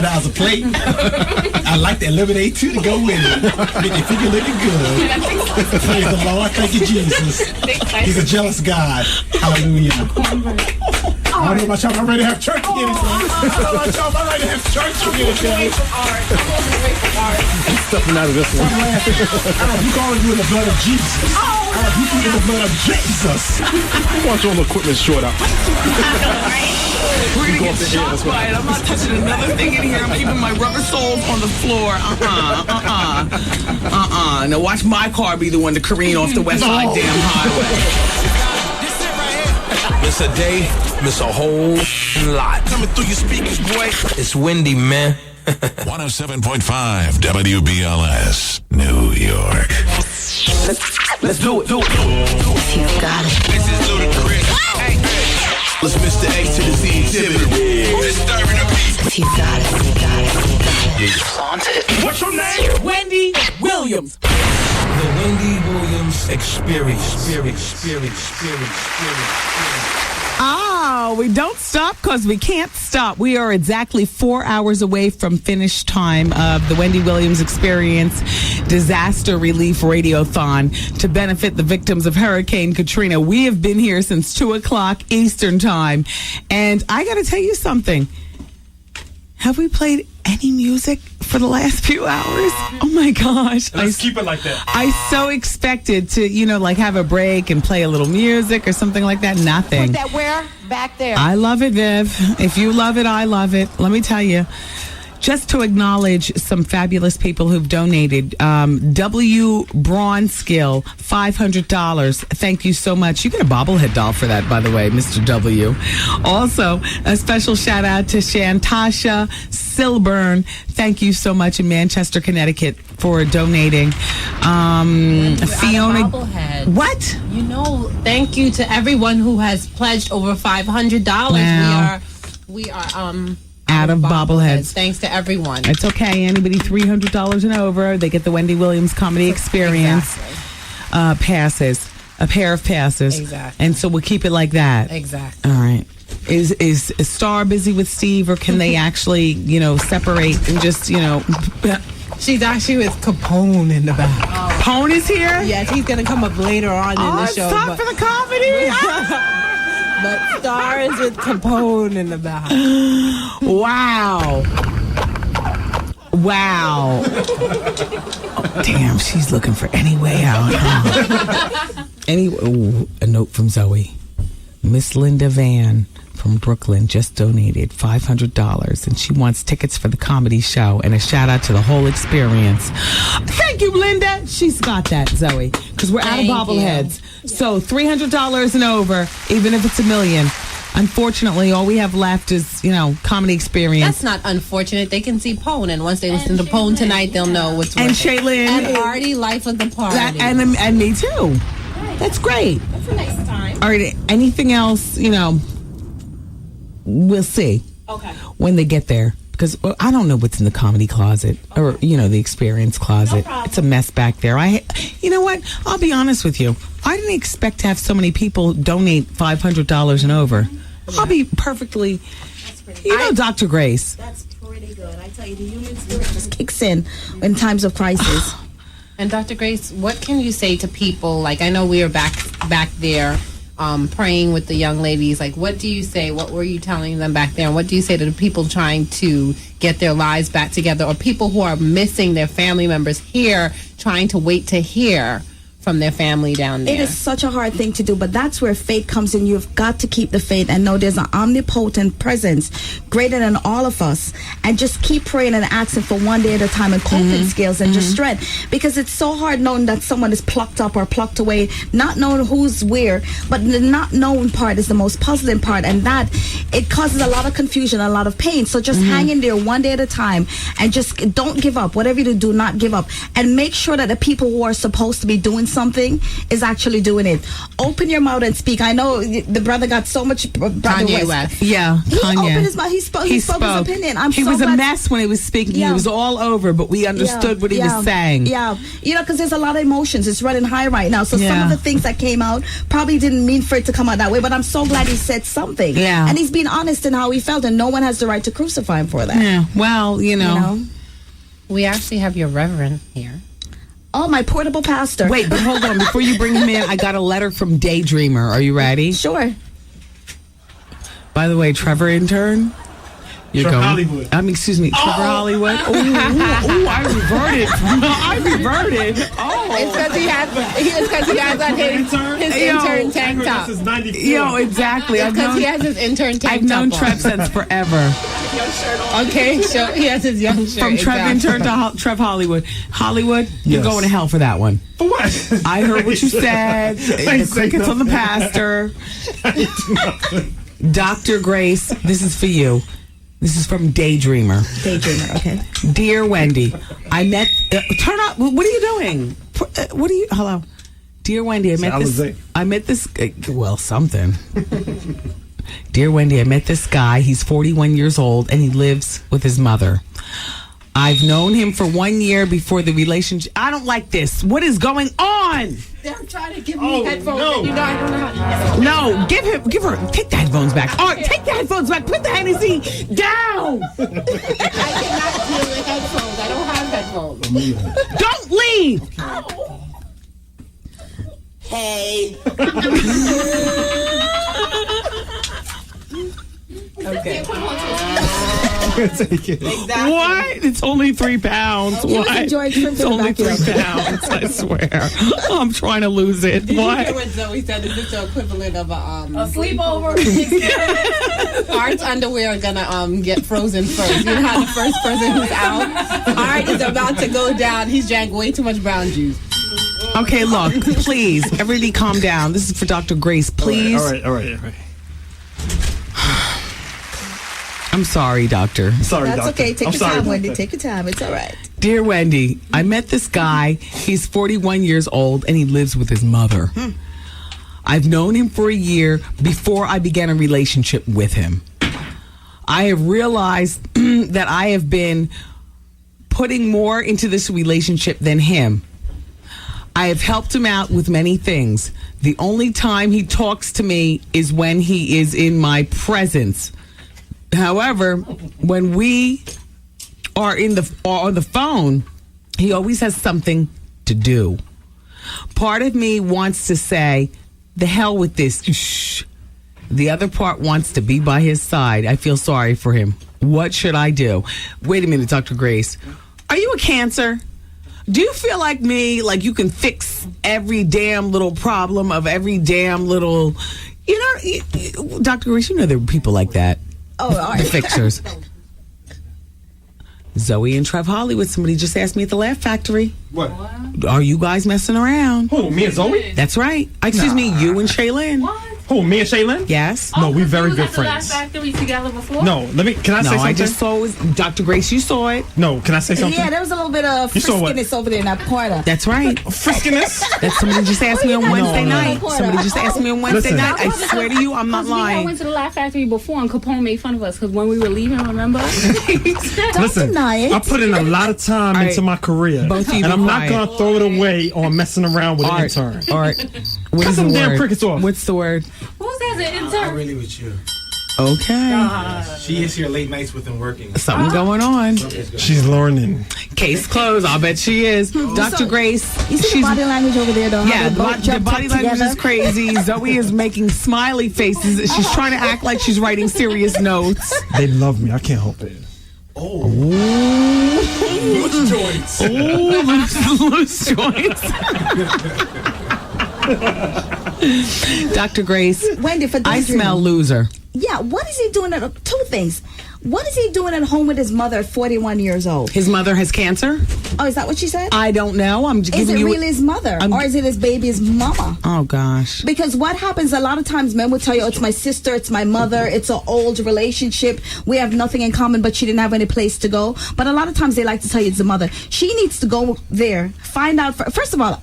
$5 a plate. I like that lemonade too to go with it. Make your figure looking good. Praise the Lord. Thank you, Jesus. He's a jealous God. Hallelujah. I don't know about y'all. I'm ready to have church again. I don't know about y'all. I'm ready to have church again. I'm stuffing out of this one. You call it with the blood of Jesus. You put in the blood of Jesus. I want your equipment short out. We're going to get shocked by it. I'm not touching another thing in here. I'm keeping my rubber soles on the floor. Now watch my car be the one to careen off the west side damn highway. Miss a day, miss a whole lot. Coming through your speakers, boy. It's Wendy, man. 107.5 WBLS, New York. Let's do it. If you got it. This is ludicrous. Hey. Let's Mr. A to the Z exhibit. Disturbing the peace. If you got it, you got it, you got it. Haunted. What's your name? Wendy Williams. The Wendy Williams Experience. We don't stop because we can't stop. We are exactly 4 hours away from finish time of the Wendy Williams Experience Disaster Relief Radiothon to benefit the victims of Hurricane Katrina. We have been here since 2 o'clock Eastern time. And I got to tell you something. Have we played any music for the last few hours? Oh my gosh. Let's keep it like that. I so expected to, have a break and play a little music or something like that. Nothing. Put that where? Back there. I love it, Viv. If you love it, I love it. Let me tell you. Just to acknowledge some fabulous people who've donated. W. Braunskill, $500. Thank you so much. You get a bobblehead doll for that, by the way, Mr. W. Also, a special shout out to Shantasha Silburn. Thank you so much in Manchester, Connecticut for donating. Fiona. What? Thank you to everyone who has pledged over $500. Wow. We are out of bobbleheads. Thanks to everyone. It's okay. Anybody $300 and over, they get the Wendy Williams Comedy Experience passes, a pair of passes. Exactly. And so we'll keep it like that. Exactly. All right. Is Star busy with Steve, or can they actually, separate and just, She's actually with Capone in the back. Capone is here? Yes, he's going to come up later on in the show. It's time for the comedy. But Star is with Capone in the back. Wow. Oh, damn, she's looking for any way out. Huh? A note from Zoe. Miss Linda Van from Brooklyn just donated $500, and she wants tickets for the comedy show and a shout out to the whole experience. Thank you, Linda. She's got that, Zoe, because we're out of bobbleheads. So $300 and over, even if it's $1 million. Unfortunately, all we have left is, comedy experience. That's not unfortunate. They can see Pone, and once they listen to Pone tonight, they'll know what's worth and it. Shaylin. And Artie, life of the party. And me too. That's great. That's a nice time. All right, anything else, we'll see. Okay. When they get there. Because I don't know what's in the comedy closet or, the experience closet. No problem. It's a mess back there. You know what? I'll be honest with you. I didn't expect to have so many people donate $500 and over. I'll be perfectly, Dr. Grace. That's pretty good. I tell you, the human spirit just kicks in times of crisis. And Dr. Grace, what can you say to people? Like, I know we were back there praying with the young ladies. Like, what do you say? What were you telling them back there? And what do you say to the people trying to get their lives back together, or people who are missing their family members here, trying to wait to hear from their family down there? It is such a hard thing to do, but that's where faith comes in. You've got to keep the faith and know there's an omnipotent presence greater than all of us, and just keep praying and asking for one day at a time and coping skills and just strength, because it's so hard knowing that someone is plucked up or plucked away, not knowing who's where. But the not knowing part is the most puzzling part, and that it causes a lot of confusion, a lot of pain. So just hang in there one day at a time and just don't give up. Whatever you do not give up, and make sure that the people who are supposed to be doing something something is actually doing it. Open your mouth and speak. I know the brother got so much. Kanye West. Yeah, He Kanye. opened his mouth. He spoke his opinion. He was a mess when he was speaking. Yeah. He was all over, but we understood what he was saying. Yeah, because there's a lot of emotions. It's running high right now. So some Yeah. of the things that came out probably didn't mean for it to come out that way. But I'm so glad he said something. Yeah. And he's being honest in how he felt, and no one has the right to crucify him for that. Yeah. Well, you know. We actually have your reverend here. Oh, my portable pastor. Wait, but hold on. Before you bring him in, I got a letter from Daydreamer. Are you ready? Sure. By the way, Trevor intern. Trevor Hollywood. Excuse me, Trevor Hollywood. Oh, I reverted. Oh, It's because he has on his intern tank top. This is 94. Yo, exactly. It's because he has his intern tank I've known top. Trev since forever. Okay, so he has his young shirt. From Trev intern to Trev Hollywood. Hollywood, you're going to hell for that one. For what? I heard what you said. The crickets on the pastor. Dr. Grace, this is for you. This is from Daydreamer. Daydreamer, okay. Dear Wendy, I met. Turn up. What are you doing? What are you? Hello, dear Wendy. I met this. Well, something. Dear Wendy, I met this guy. He's 41 years old and he lives with his mother. I've known him for 1 year before the relationship. I don't like this. What is going on? They're trying to give me headphones. No. You know I don't know how to. No, give her. Take the headphones back. All right, take the headphones back. Put the Hennessy down. I cannot deal with headphones. I don't have headphones. Don't leave. Hey. Okay. Take it. What? It's only 3 pounds. He was What? enjoying shrimp It's in the only 3 backyard. pounds. I swear. I'm trying to lose it. Did you hear What? what Zoe said? Is this the equivalent of a sleepover? Art's underwear are gonna get frozen first. You know how the first person who's out, Art is about to go down. He's drank way too much brown juice. Okay, look, please, everybody calm down. This is for Dr. Grace, please. All right. I'm sorry, doctor. Sorry, That's doctor. okay. Take I'm your sorry, time, Wendy. doctor. Take your time. It's all right. Dear Wendy, I met this guy. He's 41 years old and he lives with his mother. I've known him for a year before I began a relationship with him. I have realized that I have been putting more into this relationship than him. I have helped him out with many things. The only time he talks to me is when he is in my presence. However, when we are on the phone, he always has something to do. Part of me wants to say, the hell with this. Shh. The other part wants to be by his side. I feel sorry for him. What should I do? Wait a minute, Dr. Grace. Are you a Cancer? Do you feel like me, like you can fix every damn little problem of every damn little, Dr. Grace, you know there are people like that. Oh, all right. The fixers. Zoe and Trev Hollywood, somebody just asked me at the Laugh Factory. What? Are you guys messing around? Who, me and Zoe? That's right. Excuse me, you and Shaylin. Who, me and Shaylin? Yes. No, we very we good was at the friends. Laugh Factory together before? No, can I say No, something? I just saw it was Dr. Grace, you saw it. No, can I say something? Yeah, there was a little bit of You saw what? friskiness over there in that corner. That's right. Friskiness? That somebody just asked me on Wednesday no. night. Somebody just asked me on Wednesday Listen. night. I swear to you, I'm not We had lying. went to the Laugh Factory before and Capone made fun of us because when we were leaving, remember? Don't Listen, deny it. I put in a lot of time All right. into my career. Both of you and be I'm not quiet. going to throw it away on messing around with an intern. All right. What is them the damn word? crickets off. What's the word? Who's that? An intern? Really with you. Okay. She is here late nights with him working. Something going on. She's learning. Case closed. I'll bet she is. Dr. Grace. You see the body language over there, though? Yeah, How they both the jumped body up language together? is crazy. Zoe is making smiley faces. She's trying to act like she's writing serious notes. They love me. I can't help it. Loose joints. Loose joints. Dr. Grace, Wendy, for I daydreaming. smell loser. Yeah, what is he doing at two things? What is he doing at home with his mother at 41 years old? His mother has cancer? Oh, is that what she said? I don't know. I'm just Is giving it you. really his mother? I'm- Or is it his baby's mama? Oh, gosh. Because what happens a lot of times, men will tell you, it's my sister, it's my mother, it's an old relationship, we have nothing in common, but she didn't have any place to go. But a lot of times they like to tell you it's the mother. She needs to go there, find out. First of all,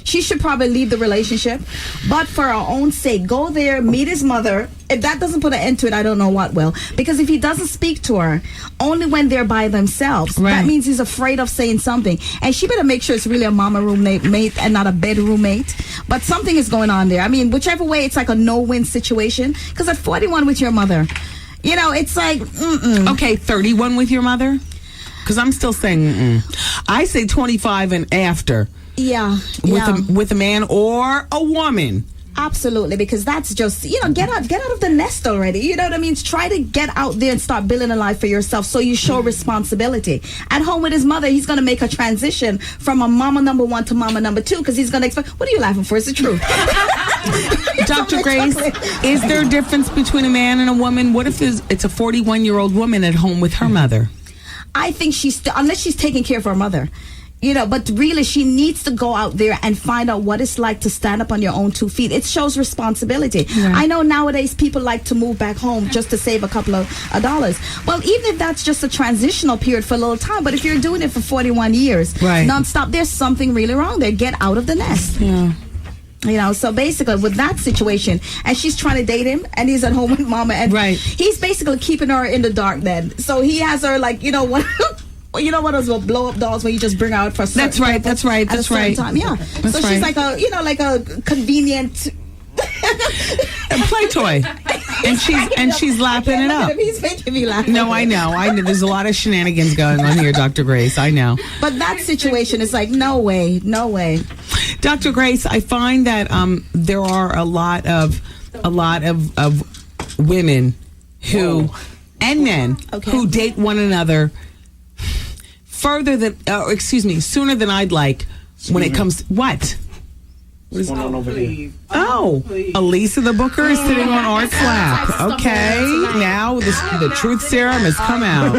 she should probably leave the relationship. But for her own sake, go there, meet his mother. If that doesn't put an end to it, I don't know what will. Because if he doesn't speak to her, only when they're by themselves, that means he's afraid of saying something. And she better make sure it's really a mama roommate and not a bedroom mate. But something is going on there. I mean, whichever way, it's like a no-win situation. Because at 41 with your mother, you know, it's like, Okay, 31 with your mother? Because I'm still saying, I say 25 and after. Yeah. With a man or a woman. Absolutely, because that's just, you know, get out of the nest already. You know what I mean? Try to get out there and start building a life for yourself so you show responsibility. At home with his mother, he's going to make a transition from a mama number 1 to mama number 2 because he's going to expect, what are you laughing for? It's the truth. Dr. Grace, is there a difference between a man and a woman? What if it's a 41-year-old woman at home with her mother? I think unless she's taking care of her mother. You know, but really, she needs to go out there and find out what it's like to stand up on your own 2 feet. It shows responsibility. Right. I know nowadays people like to move back home just to save a couple of dollars. Well, even if that's just a transitional period for a little time, but if you're doing it for 41 years, nonstop, there's something really wrong there. Get out of the nest. Yeah. You know, so basically with that situation, and she's trying to date him, and he's at home with mama, and he's basically keeping her in the dark then. So he has her like, you know what? You know what those blow up dolls when you just bring out for certain That's right. time. Yeah. So she's like a convenient play toy. And she's lapping it up. He's making me laugh. No, I know. There's a lot of shenanigans going on here, Dr. Grace. I know. But that situation is like, no way. Dr. Grace, I find that there are a lot of women who and men who date one another sooner than I'd like when it comes to what? What's going on over there? Elisa the Booker is sitting on Art's lap. Okay, now the truth serum has come out.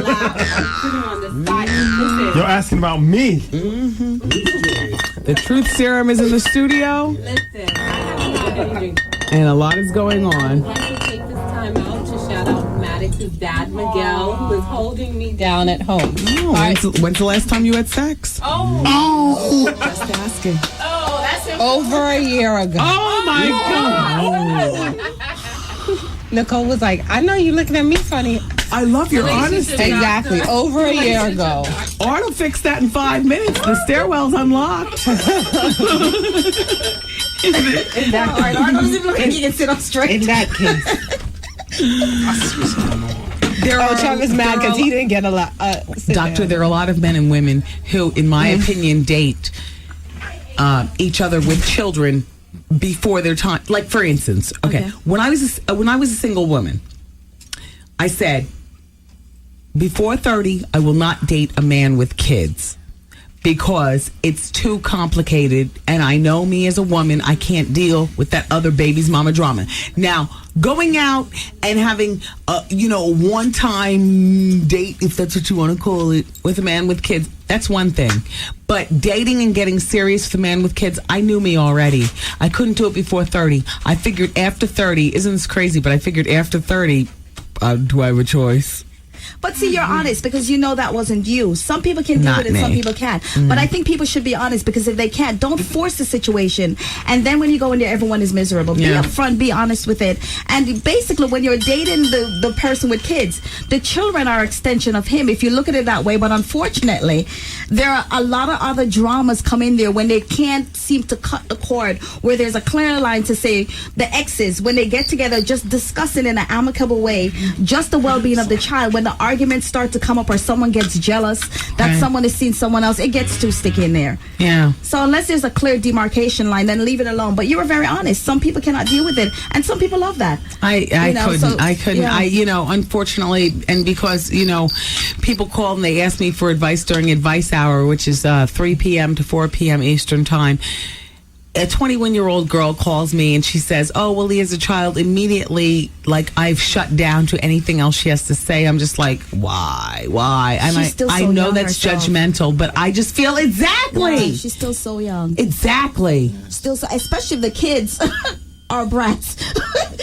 You're asking about me. The truth serum is in the studio. And a lot is going on. Maddox's dad, Miguel, who is holding me down at home. When's the last time you had sex? Just asking. That's over a year ago. Oh my God! Nicole was like, "I know you looking at me funny." I love your honesty. Exactly, over a year ago. Art will fix that in 5 minutes. The stairwell's unlocked. In that case, Art doesn't even look like he can sit up straight. In that case. Trevor's mad because he didn't get a lot. Doctor, there are a lot of men and women who, in my opinion, date each other with children before their time. Like, for instance, when I was a single woman, I said, before 30, I will not date a man with kids. Because it's too complicated, and I know me as a woman, I can't deal with that other baby's mama drama. Now, going out and having a one-time date, if that's what you want to call it, with a man with kids, that's one thing. But dating and getting serious with a man with kids, I knew me already. I couldn't do it before 30. I figured after 30, isn't this crazy, but I figured after 30, do I have a choice? But see, you're honest because you know that wasn't you. Some people can deal with it, some people can't. But I think people should be honest because if they can't, don't force the situation. And then when you go in there, everyone is miserable. Be upfront, be honest with it. And basically, when you're dating the person with kids, the children are an extension of him, if you look at it that way. But unfortunately, there are a lot of other dramas come in there when they can't seem to cut the cord, where there's a clear line to say the exes, when they get together, just discuss it in an amicable way, just the well-being of the child. When the arguments start to come up or someone gets jealous that someone is seeing someone else, it gets too sticky in there. Yeah. So unless there's a clear demarcation line, then leave it alone. But you were very honest. Some people cannot deal with it, and some people love that. I couldn't. Unfortunately, and because people call and they ask me for advice during advice hour, which is 3 p.m. to 4 p.m. Eastern time. A 21-year-old girl calls me and she says, "Oh, well, he has a child." Immediately, like, I've shut down to anything else she has to say. I'm just like, why? And I know that's judgmental, but I just feel exactly. Yeah, she's still so young. Exactly. Still, especially if the kids are brats.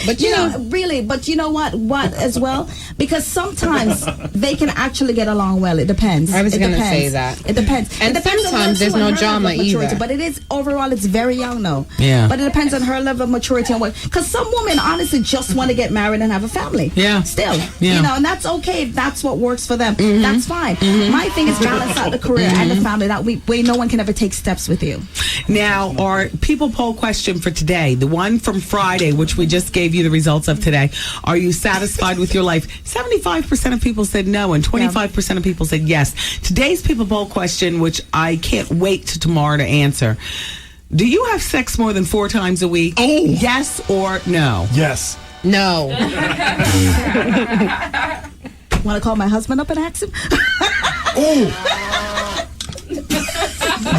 But you know, really, but you know what as well? Because sometimes they can actually get along well. It depends. I was going to say that. It depends. And it depends sometimes there's no drama either. But it is, overall, it's very young though. Yeah. But it depends on her level of maturity and what. Because some women honestly just want to get married and have a family. Yeah. Still. Yeah. You know, and that's okay if that's what works for them. That's fine. My thing is balance out the career and the family. That way no one can ever take steps with you. Now, our people poll question for today, the one from Friday, which we just gave you the results of today. Are you satisfied with your life? 75% of people said no, and 25% of people said yes. Today's people poll question, which I can't wait to tomorrow to answer. Do you have sex more than 4 times a week? Yes or no? Yes. No. Want to call my husband up and ask him?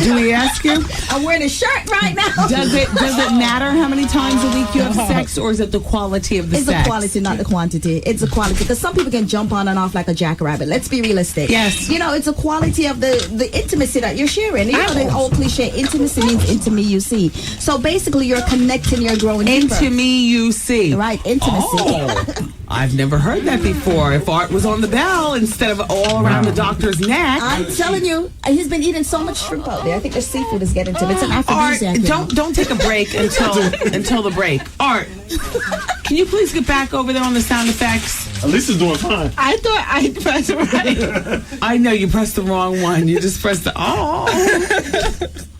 Do we ask you? I'm wearing a shirt right now. Does it matter how many times a week you have sex, or is it the quality of the sex? It's the quality, not the quantity. It's the quality, because some people can jump on and off like a jackrabbit. Let's be realistic. Yes. You know, it's a quality of the intimacy that you're sharing. You know, the old cliche, intimacy means into me you see. So basically, you're connecting, you're growing deeper. Into me you see. Right, intimacy. Oh, I've never heard that before. If Art was on the bell instead of all around the doctor's neck. I'm telling you, he's been eating so much shrimp out there. I think the seafood is getting to him. It's an aphrodisiac. Art, don't take a break until the break. Art, can you please get back over there on the sound effects? Lisa's doing fine. I thought I pressed right. I know you pressed the wrong one. You just pressed the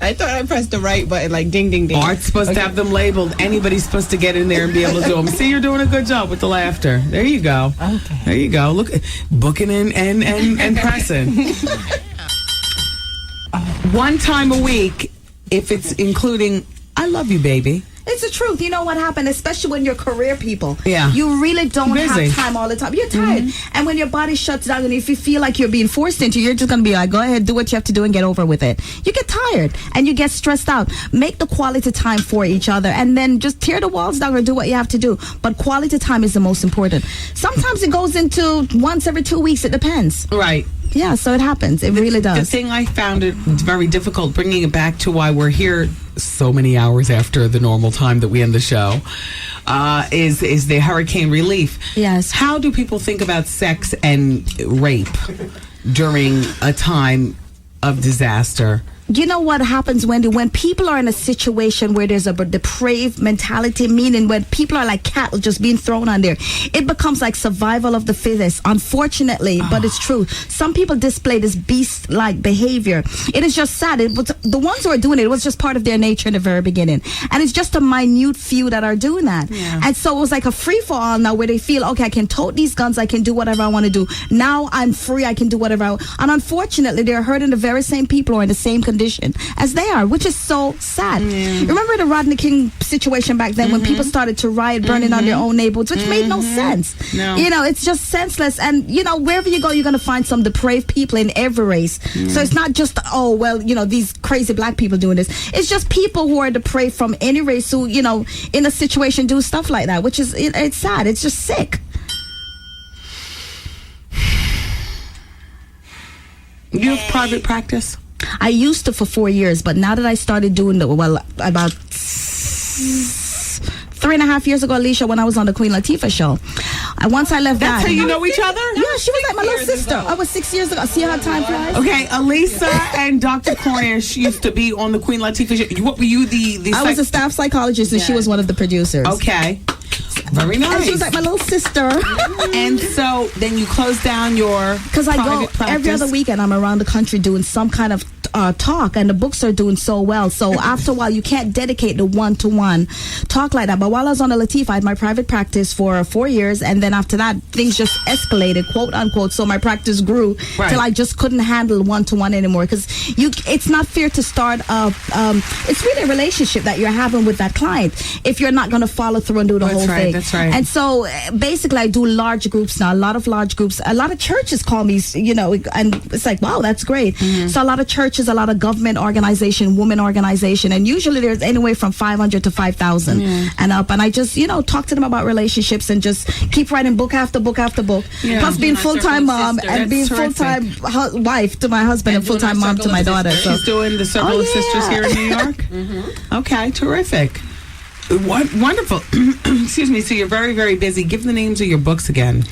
I thought I pressed the right button, like ding, ding, ding. Art's supposed to have them labeled. Anybody's supposed to get in there and be able to do them. See, you're doing a good job with the laughter. There you go. Okay. There you go. Look, booking in and pressing. 1 time a week, if it's including, I love you, baby. It's the truth. You know what happened, especially when you're career people. Yeah. You really don't Busy. have time all the time. You're tired. And when your body shuts down, and if you feel like you're being forced into, you're just going to be like, go ahead, do what you have to do and get over with it. You get tired and you get stressed out. Make the quality time for each other, and then just tear the walls down and do what you have to do. But quality time is the most important. Sometimes it goes into once every 2 weeks. It depends. Right. Yeah, so it happens. It really does. The thing I found it very difficult, bringing it back to why we're here so many hours after the normal time that we end the show, is the hurricane relief. Yes. How do people think about sex and rape during a time of disaster? You know what happens, Wendy, when people are in a situation where there's a depraved mentality, meaning when people are like cattle just being thrown on there, it becomes like survival of the fittest, unfortunately, but it's true. Some people display this beast-like behavior. It is just sad. It was, the ones who are doing it was just part of their nature in the very beginning. And it's just a minute few that are doing that. Yeah. And so it was like a free-for-all now where they feel, okay, I can tote these guns, I can do whatever I want to do. Now I'm free, I can do whatever I want. And unfortunately, they're hurting the very same people who are in the same condition as they are, which is so sad. Remember the Rodney King situation back then when people started to riot, burning on their own neighborhoods, which made no sense. No. You know, it's just senseless. And, you know, wherever you go, you're going to find some depraved people in every race. So it's not just, oh, well, you know, these crazy black people doing this. It's just people who are depraved from any race who, you know, in a situation do stuff like that, which is, it's sad. It's just sick. You have private practice? I used to for 4 years, but now that I started doing about 3.5 years ago, Alicia, when I was on the Queen Latifah show. Once I left That's that. how you know each other? Yeah, she was like my little sister. I was 6 years ago. See how time flies? Okay, Elisa and Dr. Cornish used to be on the Queen Latifah show. What were you, the I was a staff psychologist, and she was one of the producers. Okay. Very nice. And she was like my little sister. And so then you close down your Because I go practice. every other weekend. I'm around the country doing some kind of talk, and the books are doing so well. So after a while, you can't dedicate the one-to-one talk like that. But while I was on the Latifah, I had my private practice for 4 years, and then after that, things just escalated, quote unquote. So my practice grew till I just couldn't handle one-to-one anymore. Because it's not fair to start it's really a relationship that you're having with that client if you're not going to follow through and do the whole thing. That's right. And so basically, I do large groups now. A lot of large groups. A lot of churches call me, you know, and it's like, wow, that's great. So a lot of churches, a lot of government organization, women organization, and usually there's anywhere from 500 to 5,000 and up. And I just, you know, talk to them about relationships and just keep writing book after book after book. Yeah. Plus being full-time mom and being full-time wife to my husband and full-time mom to my daughter. So she's doing the Circle of Sisters here in New York. Okay, terrific. What wonderful. Excuse me. So you're very, very busy. Give the names of your books again.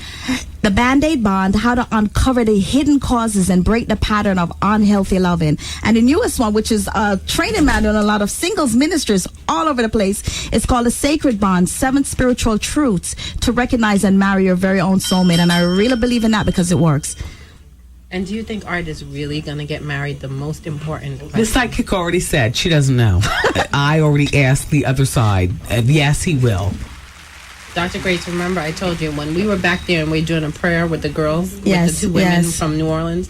The Band-Aid Bond, How to Uncover the Hidden Causes and Break the Pattern of Unhealthy Loving. And the newest one, which is a training manual on a lot of singles ministers all over the place, it's called The Sacred Bond, 7 Spiritual Truths to Recognize and Marry Your Very Own Soulmate. And I really believe in that because it works. And do you think Art is really going to get married? The most important question. The psychic already said she doesn't know. I already asked the other side. Yes, he will. Dr. Grace, remember I told you when we were back there and we were doing a prayer with the girls, with the 2 women from New Orleans,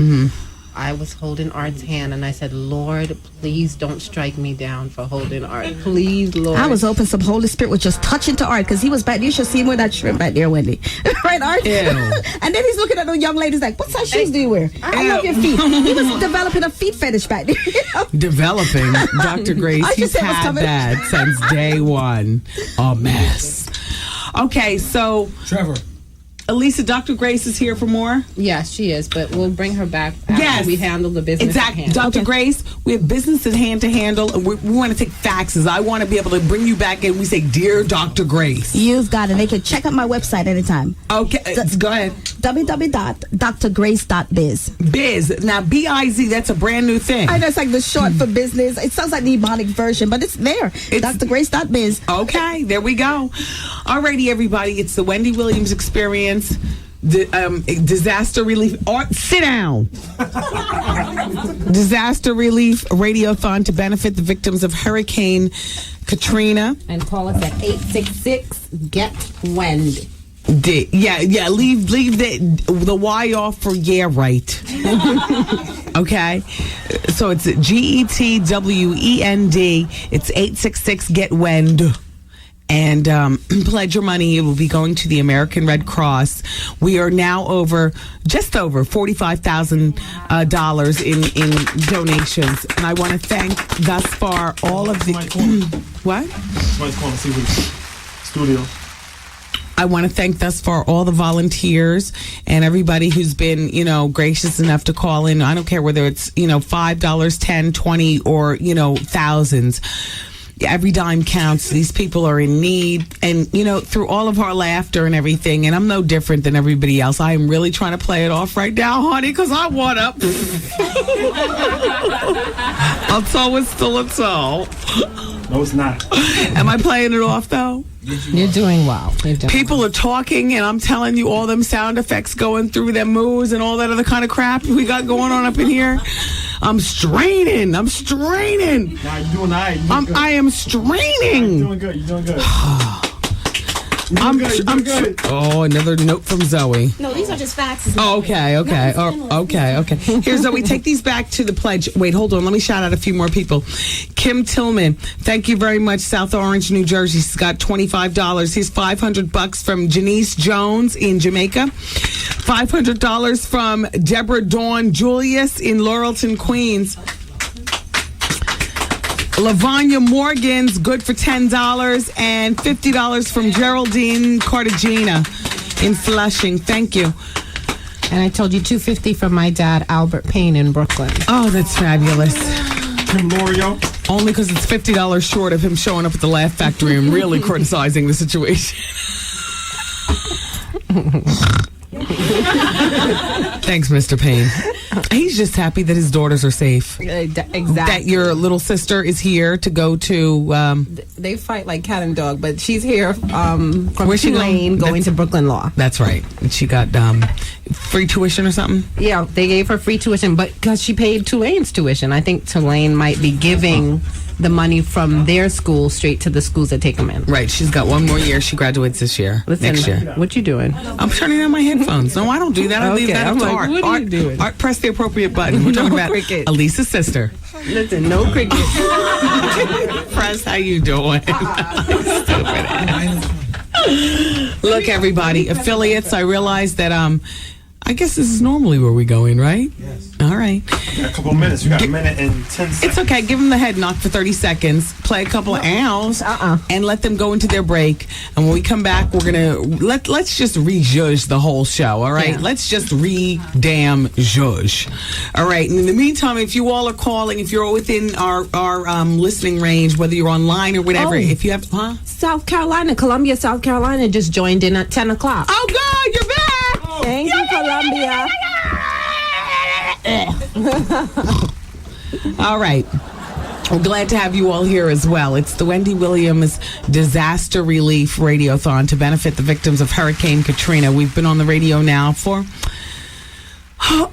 I was holding Art's hand and I said, Lord, please don't strike me down for holding Art. Please, Lord. I was hoping some Holy Spirit would just touch into Art because he was back. You should see him with that shrimp back there, Wendy. Right, Art? Ew. And then he's looking at the young ladies like, what size shoes do you wear? I love your feet. He was developing a feet fetish back there. You know? Developing. Dr. Grace, he's had that since day one. A mess. Okay, so Trevor. Elisa, Dr. Grace is here for more? Yes, she is, but we'll bring her back after we handle the business exactly. at hand. Dr. Grace, we have business at hand to handle, and we want to take faxes. I want to be able to bring you back and we say, Dear Dr. Grace. You've got it. They can check out my website anytime. Okay, go ahead. www.drgrace.biz. Biz. Now, B-I-Z, that's a brand new thing. I know it's like the short for business. It sounds like the ebonic version, but it's there. drgrace.biz. Okay, there we go. Alrighty, everybody. It's the Wendy Williams Experience. Disaster relief. Sit down. Disaster relief radiothon to benefit the victims of Hurricane Katrina. And call us at 866-GET-WEND. Yeah. Leave the Y off for yeah, right. Okay, so it's GETWEND. It's 866-GET-WEND. And pledge your money. It will be going to the American Red Cross. We are now just over $45,000 in donations, and I want to thank thus far all of the what? Somebody's calling to see who's studio. I want to thank thus far all the volunteers and everybody who's been, gracious enough to call in. I don't care whether it's, $5, $10, $20, or, thousands. Every dime counts. These people are in need. And, through all of our laughter and everything, and I'm no different than everybody else, I am really trying to play it off right now, honey, because I want up. A toe is still a toe. No, it's not. Am I playing it off, though? You're doing well. People are talking, and I'm telling you, all them sound effects going through them moves and all that other kind of crap we got going on up in here. I'm straining. Nah, you're doing all right. I am straining. You're doing good. You're doing good. Oh, another note from Zoe. No, these are just facts. Oh, okay. Okay. Here, Zoe, take these back to the pledge. Wait, hold on. Let me shout out a few more people. Kim Tillman, thank you very much. South Orange, New Jersey. She's got $25. Here's $500 from Janice Jones in Jamaica. $500 from Deborah Dawn Julius in Laurelton, Queens. Lavanya Morgan's good for $10, and $50 from Geraldine Cartagena in Flushing. Thank you. And I told you $250 from my dad, Albert Payne in Brooklyn. Oh, that's fabulous. Kim Lorio. Only because it's $50 short of him showing up at the Laugh Factory and really criticizing the situation. Thanks, Mr. Payne. He's just happy that his daughters are safe. Exactly. That your little sister is here to go to... they fight like cat and dog, but she's here from Tulane going to Brooklyn Law. That's right. And she got free tuition or something? Yeah, they gave her free tuition, but because she paid Tulane's tuition. I think Tulane might be giving the money from their school straight to the schools that take them in. Right. She's got one more year. She graduates this year. Next year. What you doing? I'm turning on my headphones. No, I don't do that. I leave that up to Art. What are you doing? Art, press the appropriate button. We're talking about cricket. Elisa's sister. Listen, no cricket. Press, how you doing? Stupid. Look, everybody, affiliates, I realize that I guess this is normally where we're going, right? Yes. All right. We got a couple of minutes. We got a minute and 10 seconds. It's okay. Give them the head knock for 30 seconds. Play a couple of owls. And let them go into their break. And when we come back, we're going to let's just re-judge the whole show. All right. Yeah. Let's just re-damn judge. All right. And in the meantime, if you all are calling, if you're within our listening range, whether you're online or whatever, if you have, South Carolina, Columbia, South Carolina just joined in at 10 o'clock. Oh, God, you're back. Thank you, Columbia. All right. We're glad to have you all here as well. It's the Wendy Williams Disaster Relief Radiothon to benefit the victims of Hurricane Katrina. We've been on the radio now for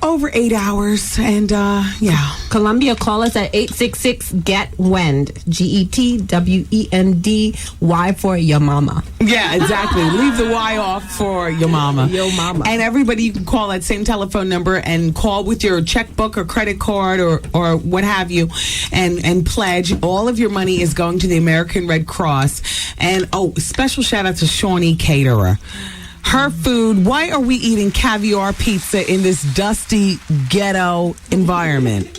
over 8 hours, and yeah. Columbia, call us at 866-GET-WEND, GETWENDY for your mama. Yeah, exactly. Leave the Y off for your mama. Your mama. And everybody, you can call that same telephone number and call with your checkbook or credit card or what have you, and pledge. All of your money is going to the American Red Cross. And special shout out to Shawnee Caterer. Her food, why are we eating caviar pizza in this dusty ghetto environment?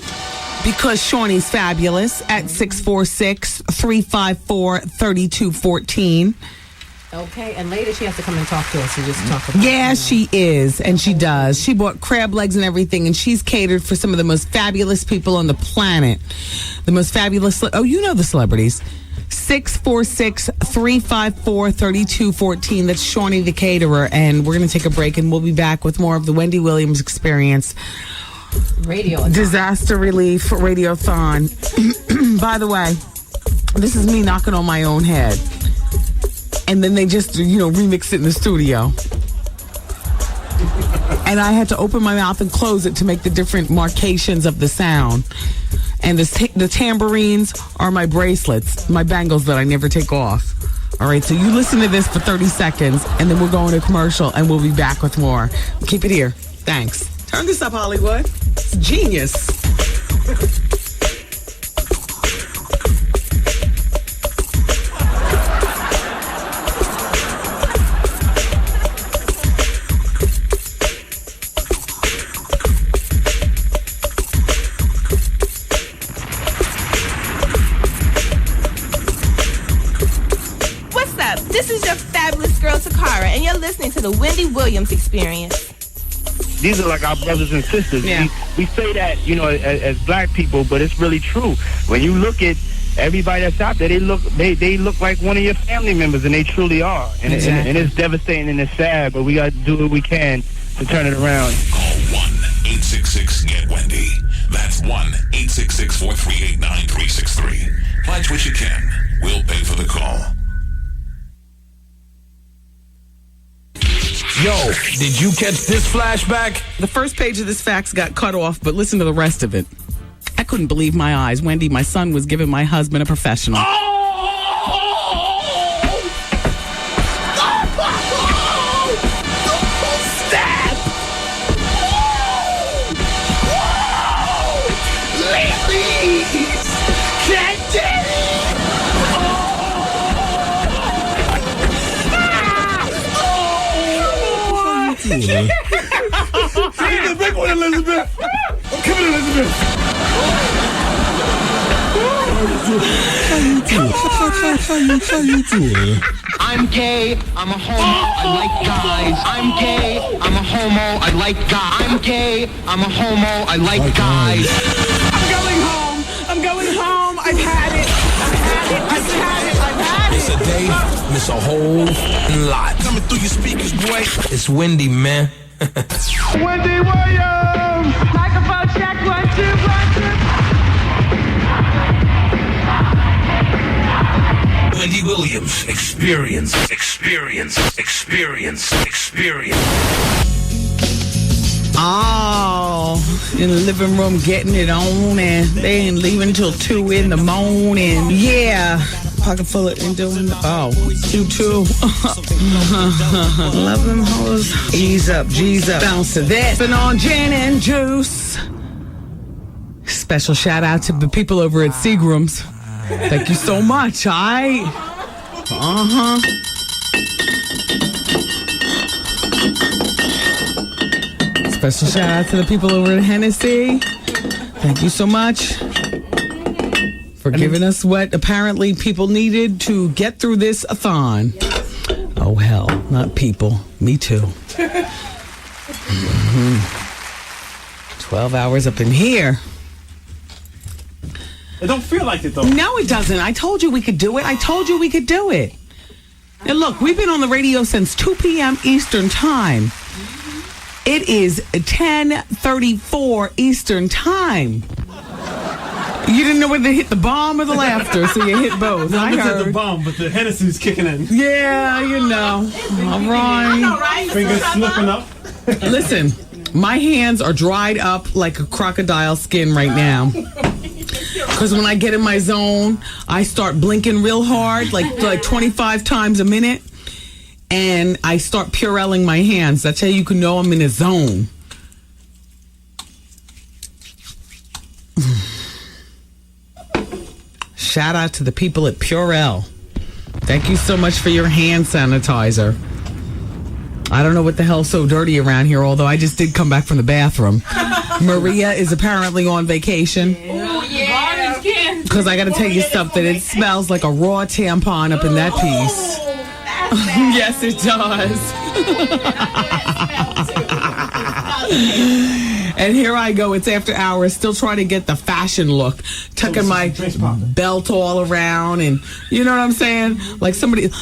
Because Shawnee's fabulous at 646-354-3214. Okay, and later she has to come and talk to us and just talk about Yeah, she is, and she does. She bought crab legs and everything, and she's catered for some of the most fabulous people on the planet. The most fabulous, you know the celebrities. 646-354-3214. That's Shawnee the Caterer. And we're going to take a break, and we'll be back with more of the Wendy Williams Experience Disaster Relief Radiothon. By the way, this is me knocking on my own head. And then they just, remix it in the studio. And I had to open my mouth and close it to make the different marcations of the sound. And the tambourines are my bracelets, my bangles that I never take off. All right, so you listen to this for 30 seconds, and then we're going to commercial, and we'll be back with more. Keep it here. Thanks. Turn this up, Hollywood. It's genius. This is your fabulous girl, Takara, and you're listening to the Wendy Williams Experience. These are like our brothers and sisters. Yeah. We say that, as black people, but it's really true. When you look at everybody that's out there, they look like one of your family members, and they truly are. And, exactly. and it's devastating and it's sad, but we got to do what we can to turn it around. Call 1-866-GET-WENDY. That's 1-866-438-9363. Pledge what you can. We'll pay for the call. Yo, did you catch this flashback? The first page of this fax got cut off, but listen to the rest of it. I couldn't believe my eyes. Wendy, my son was giving my husband a professional. Stop! Ladies! Can't get it! The big one, Elizabeth. Come on, Elizabeth. How you doing? I'm gay, I'm a homo, I like guys. I'm gay, I'm a homo, I like guys. I'm gay, I'm a homo, I like guys. I'm going home. I've had it. It's a day, it's a whole lot. Coming through your speakers, boy. It's Wendy, man. Wendy Williams. Microphone check, 1, 2, 1, 2. Wendy Williams, experience. Oh, in the living room getting it on, and they ain't leaving until 2 in the morning. Yeah. Pocket full of and doing you too. Love them hoes. Ease up, G's up. Bounce to this. And on gin and juice. Special shout out to the people over at Seagram's. Thank you so much. Special shout out to the people over in Hennessy. Thank you so much for giving us what apparently people needed to get through this a-thon. Oh, hell, not people. Me too. 12 hours up in here. It don't feel like it, though. No, it doesn't. I told you we could do it. And look, we've been on the radio since 2 p.m. Eastern Time. It is 10:34 Eastern Time. You didn't know whether to hit the bomb or the laughter, so you hit both. No, I heard hit the bomb, but the Hennessy's kicking in. Yeah, you know. All right. Fingers slipping up. Listen, my hands are dried up like a crocodile skin right now. Because when I get in my zone, I start blinking real hard, like 25 times a minute. And I start Purelling my hands. That's how you can know I'm in a zone. Shout out to the people at Purell. Thank you so much for your hand sanitizer. I don't know what the hell's so dirty around here, although I just did come back from the bathroom. Maria is apparently on vacation. Oh, yeah. Because I got to tell you something. It smells like a raw tampon up in that piece. Yes, it does. And here I go. It's after hours, still trying to get the fashion look, tucking my belt all around, and you know what I'm saying? Like somebody,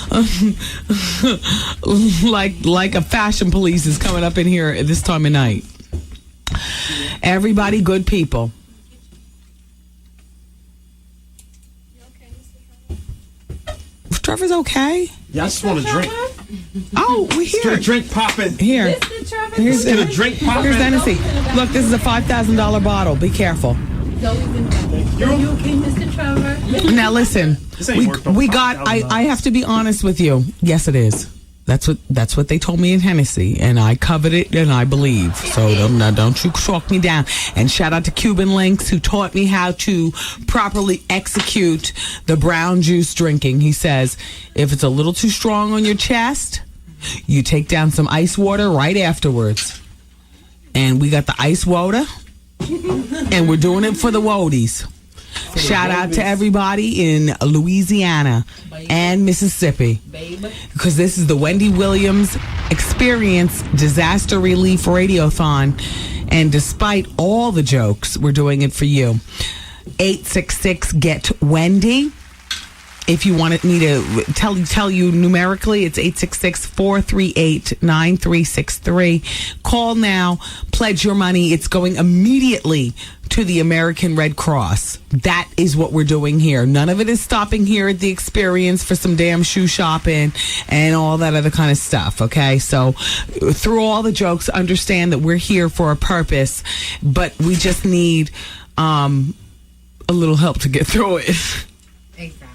like a fashion police is coming up in here at this time of night. Everybody, good people. Trevor's okay. Yeah, I just want to drink. Oh, we're here. Get a drink popping. Here. Here's a drink popping. Here's Hennessy. Look, this is a $5,000 bottle. Be careful. You okay, Mr. Trevor? Now listen, we got. I have to be honest with you. Yes, it is. That's what they told me in Hennessy, and I covered it, and I believe. So don't you talk me down. And shout out to Cuban Links, who taught me how to properly execute the brown juice drinking. He says, if it's a little too strong on your chest, you take down some ice water right afterwards. And we got the ice water, and we're doing it for the Wodies. Shout out to everybody in Louisiana and Mississippi, because this is the Wendy Williams Experience Disaster Relief Radiothon, and despite all the jokes, we're doing it for you. 866-GET-WENDY. If you wanted me to tell you numerically, it's 866-438-9363. Call now, pledge your money. It's going immediately to the American Red Cross. That is what we're doing here. None of it is stopping here at the Experience for some damn shoe shopping and all that other kind of stuff, okay? So through all the jokes, understand that we're here for a purpose, but we just need a little help to get through it. Exactly.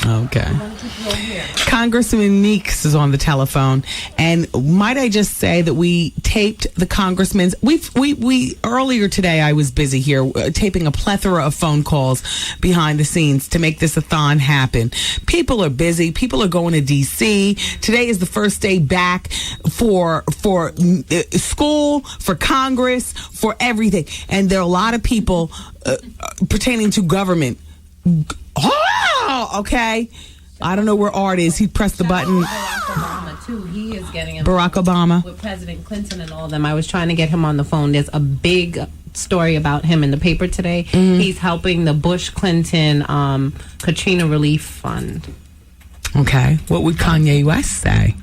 Okay. Congressman Meeks is on the telephone, and might I just say that we taped the congressman's. We earlier today. I was busy here taping a plethora of phone calls behind the scenes to make this a-thon happen. People are busy. People are going to D.C. Today is the first day back for school, for Congress, for everything, and there are a lot of people pertaining to government. Oh, okay. I don't know where Art is. He pressed the button. Barack Obama, too. He is getting Barack Obama. With President Clinton and all of them. I was trying to get him on the phone. There's a big story about him in the paper today. Mm-hmm. He's helping the Bush-Clinton Katrina Relief Fund. Okay. What would Kanye West say?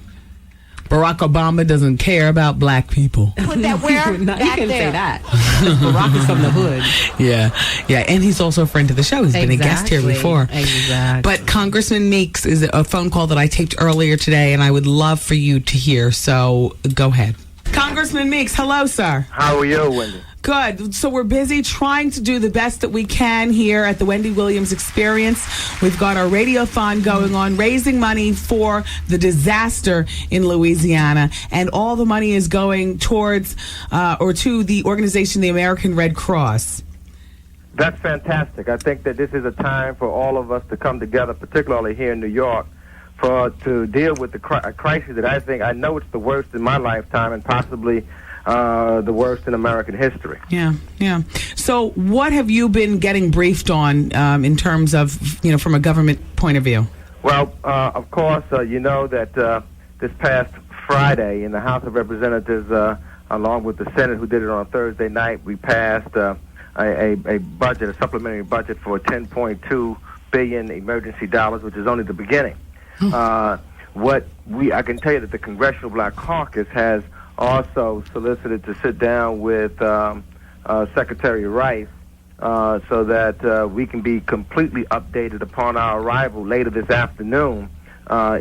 Barack Obama doesn't care about black people. Put that where? He can say that. Barack is from the hood. Yeah. And he's also a friend to the show. He's been a guest here before. Exactly. But Congressman Meeks is a phone call that I taped earlier today, and I would love for you to hear. So go ahead. Congressman Meeks, hello, sir. How are you, Wendy? Good. So we're busy trying to do the best that we can here at the Wendy Williams Experience. We've got our radiothon going on, raising money for the disaster in Louisiana, and all the money is going towards or to the organization, the American Red Cross. That's fantastic. I think that this is a time for all of us to come together, particularly here in New York, to deal with the crisis that I know it's the worst in my lifetime and possibly the worst in American history. Yeah. So what have you been getting briefed on in terms of, from a government point of view? Well, of course, you know that this past Friday in the House of Representatives, along with the Senate, who did it on Thursday night, we passed a budget, a supplementary budget for $10.2 billion emergency dollars, which is only the beginning. I can tell you that the Congressional Black Caucus has also solicited to sit down with Secretary Rice so that we can be completely updated upon our arrival later this afternoon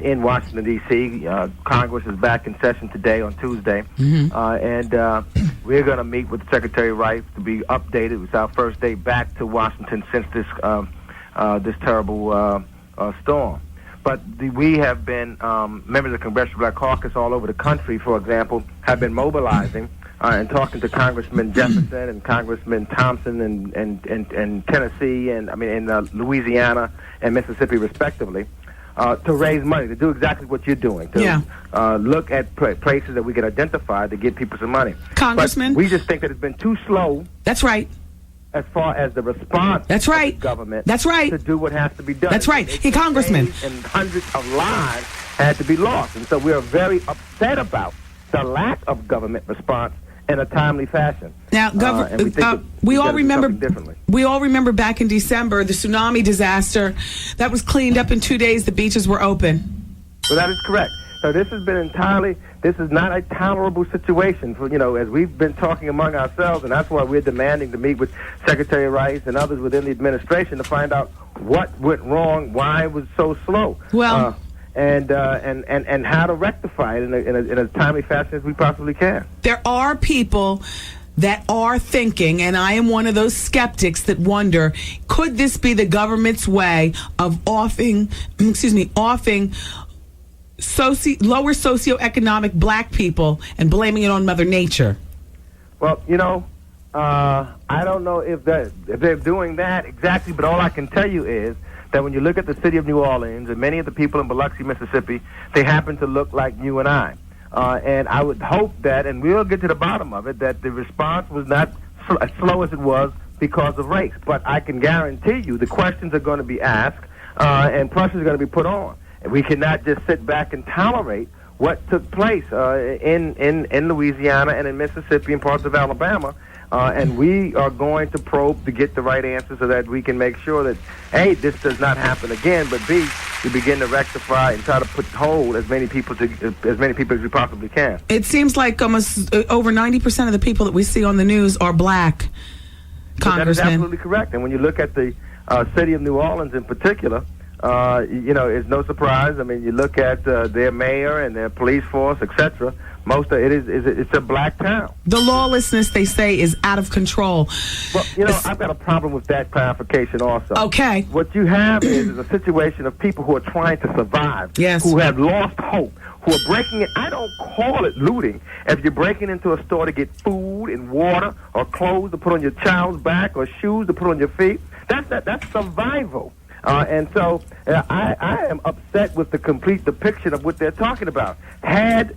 in Washington, D.C. Congress is back in session today on Tuesday, and we're going to meet with Secretary Rice to be updated. It's our first day back to Washington since this terrible storm. But we have been, members of the Congressional Black Caucus all over the country, for example, have been mobilizing and talking to Congressman Jefferson and Congressman Thompson in Tennessee and in Louisiana and Mississippi, respectively, to raise money, to do exactly what you're doing, to look at places that we can identify to get people some money. Congressman? But we just think that it's been too slow. That's right. As far as the response of the government to do what has to be done. That's right. Hey, Congressman. And hundreds of lives had to be lost. And so we are very upset about the lack of government response in a timely fashion. Now, we all remember back in December, the tsunami disaster. That was cleaned up in 2 days. The beaches were open. Well, that is correct. So this has been this is not a tolerable situation for, as we've been talking among ourselves, and that's why we're demanding to meet with Secretary Rice and others within the administration to find out what went wrong, why it was so slow. Well, and how to rectify it in a timely fashion as we possibly can. There are people that are thinking, and I am one of those skeptics that wonder, could this be the government's way of offing lower socioeconomic black people and blaming it on Mother Nature? Well, I don't know if they're doing that exactly, but all I can tell you is that when you look at the city of New Orleans and many of the people in Biloxi, Mississippi, they happen to look like you and I. And I would hope that, and we'll get to the bottom of it, that the response was not as slow as it was because of race. But I can guarantee you the questions are going to be asked and pressure is going to be put on. And we cannot just sit back and tolerate what took place in Louisiana and in Mississippi and parts of Alabama. And we are going to probe to get the right answer so that we can make sure that, A, this does not happen again, but B, we begin to rectify and try to hold as many people as we possibly can. It seems like almost over 90% of the people that we see on the news are black, Congressman. That is absolutely correct. And when you look at the city of New Orleans in particular, it's no surprise. I mean, you look at their mayor and their police force, etc. Most of it's a black town. The lawlessness, they say, is out of control. Well, I've got a problem with that clarification also. Okay. What you have is a situation of people who are trying to survive, who have lost hope, who are breaking it. I don't call it looting. If you're breaking into a store to get food and water or clothes to put on your child's back or shoes to put on your feet, that's survival. And so I am upset with the complete depiction of what they're talking about. Had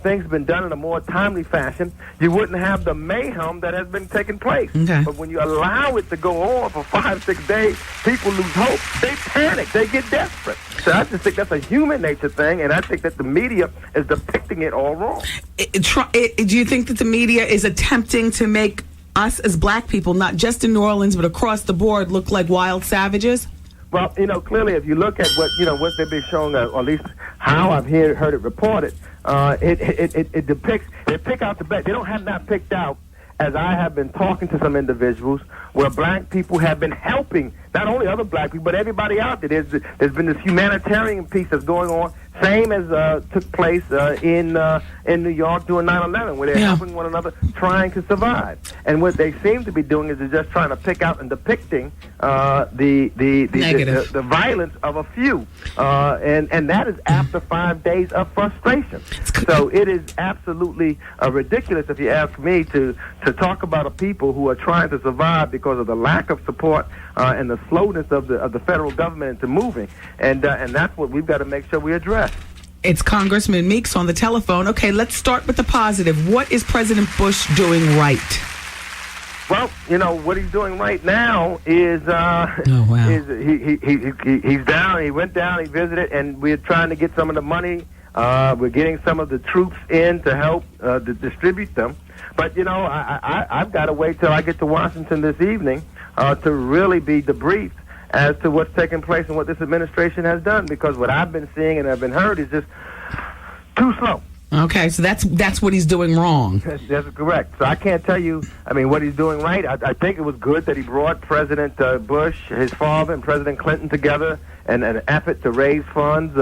things been done in a more timely fashion, you wouldn't have the mayhem that has been taking place. Okay. But when you allow it to go on for 5-6 days, people lose hope. They panic. They get desperate. So I just think that's a human nature thing, and I think that the media is depicting it all wrong. Do you think that the media is attempting to make us as black people, not just in New Orleans, but across the board, look like wild savages? Well, clearly, if you look at what they've been showing, or at least how I've heard it reported, it depicts. They pick out the best. They have not picked out, as I have been talking to some individuals, where black people have been helping not only other black people but everybody out there. There's been this humanitarian piece that's going on, same as took place in New York during 9/11, where they're helping one another, trying to survive. And what they seem to be doing is they're just trying to pick out and depicting the violence of a few, and that is after 5 days of frustration. So it is absolutely ridiculous, if you ask me, to talk about a people who are trying to survive because of the lack of support and the slowness of the federal government into moving, and that's what we've got to make sure we address. It's Congressman Meeks on the telephone. Okay, let's start with the positive. What is President Bush doing right? Well, what he's doing right now is he's down. He went down. He visited, and we're trying to get some of the money. We're getting some of the troops in to help to distribute them. But I've got to wait till I get to Washington this evening to really be debriefed as to what's taking place and what this administration has done. Because what I've been seeing and I've been heard is just too slow. Okay, so that's what he's doing wrong. That's correct. So I can't tell you, what he's doing right. I think it was good that he brought President Bush, his father, and President Clinton together in an effort to raise funds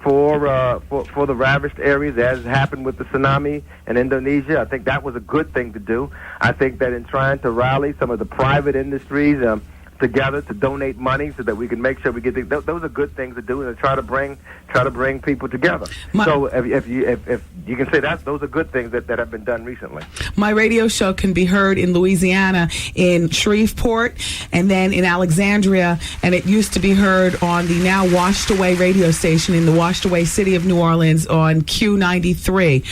for the ravished areas, as happened with the tsunami in Indonesia. I think that was a good thing to do. I think that in trying to rally some of the private industries together to donate money so that we can make sure we get those are good things to do, and to try to bring people together. So if you can say that those are good things that have been done recently. My radio show can be heard in Louisiana, in Shreveport, and then in Alexandria, and it used to be heard on the now washed away radio station in the washed away city of New Orleans on Q93.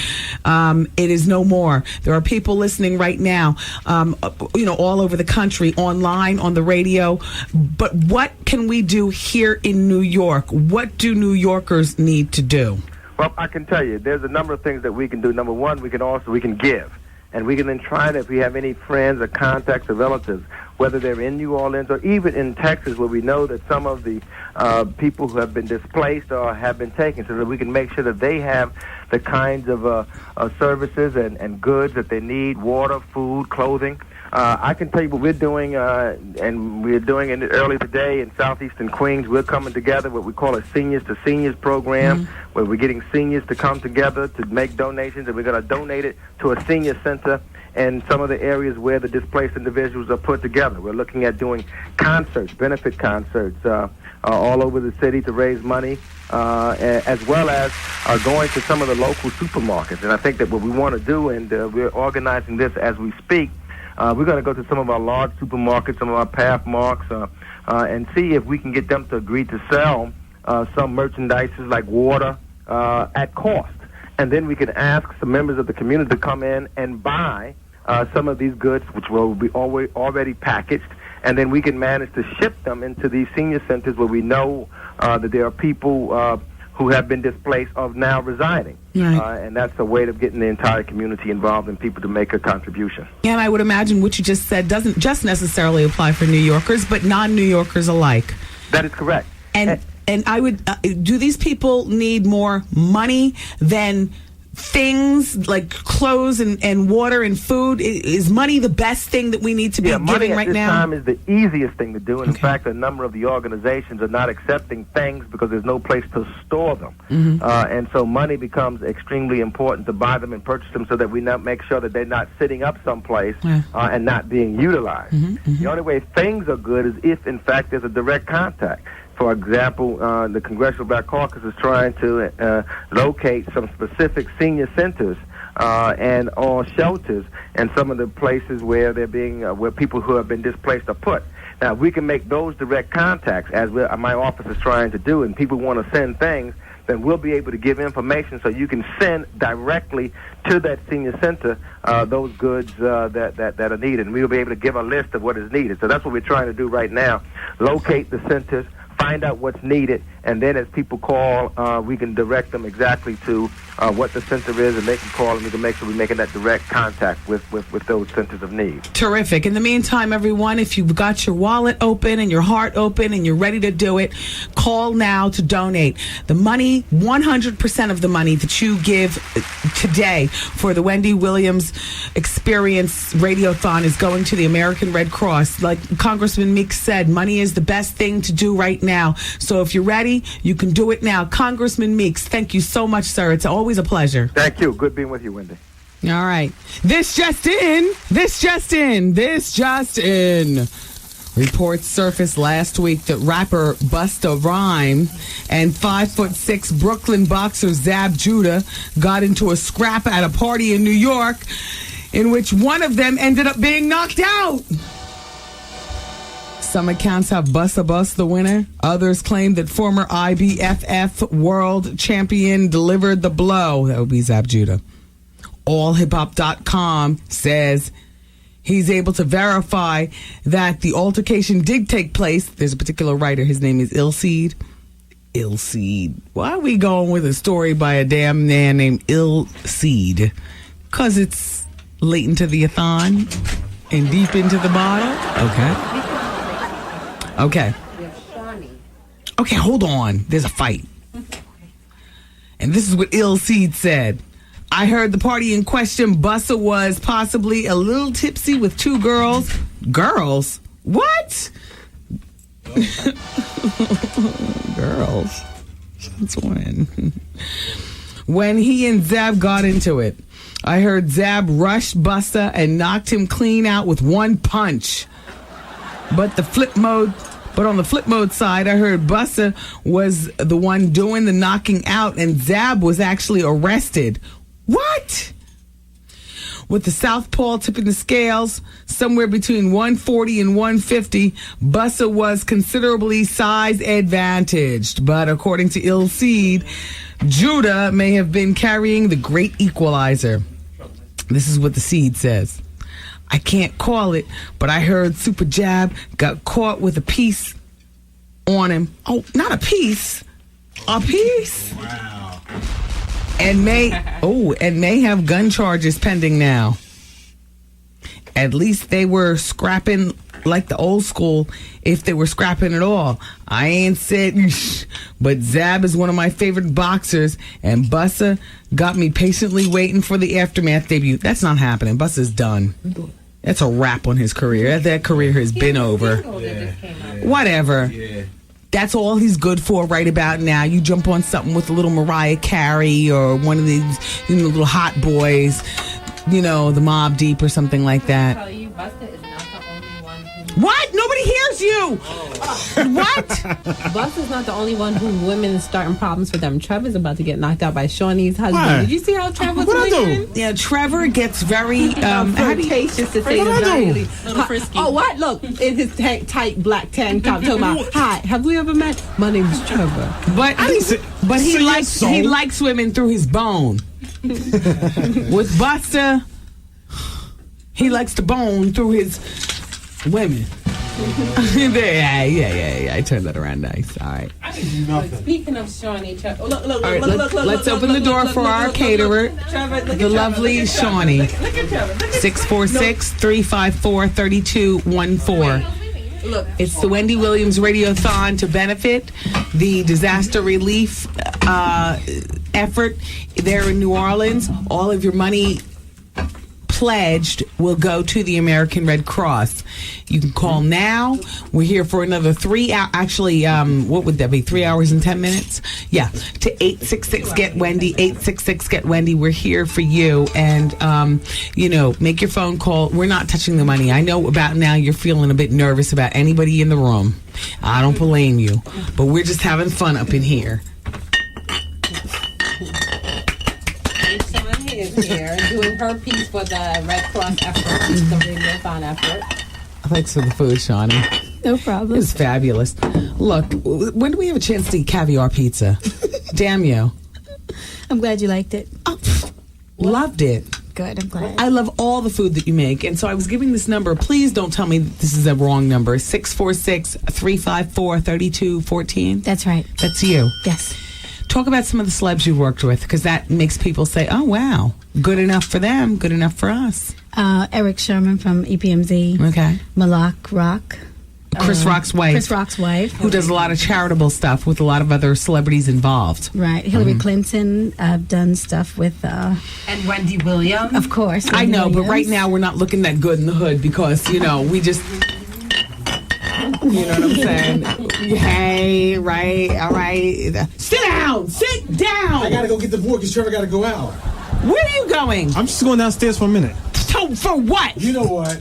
It is no more. There are people listening right now, all over the country, online, on the radio. But what can we do here in New York? What do New Yorkers need to do? Well, I can tell you, there's a number of things that we can do. Number one, we can give. And we can then try to, if we have any friends or contacts or relatives, whether they're in New Orleans or even in Texas, where we know that some of the people who have been displaced or have been taken, so that we can make sure that they have the kinds of services and goods that they need, water, food, clothing. I can tell you what we're doing, and we're doing it early today in southeastern Queens. We're coming together what we call a Seniors to Seniors program, where we're getting seniors to come together to make donations, and we're going to donate it to a senior center in some of the areas where the displaced individuals are put together. We're looking at doing concerts, benefit concerts, all over the city to raise money, as well as going to some of the local supermarkets. And I think that what we want to do, and we're organizing this as we speak, we're going to go to some of our large supermarkets, some of our Pathmarks, and see if we can get them to agree to sell some merchandises like water at cost. And then we can ask some members of the community to come in and buy some of these goods, which will be already packaged, and then we can manage to ship them into these senior centers where we know that there are people who have been displaced of now residing. Right. And that's a way of getting the entire community involved and people to make a contribution. And I would imagine what you just said doesn't just necessarily apply for New Yorkers, but non-New Yorkers alike. That is correct. And I would, do these people need more money than things like clothes and water and food? Is money the best thing that we need to be giving right now? Money at this time is the easiest thing to do. And in fact, a number of the organizations are not accepting things because there's no place to store them. And so money becomes extremely important to buy them and purchase them so that we not make sure that they're not sitting up someplace and not being utilized. The only way things are good is if, in fact, there's a direct contact. For example, the Congressional Black Caucus is trying to locate some specific senior centers and or shelters and some of the places where they're being where people who have been displaced are put. Now, we can make those direct contacts, as my office is trying to do, and people want to send things, then we'll be able to give information so you can send directly to that senior center those goods that are needed. And we'll be able to give a list of what is needed. So that's what we're trying to do right now, locate the centers, find out what's needed, and then as people call, we can direct them exactly to what the center is, and they can call and we can make sure we're making that direct contact with those centers of need. Terrific. In the meantime, everyone, if you've got your wallet open and your heart open and you're ready to do it, call now to donate. The money, 100% of the money that you give today for the Wendy Williams Experience Radiothon is going to the American Red Cross. Like Congressman Meeks said, money is the best thing to do right now. So if you're ready, you can do it now. Congressman Meeks, thank you so much, sir. It's always a pleasure. Thank you. Good being with you, Wendy. All right. This just in. Reports surfaced last week that rapper Busta Rhymes and 5'6" Brooklyn boxer Zab Judah got into a scrap at a party in New York in which one of them ended up being knocked out. Some accounts have Busta Bus the winner. Others claim that former IBFF world champion delivered the blow. That would be Zab Judah. AllHipHop.com says he's able to verify that the altercation did take place. There's a particular writer. His name is Illseed. Why are we going with a story by a damn man named Illseed? Because it's late into the a-thon and deep into the bottle? Okay. Okay, hold on. There's a fight. And this is what Illseed said. I heard the party in question, Busta was possibly a little tipsy with two girls. Girls? What? Girls. Since when he and Zab got into it, I heard Zab rushed Busta and knocked him clean out with one punch. But on the flip mode side, I heard Busta was the one doing the knocking out and Zab was actually arrested. What? With the southpaw tipping the scales, somewhere between 140 and 150, Busta was considerably size advantaged. But according to Illseed, Judah may have been carrying the great equalizer. This is what the seed says. I can't call it, but I heard Super Jab got caught with a piece on him. Oh, not a piece. A piece? Wow. And may have gun charges pending now. At least they were scrapping like the old school, if they were scrapping at all. I ain't said, but Zab is one of my favorite boxers, and Busta got me patiently waiting for the Aftermath debut. That's not happening. Busta's done. That's a wrap on his career. That career has been over. Yeah. Whatever. Yeah. That's all he's good for right about now. You jump on something with a little Mariah Carey or one of these little hot boys, the Mobb Deep or something like that. Tell you, Busta is not the only one. What? Nobody hears you. What? Busta's not the only one who women is starting problems for them. Trevor's about to get knocked out by Shawnee's husband. Why? Did you see how Trevor was doing? Yeah, Trevor gets very flirtatious to say the very little frisky. Oh, what? Look, in his tight black tank top, talking about, hi, have we ever met? My name is Trevor. But he likes women through his bone. With Busta, he likes to bone through his women. Yeah. I turned that around nice. All right. I didn't do nothing. Speaking of Shawnee, look, let's open the door for our caterer, the lovely Shawnee. 646-354-3214. Look, it's the Wendy Williams Radiothon to benefit the disaster relief effort there in New Orleans. All of your money pledged will go to the American Red Cross. You can call now. We're here for another 3 hours. Actually, what would that be? 3 hours and 10 minutes? Yeah. To 866-GET-WENDY, 866-GET-WENDY. We're here for you. And, make your phone call. We're not touching the money. I know about now you're feeling a bit nervous about anybody in the room. I don't blame you. But we're just having fun up in here. Is here doing her piece for the Red Cross effort, the Radiothon effort. Thanks for the food, Shawnee. No problem. It was fabulous. Look, when do we have a chance to eat caviar pizza? Damn you. I'm glad you liked it. Oh, loved it. Good, I'm glad. I love all the food that you make. And so I was giving this number. Please don't tell me this is a wrong number. 646-354-3214. That's right. That's you. Yes. Talk about some of the celebs you worked with, because that makes people say, oh, wow, good enough for them, good enough for us. Eric Sherman from EPMZ. Okay. Malak Rock. Chris Rock's wife. Chris Rock's wife. Who does a lot of charitable stuff with a lot of other celebrities involved. Right. Hillary Clinton. I've done stuff with... and Wendy Williams. Of course. I know, but right now we're not looking that good in the hood because, we just... You know what I'm saying? Hey, right, all right. Sit down! Sit down! I gotta go get the board because Trevor gotta go out. Where are you going? I'm just going downstairs for a minute. For what? You know what?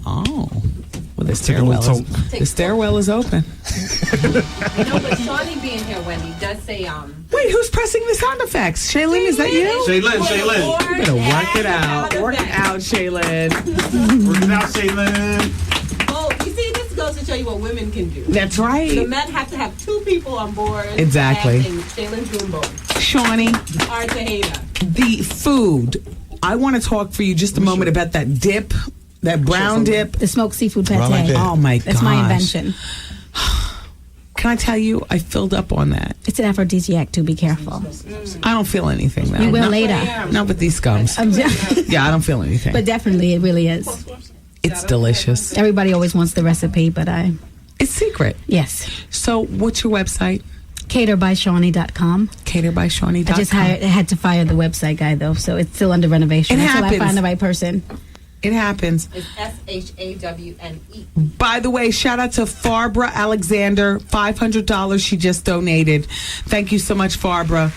Oh. Well, the stairwell is open. With Shawnee being here, Wendy does say, Wait, who's pressing the sound effects? Shaylin, is that you? Shaylin. You better work it out. Work it out, Shaylin. Work it out, Shaylin. Oh, you see this? Go goes to show you what women can do. That's right. The men have to have 2 people on board. Exactly. Shaylin's doing both. Shawnee, Hard to hate her. the food. I want to talk for you just a moment about that dip, that brown dip. The smoked seafood pate. Oh my gosh. That's my invention. Can I tell you, I filled up on that. It's an aphrodisiac too. Be careful. I don't feel anything though. You will Not- later. Not with these scums. Yeah, I don't feel anything. But definitely, it really is. It's delicious. Everybody always wants the recipe, but It's secret. Yes. So, what's your website? Caterbyshawnee.com. Caterbyshawnee.com. I just had to fire the website guy though, so it's still under renovation It until happens. I find the right person. It happens. It's SHAWNE. By the way, shout out to Farbra Alexander, $500 she just donated. Thank you so much, Farbra.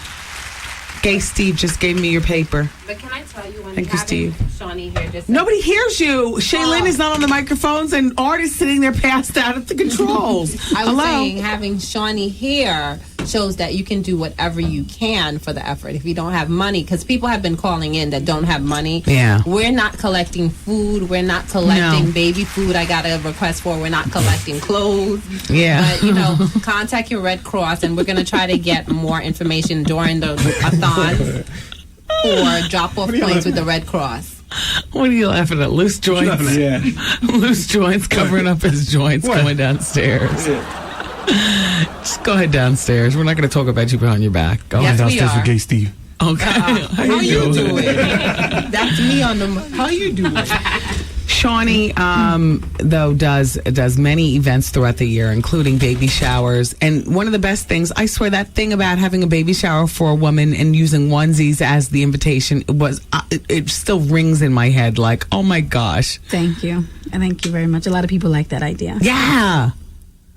Gay Steve just gave me your paper. But can I tell you, when Thank you, Steve. Shawnee here just Nobody hears you. Shaylin is not on the microphones, and Art is sitting there passed out at the controls. I was Hello? saying having Shawnee here shows that you can do whatever you can for the effort. If you don't have money, because people have been calling in that don't have money. Yeah. We're not collecting food. We're not collecting No. baby food. I got a request for. We're not collecting clothes. Yeah. But, contact your Red Cross, and we're going to try to get more information during the a-thon or drop-off points with the Red Cross. What are you laughing at? Loose joints? Yeah. Loose joints covering up his joints going downstairs. Just go ahead downstairs. We're not going to talk about you behind your back. Go Yes, ahead we downstairs are. with Gay Steve. Okay. How you doing? That's me on the. How you doing? Shawnee, though, does many events throughout the year, including baby showers. And one of the best things, I swear, that thing about having a baby shower for a woman and using onesies as the invitation it still rings in my head like, oh my gosh. Thank you. And thank you very much. A lot of people like that idea. Yeah.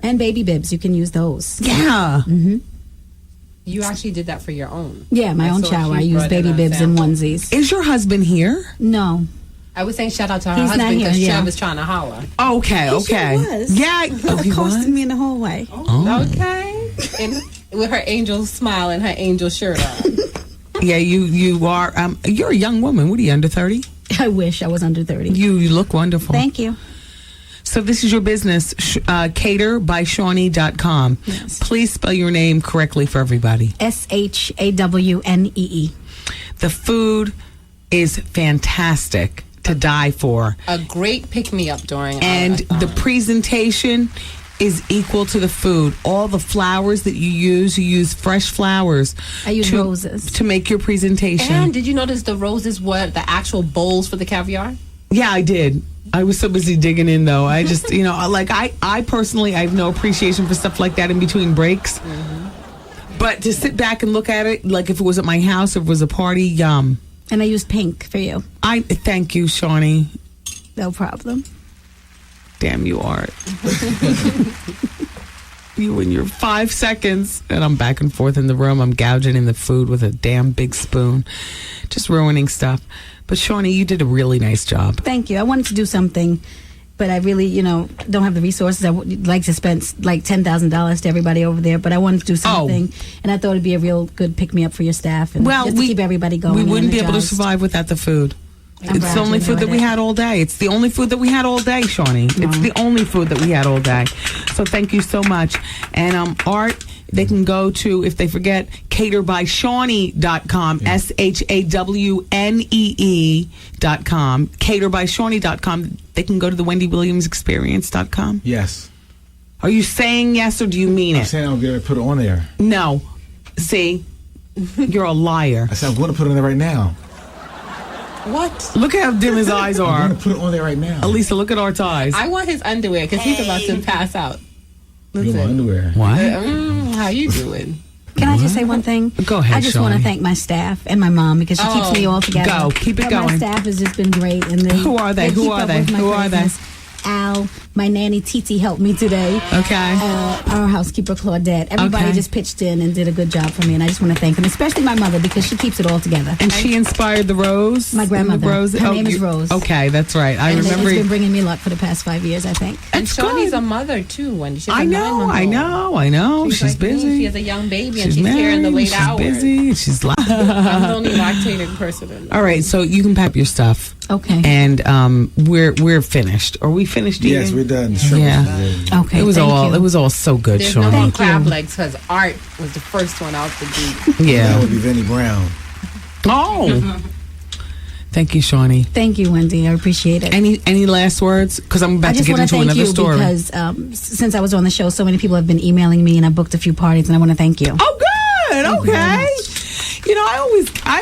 And baby bibs, you can use those. Yeah. Mm-hmm. You actually did that for your own. Yeah, my own saw shower. she I use brought in baby a bibs and sample. onesies. Is your husband here? No. I was saying shout out to her He's not husband here, because yeah. Chev is trying to holler. Okay, He okay. sure was. Yeah. He Oh, he accosted was? me in the hallway. Okay. And with her angel smile and her angel shirt on. Yeah, you are. You're a young woman. What are you, under 30? I wish I was under 30. You look wonderful. Thank you. So this is your business, caterbyshawnee.com. Yes. Please spell your name correctly for everybody. SHAWNEE. The food is fantastic to die for. A great pick-me-up during And the presentation is equal to the food. All the flowers that you use fresh flowers. I use roses. To make your presentation. And did you notice the roses were the actual bowls for the caviar? Yeah, I did. I was so busy digging in, though. I just, I personally, I have no appreciation for stuff like that in between breaks. Mm-hmm. But to sit back and look at it, like if it was at my house, if it was a party, yum. And I used pink for you. I thank you, Shawnee. No problem. Damn you, Art. You and your 5 seconds. And I'm back and forth in the room. I'm gouging in the food with a damn big spoon. Just ruining stuff. But Shawnee, you did a really nice job. Thank you. I wanted to do something, but I really, don't have the resources. I would like to spend like $10,000 to everybody over there, but I wanted to do something, and I thought it'd be a real good pick-me-up for your staff, and just to keep everybody going. We and wouldn't be able to energized. survive without the food. I'm It's glad the you only food that enjoyed we it. had all day. It's the only food that we had all day, Shawnee. It's the only food that we had all day. So thank you so much. And Art, they can go to, if they forget, caterbyshawnee.com, SHAWNEE.com, caterbyshawnee.com. They can go to the WendyWilliamsExperience.com. Yes. Are you saying yes or do you mean I'm it? saying I'm going to put it on there. No. See? You're a liar. I said I'm going to put it on there right now. What? Look how dim his eyes are. I'm going to put it on there right now. Elisa, look at Art's eyes. I want his underwear because he's about to pass out. You want my underwear? What? How you doing? Can I just say one thing? Go ahead, I just want to Shawnee. thank my staff and my mom because she keeps me all together. Go. Keep it But going. My staff has just been great. And Who are they? Who keep are up they? with my Who are they? craziness. Al, my nanny Titi helped me today. Okay. Our housekeeper Claudette. Everybody Okay. just pitched in and did a good job for me, and I just want to thank them, especially my mother because she keeps it all together. And she inspired the Rose? My grandmother. The Rose? Her name is Rose. Okay, that's right. I And remember. it's been bringing me luck for the past 5 years, I think. And Shawnee's a mother too, Wendy. She's a I know. 9-month-old. She's like me. busy. She has a young baby and She's she's here in the married, late hours. She's busy. She's I'm the only lactating person in All right, so you can pack your stuff. Okay. And we're finished. Are we finished eating? Yes, it does. Yeah. Okay. It was all so good, There's Sean. no more crab legs because Art was the first one out the gate. Yeah. That would be Vinnie Brown. Oh. Thank you, Shawnee. Thank you, Wendy. I appreciate it. Any last words? Because I'm about to get into another story. Because since I was on the show, so many people have been emailing me, and I booked a few parties, and I want to thank you. Oh, good. Okay. You know, I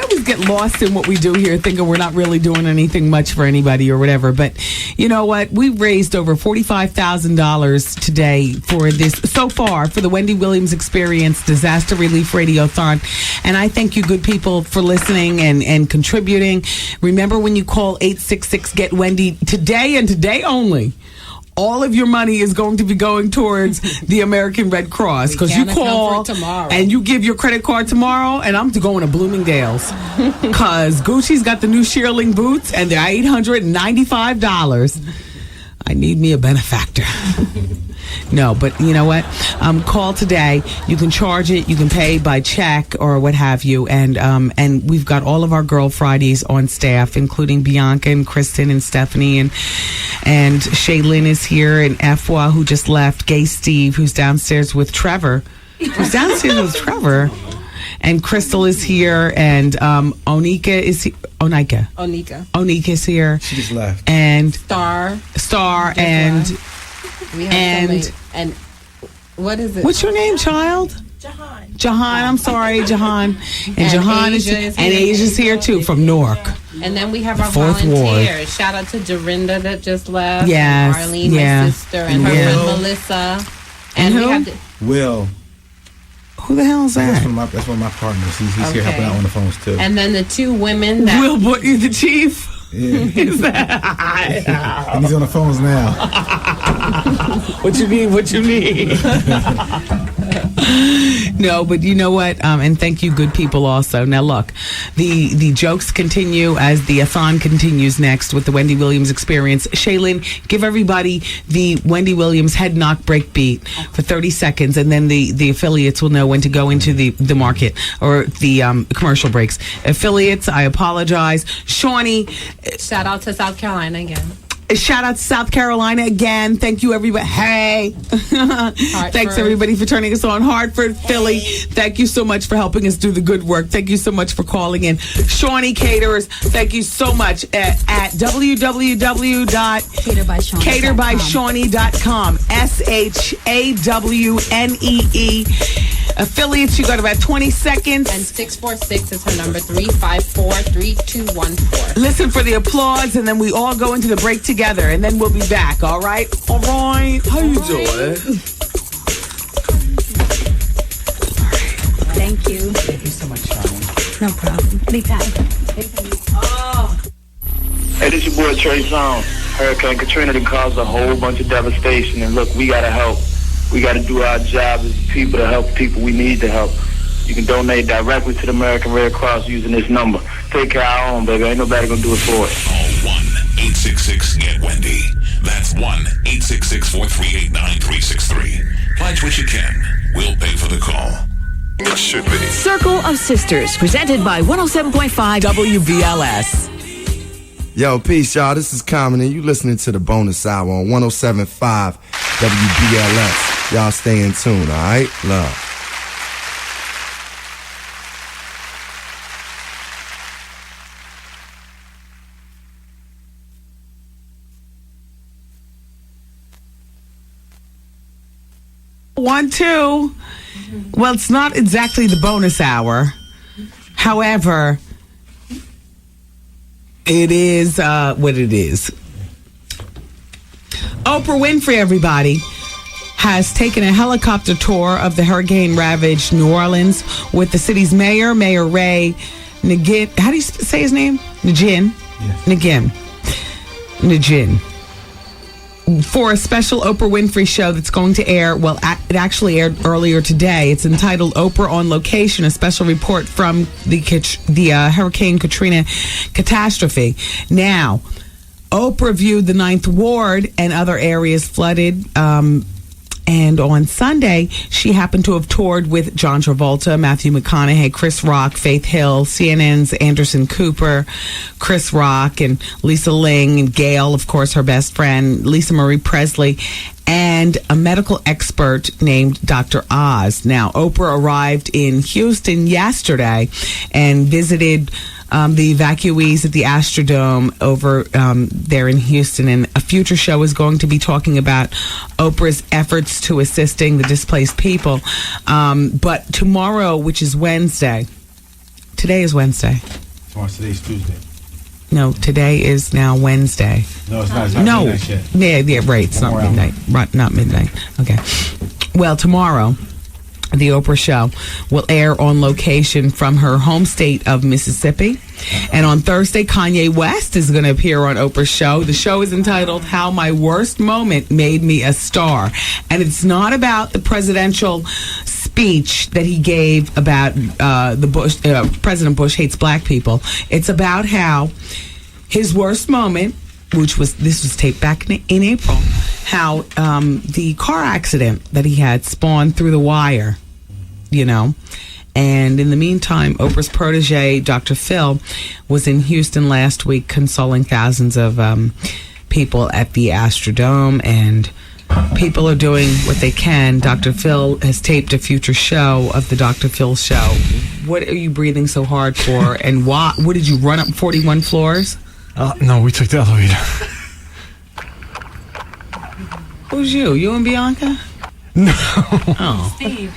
always get lost in what we do here, thinking we're not really doing anything much for anybody or whatever. But you know what? We raised over $45,000 today for this so far for the Wendy Williams Experience Disaster Relief Radiothon, and I thank you, good people, for listening and contributing. Remember, when you call 866-GET-WENDY today and today only, all of your money is going to be going towards the American Red Cross, because you call and you give your credit card tomorrow, and I'm going to Bloomingdale's because Gucci's got the new shearling boots and they're $895. I need me a benefactor. No, but you know what? Call today. You can charge it. You can pay by check or what have you. And we've got all of our Girl Fridays on staff, including Bianca and Kristen and Stephanie and Shaylin is here, and Efwa, who just left, Gay Steve, who's downstairs with Trevor. And Crystal is here, and Onika is here. Onika is here. She just left. And Star, and we have and what is it? What's your name, child? Jahan. I'm sorry, Jahan. And Jahan is here. And Asia's here too, from Newark. And then we have our Fourth volunteers. Ward. Shout out to Dorinda that just left. Yes. And Arlene, my sister, and her friend Melissa. And who? we have Will. Who the hell is that? That's one of my partners. He's here helping out on the phones too. And then the two women that Will Butney, the chief. Yeah. And he's on the phones now. What you need? No, but you know what? And thank you, good people, also. Now, look, the jokes continue as the a-thon continues next with the Wendy Williams Experience. Shaylin, give everybody the Wendy Williams head knock break beat for 30 seconds, and then the affiliates will know when to go into the market or the commercial breaks. Affiliates, I apologize. Shawnee. Shout out to South Carolina again. Shout out to South Carolina again. Thank you, everybody. Hey. Thanks, everybody, for turning us on. Hartford, Philly, thank you so much for helping us do the good work. Thank you so much for calling in. Shawnee Caterers, thank you so much at www.caterbyshawnee.com. SHAWNEE. Affiliates, you got about 20 seconds. And 646 is her number, 354-3214. Listen for the applause, and then we all go into the break together, and then we'll be back, all right? All right. How you doing? Thank you. Thank you so much, Charlie. No problem. Anytime. Hey, this your boy Trey Songz. Hurricane Katrina that caused a whole bunch of devastation, and look, we gotta help. We got to do our job as people to help people we need to help. You can donate directly to the American Red Cross using this number. Take care of our own, baby. Ain't nobody going to do it for us. Call 1-866-GET-WENDY. That's 1-866-438-9363. Pledge what you can. We'll pay for the call. It should be. Circle of Sisters, presented by 107.5 WBLS. Yo, peace, y'all. This is Common, and you listening to the bonus hour on 107.5 WBLS. Y'all stay in tune, all right? Love. One, two. Well, it's not exactly the bonus hour. However, it is what it is. Oprah Winfrey, everybody, has taken a helicopter tour of the hurricane-ravaged New Orleans with the city's mayor, Mayor Ray Nagin. How do you say his name? Nagin. Yes. Nagin. For a special Oprah Winfrey show that's going to air, well, it actually aired earlier today. It's entitled Oprah on Location, a special report from the Hurricane Katrina catastrophe. Now, Oprah viewed the 9th Ward and other areas flooded, And on Sunday, she happened to have toured with John Travolta, Matthew McConaughey, Chris Rock, Faith Hill, CNN's Anderson Cooper, Chris Rock, and Lisa Ling, and Gail, of course, her best friend, Lisa Marie Presley, and a medical expert named Dr. Oz. Now, Oprah arrived in Houston yesterday and visited the evacuees at the Astrodome over there in Houston. And a future show is going to be talking about Oprah's efforts to assisting the displaced people. But tomorrow, which is Wednesday, today is Wednesday. Today's Tuesday. No, today is now Wednesday. No, it's not. It's not No, midnight yet. yeah, right. It's not midnight. Right, not midnight. Okay. Well, tomorrow, the Oprah Show will air on location from her home state of Mississippi. And on Thursday, Kanye West is going to appear on Oprah's show. The show is entitled How My Worst Moment Made Me a Star. And it's not about the presidential speech that he gave about President Bush hates black people. It's about how his worst moment, this was taped back in April, how the car accident that he had spawned through the wire, And in the meantime, Oprah's protege, Dr. Phil, was in Houston last week consoling thousands of people at the Astrodome, and people are doing what they can. Dr. Phil has taped a future show of the Dr. Phil show. What are you breathing so hard for, and why? What, did you run up 41 floors? No, we took the elevator. Who's you? You and Bianca? No. Oh. Steve.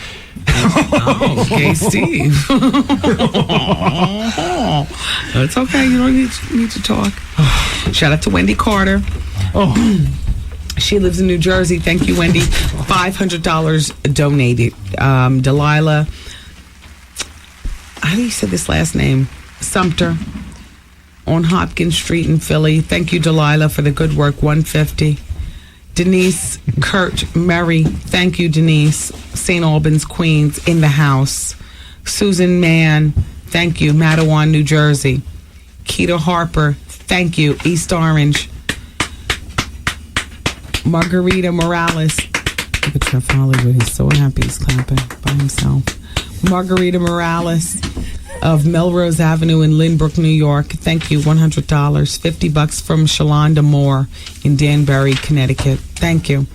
Oh, okay, Steve. It's okay. You don't need to talk. Shout out to Wendy Carter. Oh. She lives in New Jersey. Thank you, Wendy. $500 donated. Delilah, how do you say this last name? Sumter on Hopkins Street in Philly. Thank you, Delilah, for the good work. $150. Denise Kurt Murray. Thank you, Denise. St. Albans, Queens, in the house. Susan Mann. Thank you, Matawan, New Jersey. Keita Harper. Thank you, East Orange. Margarita Morales. Look at Jeff Hollywood. He's so happy he's clapping by himself. Margarita Morales of Melrose Avenue in Lynbrook, New York. Thank you, $100. $50 from Shalonda Moore in Danbury, Connecticut. Thank you.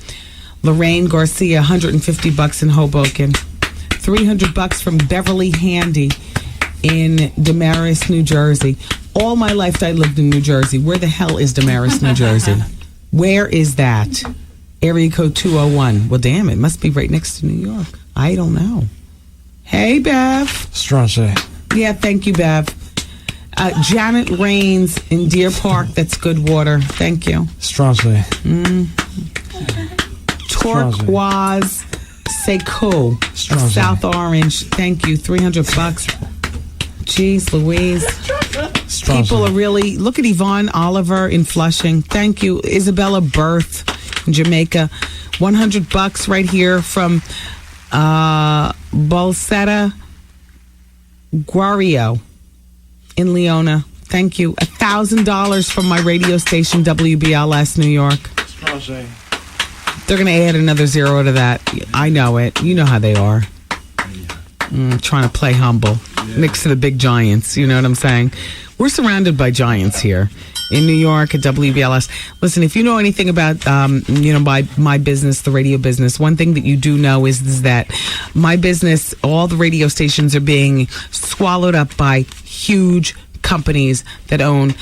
Lorraine Garcia, $150 in Hoboken. $300 from Beverly Handy in Damaris, New Jersey. All my life I lived in New Jersey. Where the hell is Damaris, New Jersey? Where is that? Area code 201. Well, damn, it must be right next to New York. I don't know. Hey, Bev. Strange. Yeah, thank you, Bev. Janet Rains in Deer Park. That's good water. Thank you. Strangely. Turquoise Seco. South Orange. Thank you. $300. Jeez Louise. People are really... Look at Yvonne Oliver in Flushing. Thank you. Isabella Berth in Jamaica. $100 right here from Bolsetta Guario in Leona. Thank you. $1,000 from my radio station, WBLS New York. They're going to add another zero to that. I know it. You know how they are. Trying to play humble next to the big giants. You know what I'm saying? We're surrounded by giants here in New York at WBLS. Listen, if you know anything about, my business, the radio business, one thing that you do know is that my business, all the radio stations are being swallowed up by huge companies that own,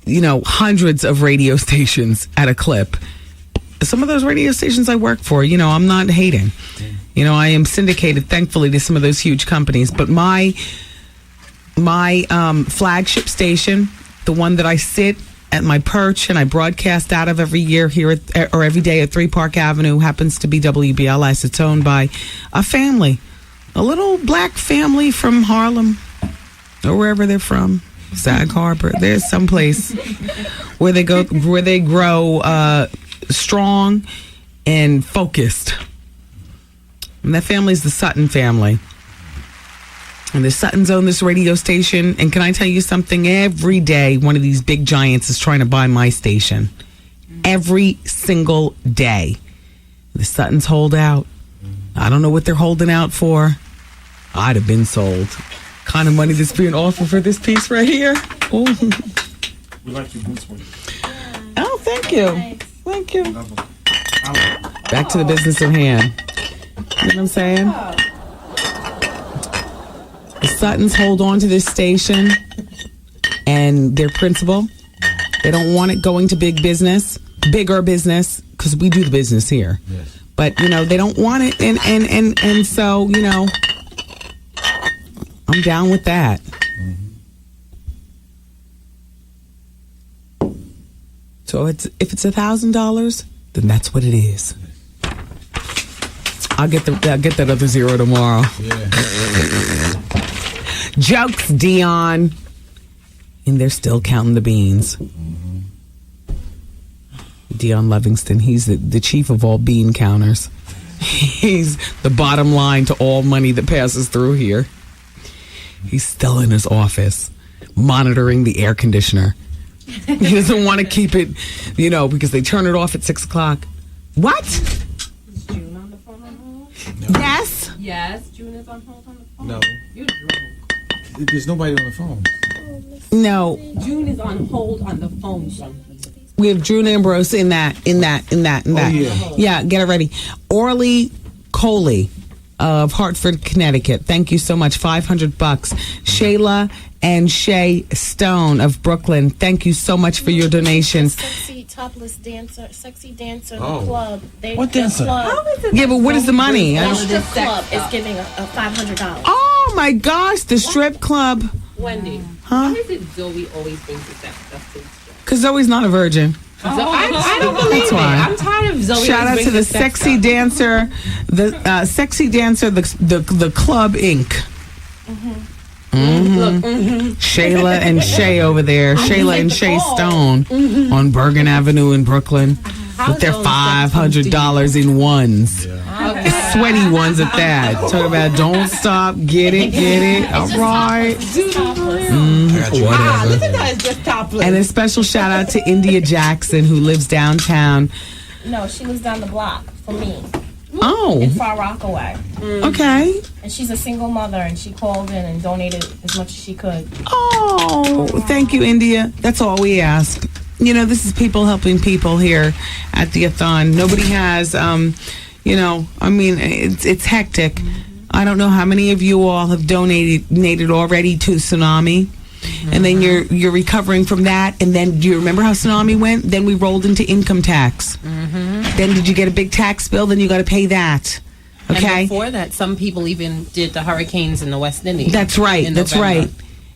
hundreds of radio stations at a clip. Some of those radio stations I work for, I'm not hating. I am syndicated, thankfully, to some of those huge companies. But my flagship station, the one that I sit at my perch and I broadcast out of every year here or every day at 3 Park Avenue, happens to be WBLS. It's owned by a family, a little black family from Harlem or wherever they're from, Sag Harbor. There's some place where they grow strong and focused. And that family's the Sutton family. And the Suttons own this radio station. And can I tell you something? Every day, one of these big giants is trying to buy my station. Every single day. The Suttons hold out. I don't know what they're holding out for. I'd have been sold. Kind of money that's being offered for this piece right here. Ooh. We like your boots. Oh, thank you. Thank you. Back to the business at hand. You know what I'm saying? The Suttons hold on to this station and their principal. They don't want it going to bigger business, because we do the business here. Yes. But, they don't want it. And so, I'm down with that. So if it's $1,000, then that's what it is. I'll get that other zero tomorrow. Yeah. Jokes, Dion. And they're still counting the beans. Dion Livingston, he's the chief of all bean counters. He's the bottom line to all money that passes through here. He's still in his office, monitoring the air conditioner. He doesn't want to keep it, because they turn it off at 6 o'clock. What? Is June on the phone on hold? No. Yes. Yes, June is on hold on the phone. No. You're drunk. There's nobody on the phone. No. June is on hold on the phone. We have Drew and Ambrose in that. Oh, yeah. Yeah, get it ready. Orly Coley of Hartford, Connecticut. Thank you so much. $500. Shayla and Shay Stone of Brooklyn. Thank you so much for your donations. Sexy dancer club. What dancer? Yeah, but what is the money? The strip club is giving a $500. Oh my gosh, the strip club. Wendy, Huh? why is it Zoe always brings the sex stuff to the strip? Because Zoe's not a virgin. I don't believe That's why. it. I'm tired of Zoe. Shout out to the sexy dancer, the Club Inc. Shayla and Shay over there. Shayla and Shay Stone on Bergen Avenue in Brooklyn with their $500 in ones. Sweaty ones at that. Talk about don't stop, get it. All right. Wow, listen to us just topless. And a special shout out to India Jackson, who lives downtown. No, she lives down the block from me. Oh. In Far Rockaway. Okay. And she's a single mother, and she called in and donated as much as she could. Oh, thank you, India. That's all we ask. This is people helping people here at the Athon. Nobody has, it's hectic. I don't know how many of you all have donated already to Tsunami. And then you're recovering from that. And then do you remember how Tsunami went? Then we rolled into income tax. Then did you get a big tax bill? Then you got to pay that. Okay. And before that, some people even did the hurricanes in the West Indies. That's right.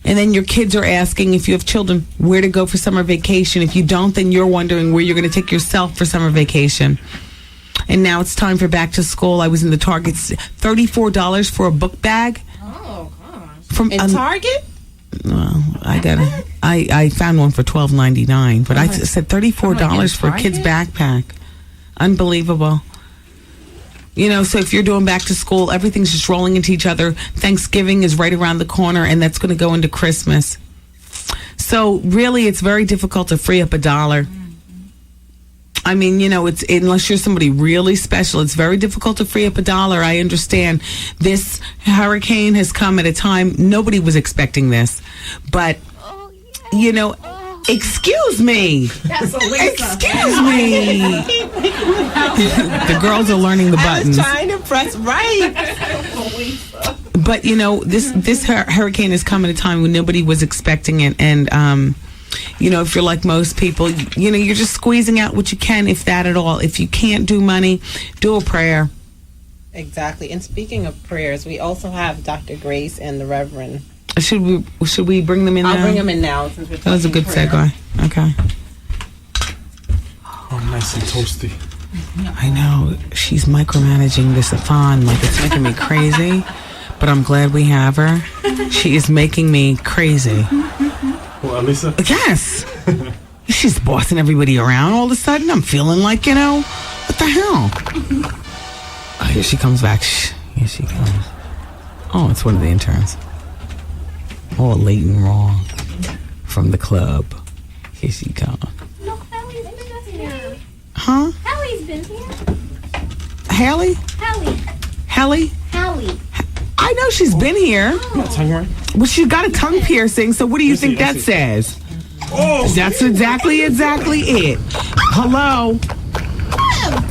And then your kids are asking, if you have children, where to go for summer vacation. If you don't, then you're wondering where you're going to take yourself for summer vacation. And now it's time for back to school. I was in the Target's $34 for a book bag. Oh gosh! From Target? Well, I found one for $12.99, but I said $34 for a kid's backpack. Unbelievable. So if you're doing back to school, everything's just rolling into each other. Thanksgiving is right around the corner, and that's going to go into Christmas. So really, it's very difficult to free up $1. I mean, it's unless you're somebody really special, it's very difficult to free up $1. I understand this hurricane has come at a time nobody was expecting this, but excuse me. That's Elisa. Excuse me. The girls are learning the buttons. I was trying to press right. But this hurricane has come at a time when nobody was expecting it, and if you're like most people, you're just squeezing out what you can, if that at all. If you can't do money, do a prayer. Exactly. And speaking of prayers, we also have Dr. Grace and the Reverend. Should we bring them in now? I'll bring them in now. Since we're that was a good prayer. segue. Okay. Oh, nice and toasty. I know. She's micromanaging this Athon like it's making me crazy. But I'm glad we have her. She is making me crazy. Well, Elisa? Yes. She's bossing everybody around all of a sudden. I'm feeling like, what the hell? Oh, here she comes back. Here she comes. Oh, it's one of the interns. All late and wrong from the club. Here she comes. No, Ellie's been here. Huh? Ellie's been here. Haley? Haley? I know she's been here. Well, she's got a tongue piercing, so what do you think that says? That's exactly it. Hello?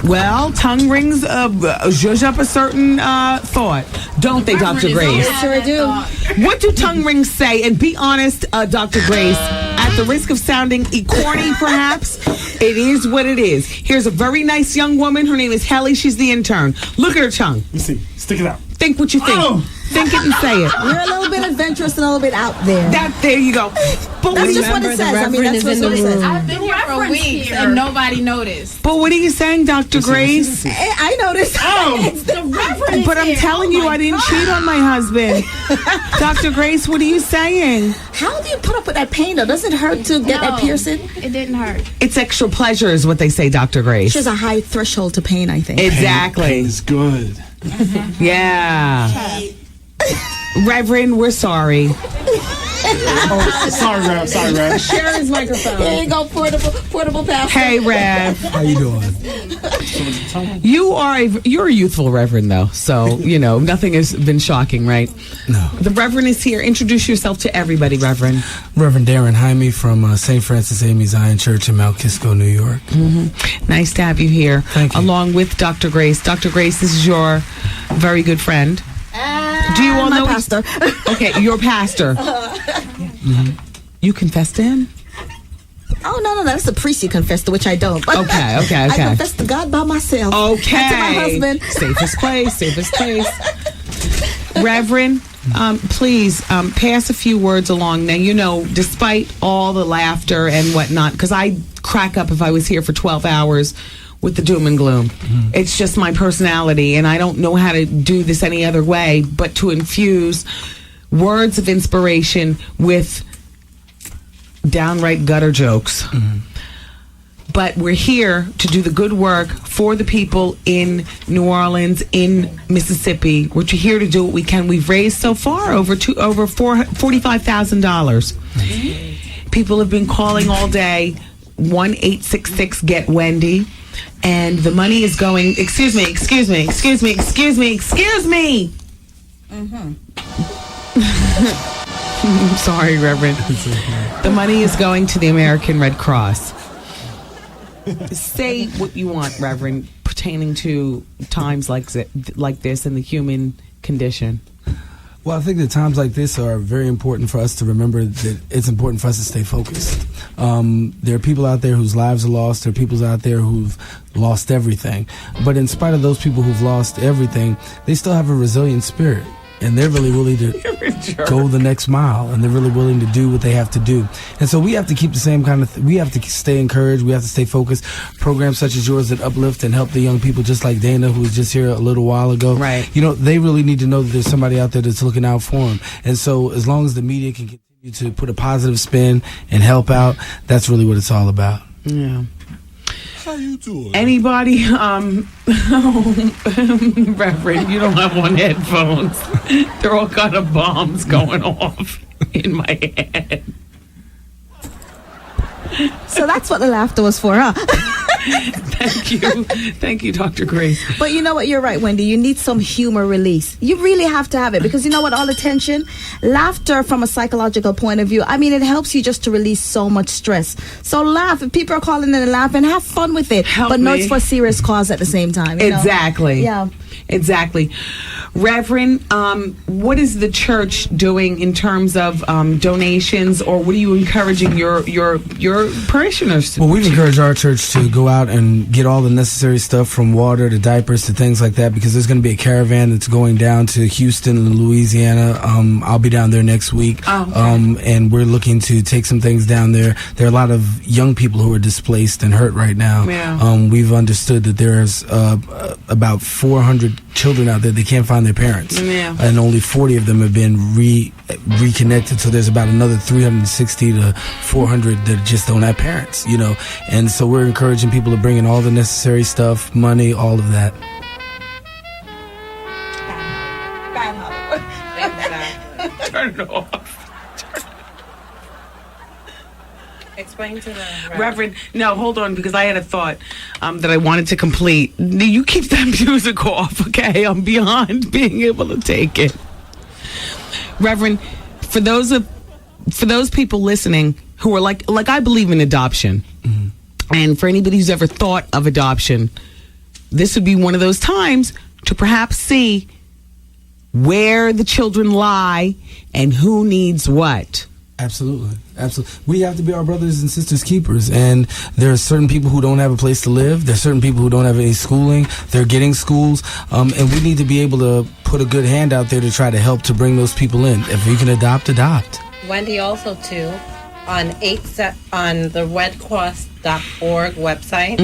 Well, tongue rings zhuzh up a certain thought, don't they, Dr. Grace? Sure do. What do tongue rings say? And be honest, Dr. Grace, at the risk of sounding corny, perhaps, it is what it is. Here's a very nice young woman. Her name is Helly. She's the intern. Look at her tongue. Let me see. Stick it out. Think what you think. Think it and say it. You're a little bit adventurous and a little bit out there. There you go. But that's just what it says. I mean, that's what it says. I've been here for weeks and nobody noticed. But what are you saying, Dr. Grace? I noticed. It's the reference. But I'm telling you, I didn't cheat on my husband. Dr. Grace, what are you saying? How do you put up with that pain, though? Does it hurt to get that piercing? It didn't hurt. It's extra pleasure is what they say, Dr. Grace. She has a high threshold to pain, I think. Exactly. Pain is good. Yeah. Reverend, we're sorry. Sorry, Rev. Share his microphone. There you go, portable pastor. Hey, Rev. How you doing? You're a youthful Reverend, though, so nothing has been shocking, right? No. The Reverend is here. Introduce yourself to everybody, Reverend. Reverend Darren Jaime from St. Francis Amy Zion Church in Mount Kisco, New York. Mm-hmm. Nice to have you here. Thank you. Along with Dr. Grace. Dr. Grace, this is your very good friend. Do you all my know pastor? Okay, your pastor. You confess to him? Oh, no. That's a priest you confess to, which I don't. But Okay. I confess to God by myself. Okay. And to my husband. Safest place. Reverend, please pass a few words along. Now, despite all the laughter and whatnot, because I crack up if I was here for 12 hours with the doom and gloom. It's just my personality, and I don't know how to do this any other way but to infuse words of inspiration with downright gutter jokes. But we're here to do the good work for the people in New Orleans, in Mississippi. We're here to do what we can. We've raised so far over $45,000. People have been calling all day. 1-866-GET-WENDY. And the money is going. Excuse me. I'm sorry, Reverend. The money is going to the American Red Cross. Say what you want, Reverend, pertaining to times like this and the human condition. Well, I think that times like this are very important for us to remember that it's important for us to stay focused. There are people out there whose lives are lost. There are people out there who've lost everything. But in spite of those people who've lost everything, they still have a resilient spirit. And they're really willing to go the next mile, and they're really willing to do what they have to do. And so we have to keep the same kind of we have to stay encouraged. We have to stay focused. Programs such as yours that uplift and help the young people, just like Dana, who was just here a little while ago. Right. They really need to know that there's somebody out there that's looking out for them. And so as long as the media can continue to put a positive spin and help out, that's really what it's all about. Yeah. How you doing? Anybody, Reverend, you don't have on headphones. There are all kind of bombs going off in my head. So that's what the laughter was for, huh? Thank you, Dr. Grace. But you know what? You're right, Wendy. You need some humor release. You really have to have it, because you know what? All the tension, laughter from a psychological point of view, I mean, it helps you just to release so much stress. So laugh. If people are calling in and laughing, have fun with it. But know it's for a serious cause at the same time. Exactly. Yeah. Exactly. Reverend, what is the church doing in terms of donations, or what are you encouraging your parishioners to do? Well, we've encouraged our church to go out and get all the necessary stuff, from water to diapers to things like that, because there's going to be a caravan that's going down to Houston and Louisiana. I'll be down there next week. Oh, okay. And we're looking to take some things down there. There are a lot of young people who are displaced and hurt right now. Yeah. We've understood that there's about 400 children out there that can't find their parents. Yeah. And only 40 of them have been reconnected. So there's about another 360 to 400 that just don't have parents, And so we're encouraging people to bring in all the necessary stuff, money, all of that. Turn it off. Explain to the Reverend. No, hold on, because I had a thought that I wanted to complete. You keep that music off, okay? I'm beyond being able to take it. Reverend, for those people listening who are like I believe in adoption, and for anybody who's ever thought of adoption, this would be one of those times to perhaps see where the children lie and who needs what. Absolutely. We have to be our brothers and sisters keepers, and there are certain people who don't have a place to live. There are certain people who don't have any schooling. They're getting schools, and we need to be able to put a good hand out there to try to help to bring those people in. If you can adopt. Wendy, also too, on the redcross.org website,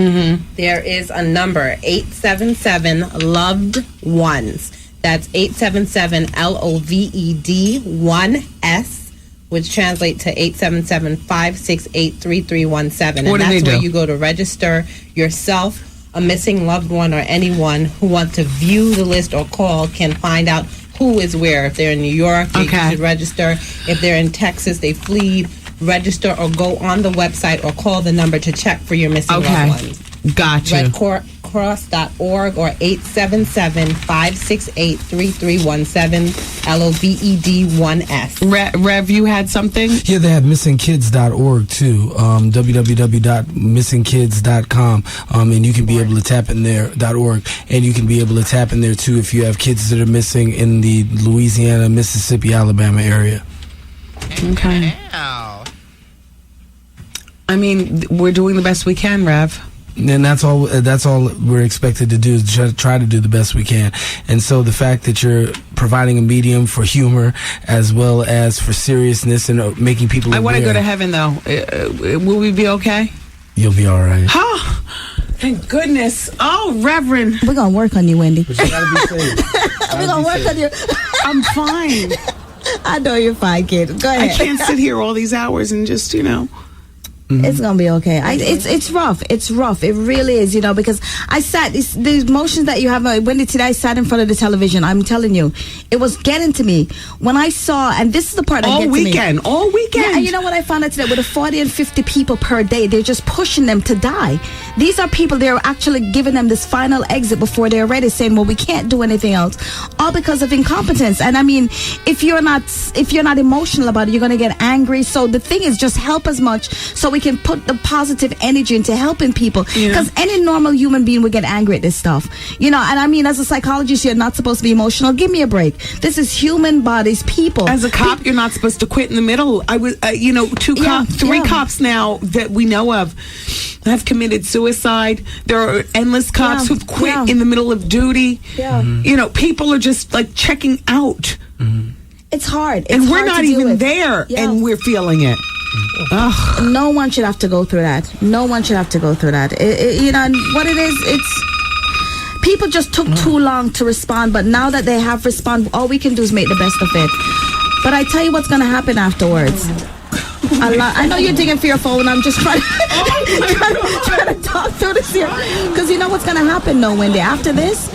there is a number 877 loved ones. That's 877 LOVED 1S. which translates to 877-568-3317. And that's where you go to register yourself, a missing loved one, or anyone who wants to view the list or call can find out who is where. If they're in New York, they should register. If they're in Texas, they flee, register, or go on the website or call the number to check for your missing loved ones. Gotcha. Redcross.org or 877-568-3317 LOVED1S. Rev, you had something? Yeah, they have missingkids.org too. www.missingkids.com. And you can be able to tap in there .org, and you can be able to tap in there too if you have kids that are missing in the Louisiana, Mississippi, Alabama area. Okay. I mean, we're doing the best we can, Rev. And that's all we're expected to do, is try to do the best we can. And so the fact that you're providing a medium for humor as well as for seriousness and making people aware. I want to go to heaven, though. Will we be okay? You'll be all right. Oh, thank goodness. Oh, Reverend. We're going to work on you, Wendy. But you got to be safe. We're going to work on you. I'm fine. I know you're fine, kid. Go ahead. I can't sit here all these hours and just, It's gonna be okay. It's rough. It's rough. It really is. Because I sat. The emotions that you have. Wendy, today I sat in front of the television. I'm telling you, it was getting to me when I saw. And this is the part that all gets weekend. to me. All weekend. Yeah, and you know what I found out today? With 40 and 50 people per day, they're just pushing them to die. These are people. They're actually giving them this final exit before they're ready, saying, "Well, we can't do anything else," all because of incompetence. And I mean, if you're not emotional about it, you're gonna get angry. So the thing is, just help as much so we can put the positive energy into helping people, because any normal human being would get angry at this stuff, and I mean, as a psychologist, you're not supposed to be emotional. Give me a break. This is human bodies, people. As a cop, you're not supposed to quit in the middle. I was three cops now that we know of have committed suicide. There are endless cops who've quit in the middle of duty. People are just like checking out. It's hard. And we're not even there, and we're feeling it. Ugh. No one should have to go through that. No one should have to go through that. And what it is, it's people just took too long to respond, but now that they have responded, all we can do is make the best of it. But I tell you what's going to happen afterwards. I know you're digging for your phone. I'm just trying to talk through this here, because you know what's going to happen, though, Wendy, after this.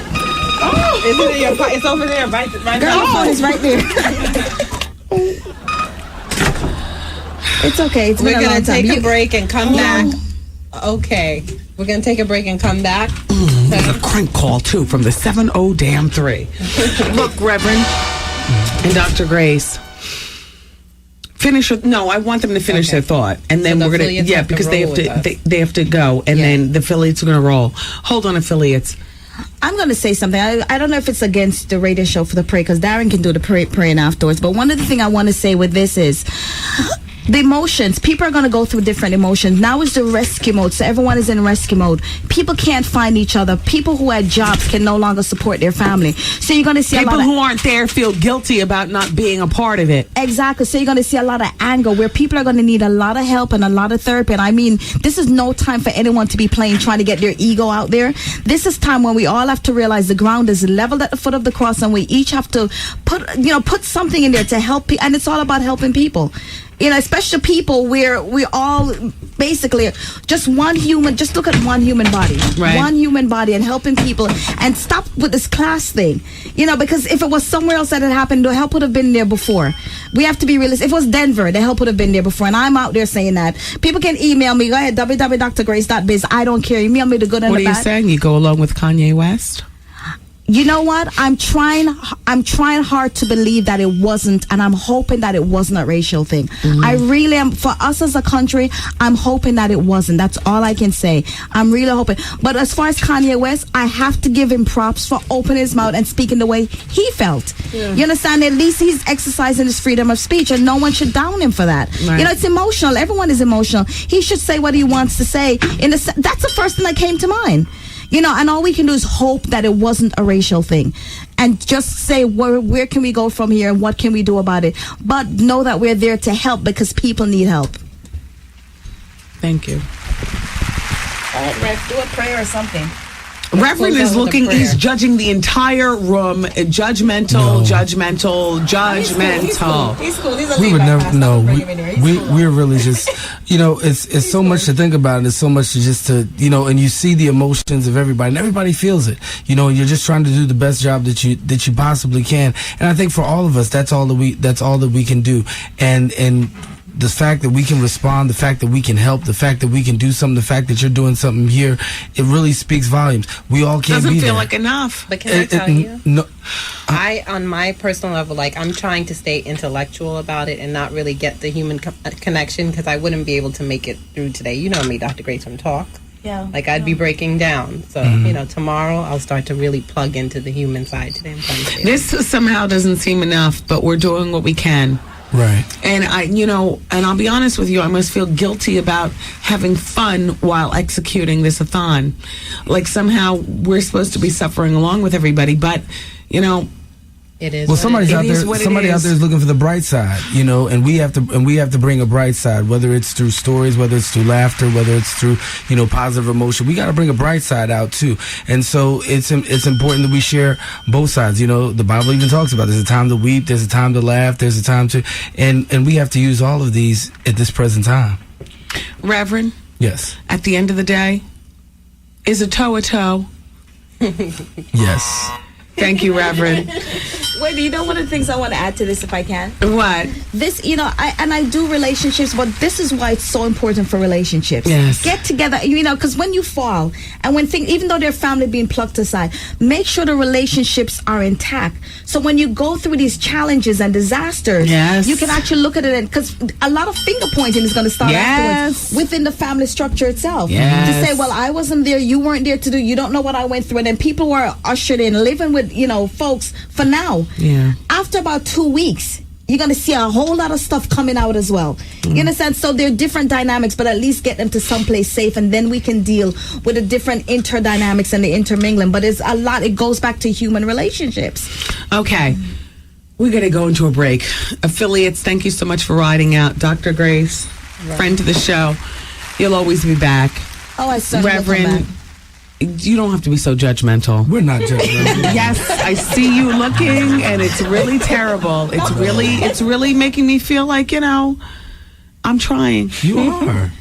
It's over there, right Girl, your phone is right there. It's okay. We're going to take a break and come back. Okay. We're going to take a break and come back. There's a crank call, too, from the 70-3. Look, Reverend and Dr. Grace, I want them to finish their thought. And then we're going to, because they have to go. And then the affiliates are going to roll. Hold on, affiliates. I'm going to say something. I don't know if it's against the radio show for the prayer, because Darren can do the praying afterwards. But one of the things I want to say with this is the emotions. People are going to go through different emotions. Now is the rescue mode, so everyone is in rescue mode. People can't find each other. People who had jobs can no longer support their family. So you're going to see people who aren't there feel guilty about not being a part of it. Exactly. So you're going to see a lot of anger, where people are going to need a lot of help and a lot of therapy. And I mean, this is no time for anyone to be trying to get their ego out there. This is time when we all have to realize the ground is leveled at the foot of the cross, and we each have to put something in there to help. And it's all about helping people. especially people where we all basically just one human. Just look at one human body, one human body, and helping people, and stop with this class thing. Because if it was somewhere else that had happened, the help would have been there before. We have to be realistic. If it was Denver, the help would have been there before. And I'm out there saying that. People can email me. Go ahead, www.drgrace.biz. I don't care. Email me the good and the bad. What are you saying? You go along with Kanye West? You know what? I'm trying hard to believe that it wasn't, and I'm hoping that it wasn't a racial thing. I really am. For us as a country, I'm hoping that it wasn't. That's all I can say. I'm really hoping. But as far as Kanye West, I have to give him props for opening his mouth and speaking the way he felt. Yeah. You understand? At least he's exercising his freedom of speech, and no one should down him for that. Right. It's emotional. Everyone is emotional. He should say what he wants to say. That's the first thing that came to mind. And all we can do is hope that it wasn't a racial thing, and just say where can we go from here and what can we do about it. But know that we're there to help because people need help. Thank you. All right, Rev, do a prayer or something. Reverend is looking, he's judging the entire room. Judgmental. He's cool. He's a we would never, no, we're really just, it's so much to think about, and it's so much to just to, and you see the emotions of everybody, and everybody feels it, and you're just trying to do the best job that you possibly can. And I think for all of us, that's all that we can do. And the fact that we can respond, the fact that we can help, the fact that we can do something, the fact that you're doing something here, it really speaks volumes. We all can't be there. Doesn't feel like enough. But can I tell you? No. On my personal level, I'm trying to stay intellectual about it and not really get the human connection, because I wouldn't be able to make it through today. You know me, Dr. Grace, from talk. Yeah. I'd be breaking down. So, tomorrow I'll start to really plug into the human side today. This somehow doesn't seem enough, but we're doing what we can. Right. And and I'll be honest with you, I must feel guilty about having fun while executing this a-thon. Somehow we're supposed to be suffering along with everybody, but it is. Well, somebody out there is looking for the bright side, and we have to bring a bright side, whether it's through stories, whether it's through laughter, whether it's through positive emotion. We got to bring a bright side out too, and so it's important that we share both sides. The Bible even talks about there's a time to weep, there's a time to laugh, there's a time to, and we have to use all of these at this present time. Reverend, yes. At the end of the day, is a toe a toe? Yes. Thank you, Reverend. Wendy, one of the things I want to add to this, if I can. What? This, I do relationships, but this is why it's so important for relationships. Yes. Get together, because when you fall, and when things, even though their family being plucked aside, make sure the relationships are intact. So when you go through these challenges and disasters, you can actually look at it, because a lot of finger pointing is going to start afterwards within the family structure itself. Yes. To say, well, I wasn't there, you weren't there to do, you don't know what I went through, and then people were ushered in, living with, folks for now. Yeah. After about 2 weeks, you're going to see a whole lot of stuff coming out as well. You understand? So there are different dynamics, but at least get them to someplace safe, and then we can deal with the different interdynamics and the intermingling. But it's a lot. It goes back to human relationships. Okay. We're going to go into a break. Affiliates, thank you so much for riding out. Dr. Grace, friend to the show. You'll always be back. Oh, I certainly will come back. You don't have to be so judgmental. We're not judgmental. Yes, I see you looking, and it's really terrible. It's really making me feel like, I'm trying. You are.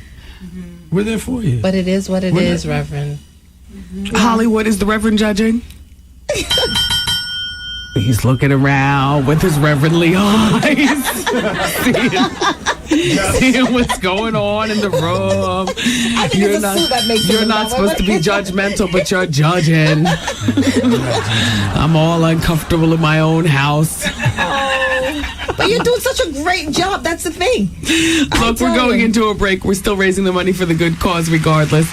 We're there for you. But it is what it is, Reverend. Hollywood, is the Reverend judging? He's looking around with his reverendly eyes, seeing what's going on in the room. You're not supposed to be judgmental, but you're judging. I'm all uncomfortable in my own house. But you're doing such a great job. That's the thing. Look, we're going into a break. We're still raising the money for the good cause regardless.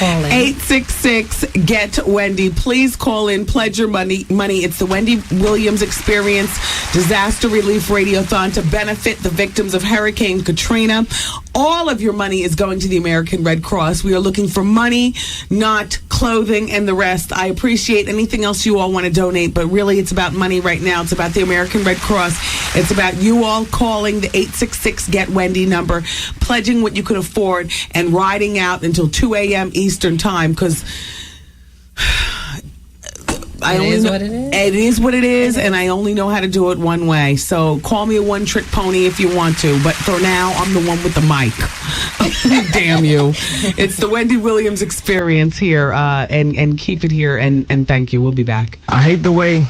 866-GET-WENDY. Please call in, pledge your money. It's the Wendy Williams Experience Disaster Relief Radiothon to benefit the victims of Hurricane Katrina. All of your money is going to the American Red Cross. We are looking for money, not clothing and the rest. I appreciate anything else you all want to donate, but really it's about money right now. It's about the American Red Cross. It's about you all calling the 866-GET-WENDY number, pledging what you could afford, and riding out until 2 a.m. Eastern time, because It is what it is, and I only know how to do it one way. So call me a one-trick pony if you want to, but for now, I'm the one with the mic. Damn you. It's the Wendy Williams experience here, and keep it here, and thank you. We'll be back. I hate the way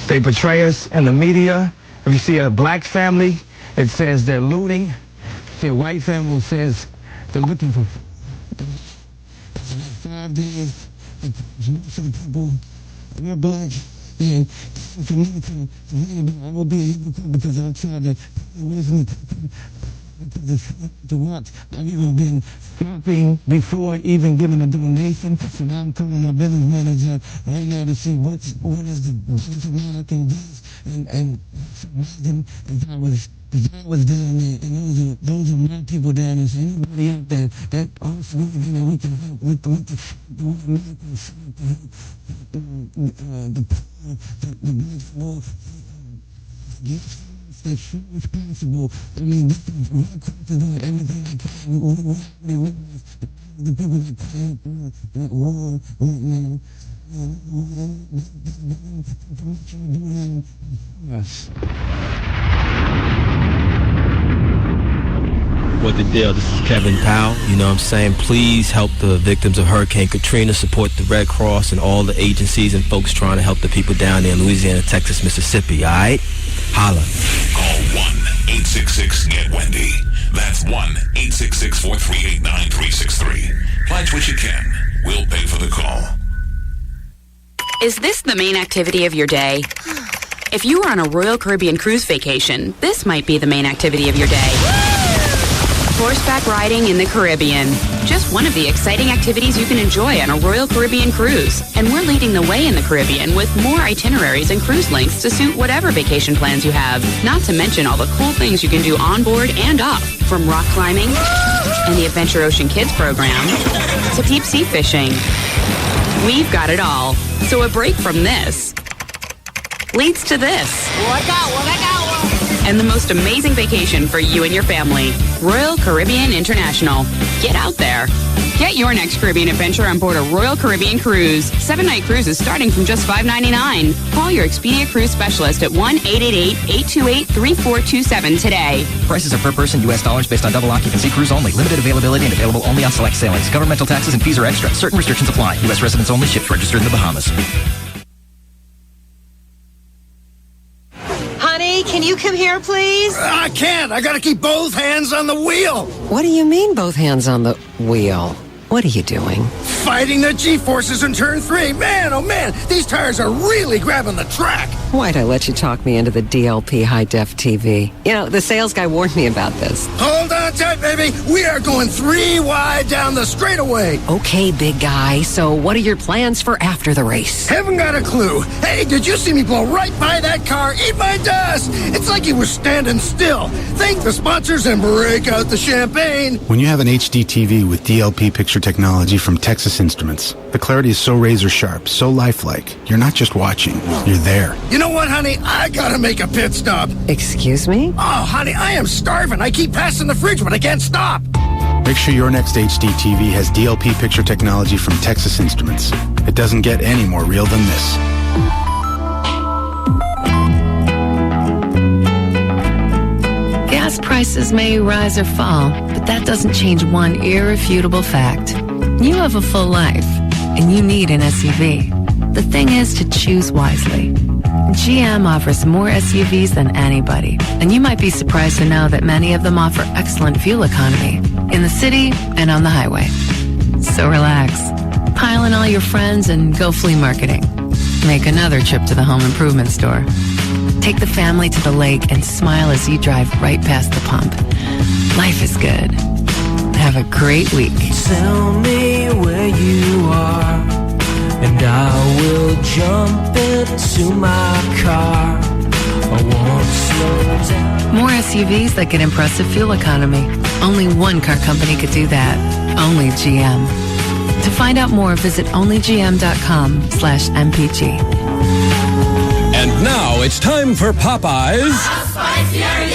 they portray us in the media. If you see a black family, it says they're looting. If you see a white family, it says they're looking for 5 days. Most of the people, we're black. And for me I will be because I'm trying to watch. I've even been shopping before even giving a donation. So now I'm calling my business manager right now to see what is the best amount I can do. And if I was down there, and those are my people down there. So anybody out there that also, we can help with as soon as possible. I mean, everything I can. The people that war right now. Yes. What the deal? This is Kevin Powell. You know what I'm saying? Please help the victims of Hurricane Katrina. Support the Red Cross and all the agencies and folks trying to help the people down there in Louisiana, Texas, Mississippi. All right? Holla. Call 1-866-GET-WENDY. That's 1-866-438-9363. Pledge what you can. We'll pay for the call. Is this the main activity of your day? If you are on a Royal Caribbean cruise vacation, this might be the main activity of your day. Horseback riding in the Caribbean. Just one of the exciting activities you can enjoy on a Royal Caribbean cruise. And we're leading the way in the Caribbean with more itineraries and cruise lengths to suit whatever vacation plans you have. Not to mention all the cool things you can do on board and off. From rock climbing and the Adventure Ocean Kids program to deep sea fishing. We've got it all. So a break from this leads to this. And the most amazing vacation for you and your family. Royal Caribbean International. Get out there. Get your next Caribbean adventure on board a Royal Caribbean cruise. 7-night cruises starting from just $5.99. Call your Expedia cruise specialist at 1-888-828-3427 today. Prices are per person, U.S. dollars, based on double occupancy, cruise only. Limited availability and available only on select sailings. Governmental taxes and fees are extra. Certain restrictions apply. U.S. residents only. Ships registered in the Bahamas. Can you come here, please? I can't. I gotta keep both hands on the wheel. What do you mean, both hands on the wheel? What are you doing? Fighting the G-forces in turn 3. Man, oh man, these tires are really grabbing the track. Why'd I let you talk me into the DLP high-def TV? You know, the sales guy warned me about this. Hold on tight, baby. We are going 3 wide down the straightaway. Okay, big guy. So what are your plans for after the race? Haven't got a clue. Hey, did you see me blow right by that car? Eat my dust. It's like he was standing still. Thank the sponsors and break out the champagne. When you have an HD TV with DLP picture technology from Texas Instruments, the clarity is so razor sharp, so lifelike. You're not just watching, you're there. You know what, honey? I gotta make a pit stop. Excuse me? Oh, honey, I am starving. I keep passing the fridge, but I can't stop. Make sure your next HD TV has DLP picture technology from Texas Instruments. It doesn't get any more real than this. Gas prices may rise or fall, but that doesn't change one irrefutable fact. You have a full life, and you need an SUV. The thing is to choose wisely. GM offers more SUVs than anybody, and you might be surprised to know that many of them offer excellent fuel economy in the city and on the highway. So relax, pile in all your friends, and go flea marketing. Make another trip to the home improvement store. Take the family to the lake and smile as you drive right past the pump. Life is good. Have a great week. Tell me where you are, and I will jump into my car. I won't slow down. More SUVs that get impressive fuel economy. Only one car company could do that. Only GM. To find out more, visit onlygm.com/MPG. And now it's time for Popeyes. How spicy are you?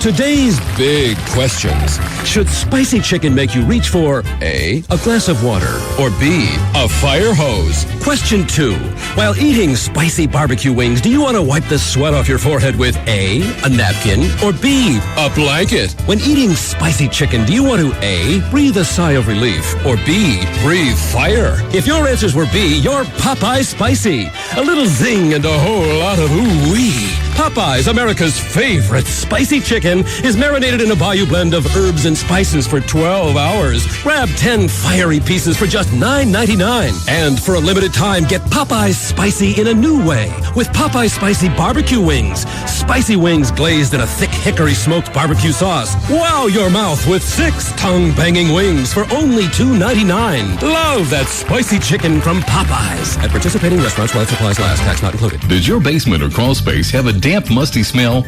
Today's big questions. Should spicy chicken make you reach for A, a glass of water, or B, a fire hose? Question 2. While eating spicy barbecue wings, do you want to wipe the sweat off your forehead with A, a napkin, or B, a blanket? When eating spicy chicken, do you want to A, breathe a sigh of relief, or B, breathe fire? If your answers were B, you're Popeyes spicy. A little zing and a whole lot of ooh-wee. Popeyes, America's favorite spicy chicken, is marinated in a Bayou blend of herbs and spices for 12 hours. Grab 10 fiery pieces for just $9.99. And for a limited time, get Popeyes spicy in a new way with Popeyes spicy barbecue wings. Spicy wings glazed in a thick hickory smoked barbecue sauce. Wow your mouth with 6 tongue-banging wings for only $2.99. Love that spicy chicken from Popeyes. At participating restaurants while supplies last, tax not included. Does your basement or crawl space have a damp, musty smell?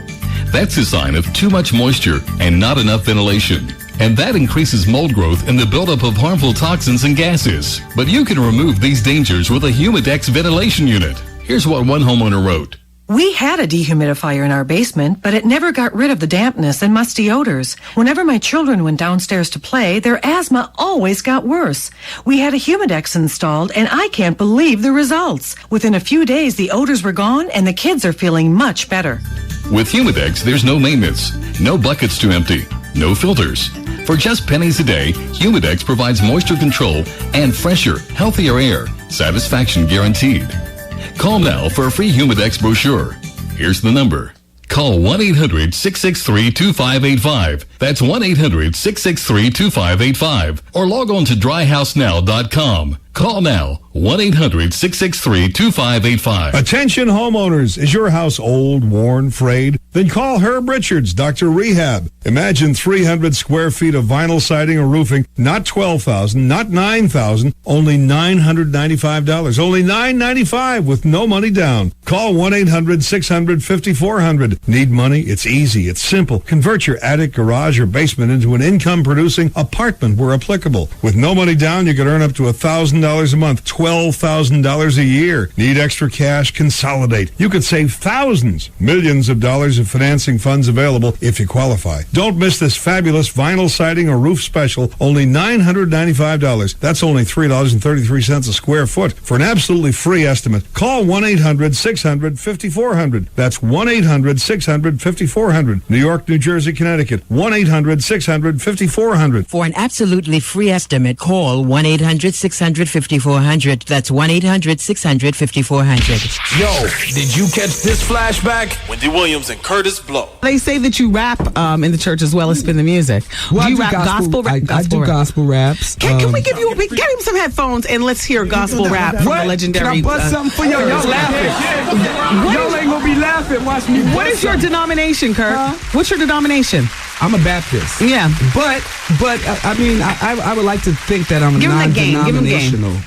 That's a sign of too much moisture and not enough ventilation. And that increases mold growth and the buildup of harmful toxins and gases. But you can remove these dangers with a Humidex ventilation unit. Here's what one homeowner wrote. We had a dehumidifier in our basement, but it never got rid of the dampness and musty odors. Whenever my children went downstairs to play, their asthma always got worse. We had a Humidex installed, and I can't believe the results. Within a few days, the odors were gone, and the kids are feeling much better. With Humidex, there's no maintenance, no buckets to empty, no filters. For just pennies a day, Humidex provides moisture control and fresher, healthier air. Satisfaction guaranteed. Call now for a free Humidex brochure. Here's the number. Call 1-800-663-2585. That's 1-800-663-2585. Or log on to dryhousenow.com. Call now, 1-800-663-2585. Attention homeowners, is your house old, worn, frayed? Then call Herb Richards, Dr. Rehab. Imagine 300 square feet of vinyl siding or roofing, not $12,000, not $9,000, only $995. Only $995 with no money down. Call 1-800-600-5400. Need money? It's easy. It's simple. Convert your attic, garage, or basement into an income-producing apartment where applicable. With no money down, you could earn up to $1,000 a month, $12,000 a year. Need extra cash? Consolidate. You could save thousands, millions of dollars of financing funds available if you qualify. Don't miss this fabulous vinyl siding or roof special, only $995. That's only $3.33 a square foot. For an absolutely free estimate, call 1-800-600-5400. That's 1-800-600-5400. New York, New Jersey, Connecticut. 1-800-600-5400. For an absolutely free estimate, call 1-800-600-5400. That's 1-800-600-5400. Yo, did you catch this flashback? Wendy Williams and Curtis Blow. They say that you rap in the church as well as spin the music. Well, do you I rap gospel rap? I do gospel raps. Can we give you get him some headphones and let's hear gospel rap from the legendary. Can I bust something for y'all? Y'all laughing. Y'all ain't gonna be laughing. Watch me. What is your denomination, Kurt? What's your denomination? I'm a Baptist. Yeah. But I mean, I would like to think that I'm a non-denominational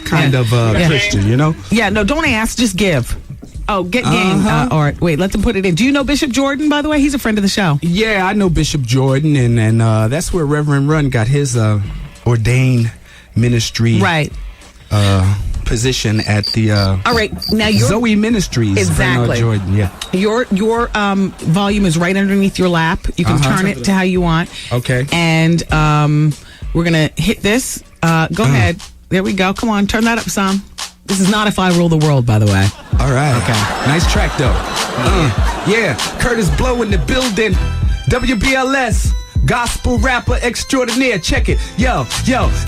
kind of Christian, you know? Yeah, no, don't ask, just give. Oh, get game. All right, wait, let them put it in. Do you know Bishop Jordan, by the way? He's a friend of the show. Yeah, I know Bishop Jordan, and that's where Reverend Run got his ordained ministry position at the all right, now your Zoe Ministries. Exactly. Jordan, yeah. Your volume is right underneath your lap. You can turn it to how you want. Okay. And we're going to hit this. Go ahead. There we go. Come on, turn that up some. This is not If I Rule the World, by the way. All right. Okay. Nice track, though. Yeah. Curtis Blow in the building. WBLS. Gospel rapper extraordinaire. Check it. Yo,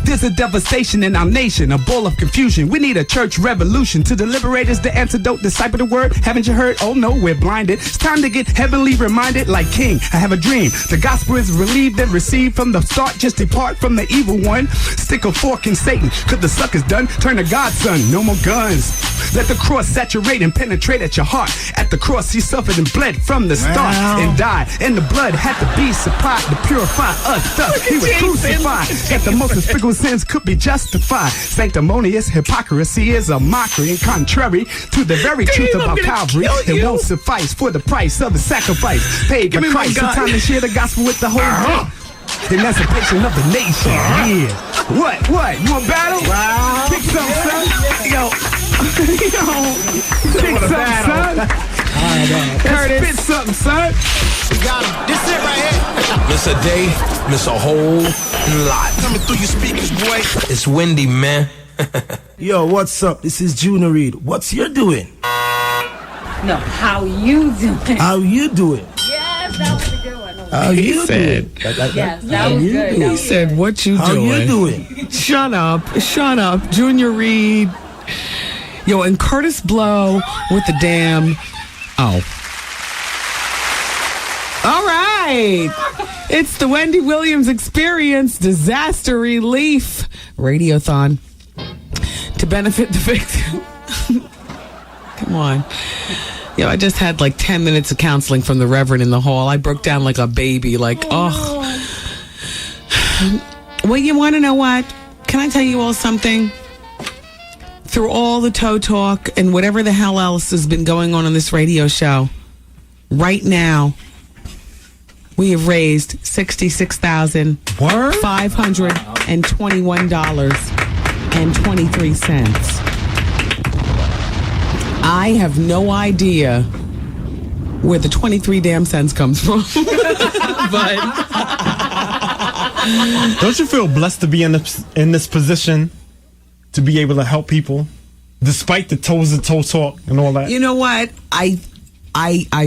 there's a devastation in our nation, a ball of confusion. We need a church revolution. To the liberators, the antidote, decipher the word. Haven't you heard? Oh no, we're blinded. It's time to get heavenly reminded. Like King, I have a dream. The gospel is relieved and received from the start. Just depart from the evil one. Stick a fork in Satan, cause the sucker's done. Turn to God's son, no more guns. Let the cross saturate and penetrate at your heart. At the cross, he suffered and bled from the start and died. And the blood had to be supplied to purify us. Thus, he was crucified. That the most despicable sins could be justified. Sanctimonious hypocrisy is a mockery and contrary to the very truth about Calvary. It won't suffice for the price of the sacrifice paid by Christ. It's time to share the gospel with the whole world. The emancipation of the nation. Yeah. What? You want battle? Wow. Kick some, son. Yo. Kick some, son. Spit something, son. We got him. This it right here. Miss a day, miss a whole lot. Coming through your speakers, boy. It's Wendy, man. Yo, what's up? This is Junior Reed. What's you doing? No, how you doing? How you doing? Yes, that was a good one. How you doing? Yes, that was good. He said, what you doing? How you doing? Shut up. Junior Reed. Yo, and Curtis Blow with the damn... Oh. All right. It's the Wendy Williams Experience Disaster Relief Radiothon to benefit the victim. Come on. Yo, I just had like 10 minutes of counseling from the Reverend in the hall. I broke down like a baby. Like, oh. Well, you want to know what? Can I tell you all something? Through all the toe talk and whatever the hell else has been going on this radio show, right now, we have raised $66,521.23. I have no idea where the 23 damn cents comes from. But don't you feel blessed to be in this position to be able to help people despite the toe talk and all that? You know what? I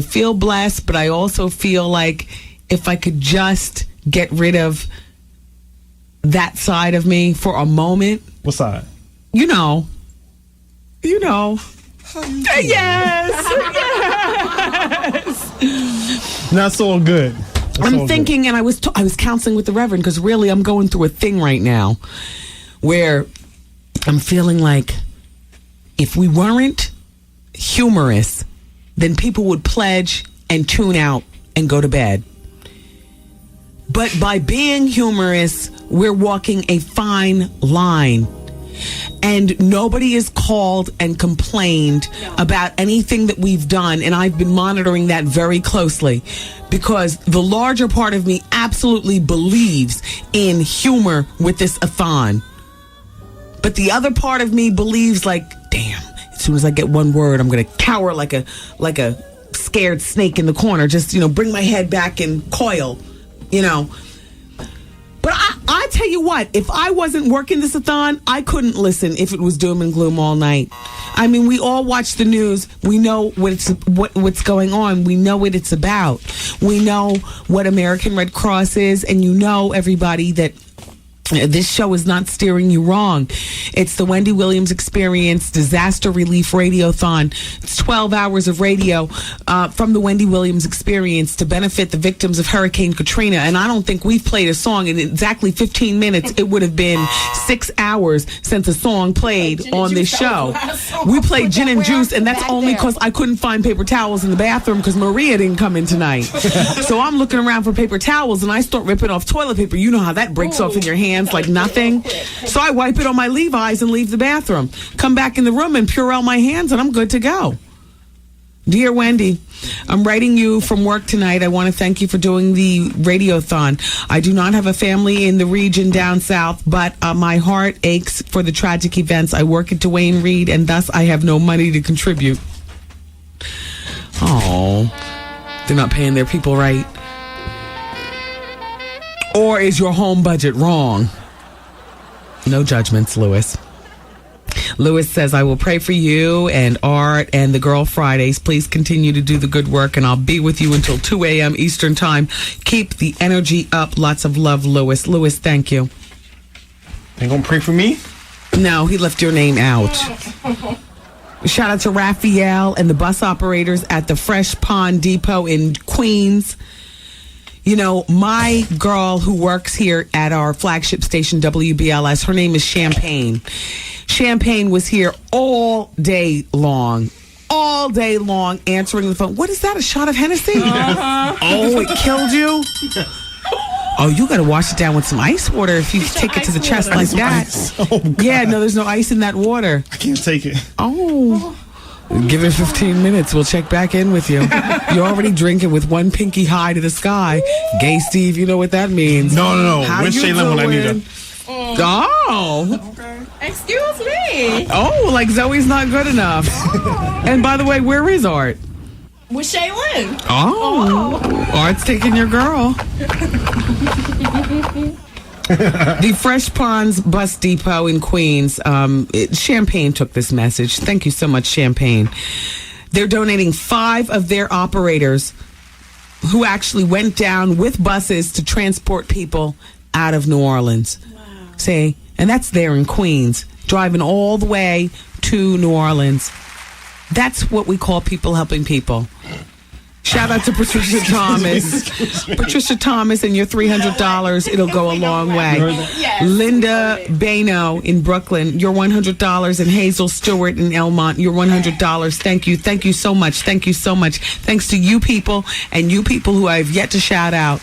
feel blessed, but I also feel like if I could just get rid of that side of me for a moment. What side? You know. Yes. That's all good. I'm thinking, and I was counseling with the Reverend because really I'm going through a thing right now where I'm feeling like if we weren't humorous, then people would pledge and tune out and go to bed. But by being humorous, we're walking a fine line. And nobody has called and complained about anything that we've done. And I've been monitoring that very closely because the larger part of me absolutely believes in humor with this a-thon. But the other part of me believes like, damn, as soon as I get one word, I'm going to cower like a scared snake in the corner. Just, bring my head back and coil, But I tell you what, if I wasn't working this a-thon, I couldn't listen if it was doom and gloom all night. I mean, we all watch the news. We know what's going on. We know what it's about. We know what American Red Cross is, and everybody, that this show is not steering you wrong. It's the Wendy Williams Experience Disaster Relief Radiothon. It's 12 hours of radio from the Wendy Williams Experience to benefit the victims of Hurricane Katrina. And I don't think we've played a song in exactly 15 minutes. It would have been 6 hours since a song played on this show. We played Gin and Juice, and that's only because I couldn't find paper towels in the bathroom because Maria didn't come in tonight. So I'm looking around for paper towels, and I start ripping off toilet paper. You know how that breaks off in your hand like nothing. So I wipe it on my Levi's and leave the bathroom. Come back in the room and Purell my hands, and I'm good to go. Dear Wendy, I'm writing you from work tonight. I want to thank you for doing the radiothon. I do not have a family in the region down south, but my heart aches for the tragic events. I work at Duane Reade, and thus I have no money to contribute. Oh, they're not paying their people right. Or is your home budget wrong? No judgments, Lewis. Lewis says, I will pray for you and Art and the Girl Fridays. Please continue to do the good work, and I'll be with you until 2 a.m. Eastern Time. Keep the energy up. Lots of love, Lewis. Lewis, thank you. They gonna pray for me? No, he left your name out. Shout out to Raphael and the bus operators at the Fresh Pond Depot in Queens. My girl who works here at our flagship station, WBLS, her name is Champagne. Champagne was here all day long, answering the phone. What is that, a shot of Hennessy? Uh-huh. Oh, it killed you? Oh, you got to wash it down with some ice water if you take it to the chest like that. Oh, yeah, no, there's no ice in that water. I can't take it. Oh. Give it 15 minutes. We'll check back in with you. You're already drinking with one pinky high to the sky. Gay Steve, you know what that means. No. Where's Shaylin when I need her? Oh. Okay. Excuse me. Oh, like Zoe's not good enough. And by the way, where is Art? With Shaylin. Oh. Art's taking your girl. The Fresh Ponds Bus Depot in Queens. Champagne took this message. Thank you so much, Champagne. They're donating 5 of their operators who actually went down with buses to transport people out of New Orleans. Wow. See? And that's there in Queens, driving all the way to New Orleans. That's what we call people helping people. Shout out to Patricia Thomas. Patricia Thomas and your $300. It'll go a long way. Yes. Linda Bano in Brooklyn, your $100. And Hazel Stewart in Elmont, your $100. Thank you. Thank you so much. Thank you so much. Thanks to you people and you people who I have yet to shout out.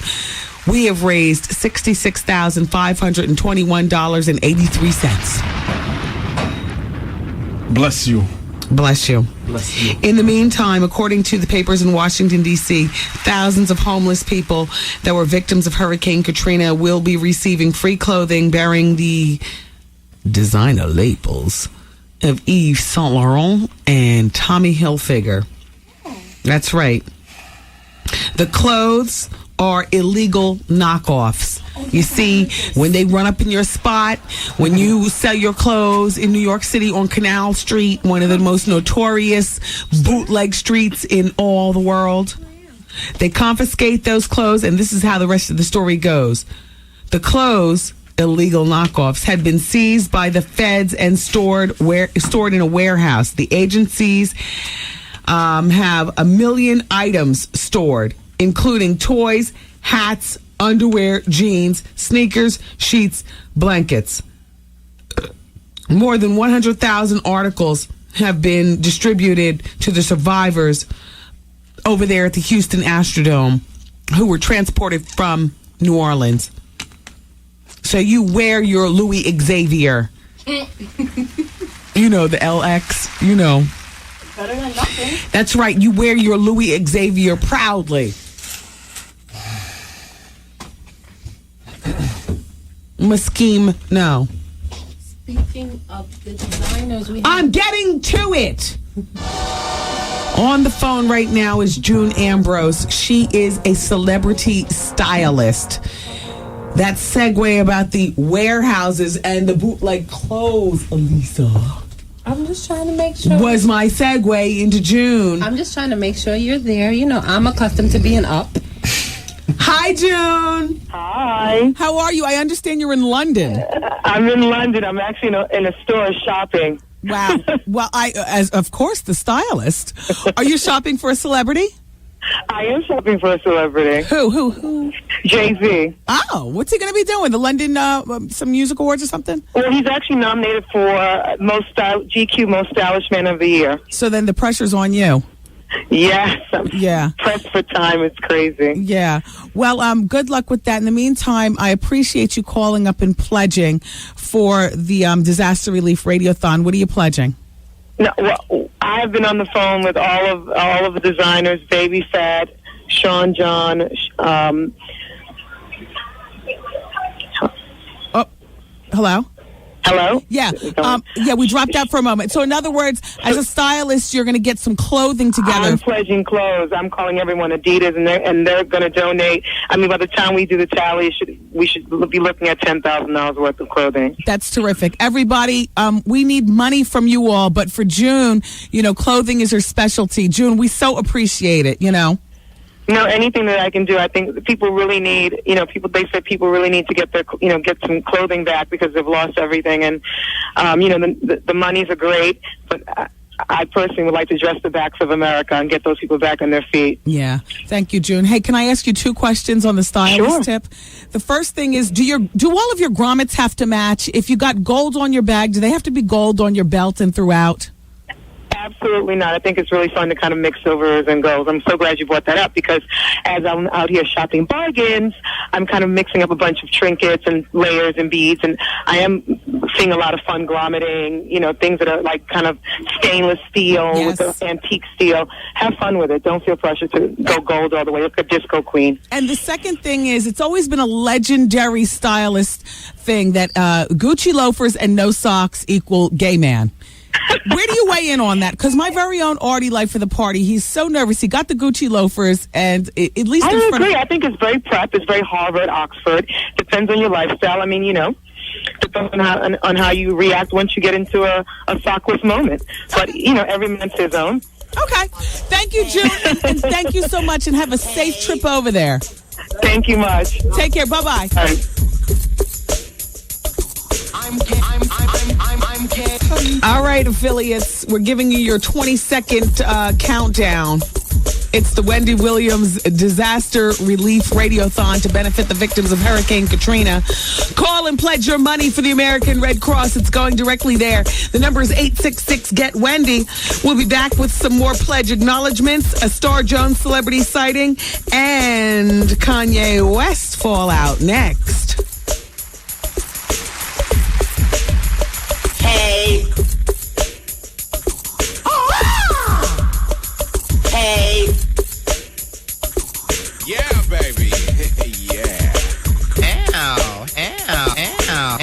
We have raised $66,521.83. Bless you. Bless you. Bless you. In the meantime, according to the papers in Washington, D.C., thousands of homeless people that were victims of Hurricane Katrina will be receiving free clothing bearing the designer labels of Yves Saint Laurent and Tommy Hilfiger. That's right. The clothes are illegal knockoffs. You see, when they run up in your spot, when you sell your clothes in New York City on Canal Street, one of the most notorious bootleg streets in all the world, they confiscate those clothes, and this is how the rest of the story goes. The clothes, illegal knockoffs, had been seized by the feds and stored in a warehouse. The agencies have 1 million items stored, including toys, hats, underwear, jeans, sneakers, sheets, blankets. More than 100,000 articles have been distributed to the survivors over there at the Houston Astrodome who were transported from New Orleans. So you wear your Louis Xavier. You know, the LX, you know. Better than nothing. That's right. You wear your Louis Xavier proudly. Mesquime, no. Speaking of the designers, I'm getting to it. On the phone right now is June Ambrose. She is a celebrity stylist. That segue about the warehouses and the bootleg clothes, Elisa, I'm just trying to make sure. was my segue into June. I'm just trying to make sure you're there. You know, I'm accustomed to being up. Hi, June. Hi. How are you? I understand you're in London. I'm in London. I'm actually in a store shopping. Wow. Well, as of course, the stylist. Are you shopping for a celebrity? I am shopping for a celebrity. Who? Jay-Z. Oh, what's he going to be doing? The London, some music awards or something? Well, he's actually nominated for GQ Most Stylish Man of the Year. So then the pressure's on you. Yes. I'm Yeah. pressed for time. It's crazy. Yeah. Well, good luck with that. In the meantime, I appreciate you calling up and pledging for the Disaster Relief Radiothon. What are you pledging? No, well, I've been on the phone with all of the designers, Baby Fat, Sean John. Hello? Hello? Yeah. We dropped out for a moment. So in other words, as a stylist, you're going to get some clothing together. I'm pledging clothes. I'm calling everyone Adidas, and they're going to donate. I mean, by the time we do the tally, we should be looking at $10,000 worth of clothing. That's terrific. Everybody, we need money from you all, but for June, clothing is her specialty. June, we so appreciate it, No, anything that I can do. I think people really need, they said people really need to get their, get some clothing back because they've lost everything. And, the monies are great, but I personally would like to dress the backs of America and get those people back on their feet. Yeah. Thank you, June. Hey, can I ask you 2 questions on the stylist tip? The first thing is, do all of your grommets have to match? If you got gold on your bag, do they have to be gold on your belt and throughout? Absolutely not. I think it's really fun to kind of mix silvers and golds. I'm so glad you brought that up because as I'm out here shopping bargains, I'm kind of mixing up a bunch of trinkets and layers and beads, and I am seeing a lot of fun grommeting, things that are like kind of stainless steel with the antique steel. Have fun with it. Don't feel pressure to go gold all the way. Look at Disco Queen. And the second thing is, it's always been a legendary stylist thing that Gucci loafers and no socks equal gay man. Where do you weigh in on that? Because my very own Artie, like for the party, he's so nervous. He got the Gucci loafers, and at least I agree. I think it's very prep. It's very Harvard, Oxford. Depends on your lifestyle. I mean, depends on how you react once you get into a sockless moment. But every man's his own. Okay. Thank you, June, and thank you so much, and have a safe trip over there. Thank you much. Take care. Bye-bye. All right, affiliates, we're giving you your 20-second countdown. It's the Wendy Williams Disaster Relief Radiothon to benefit the victims of Hurricane Katrina. Call and pledge your money for the American Red Cross. It's going directly there. The number is 866-GET-WENDY. We'll be back with some more pledge acknowledgments, a Star Jones celebrity sighting, and Kanye West fallout next. Hey. Hey. Yeah, baby. Yeah. Ow. Ow. Ow.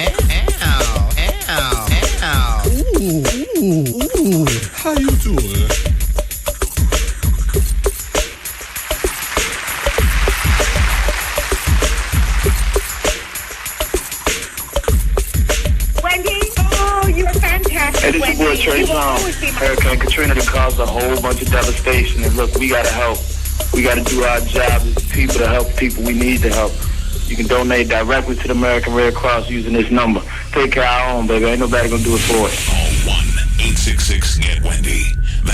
Ow. Ow. Ow. Ooh. How you doing? Hey, this is your boy Trey Songz. Hurricane Katrina that caused a whole bunch of devastation. And look, we got to help. We got to do our job as people to help people we need to help. You can donate directly to the American Red Cross using this number. Take care of our own, baby. Ain't nobody going to do it for us. Call 1-866-GET-WENDY.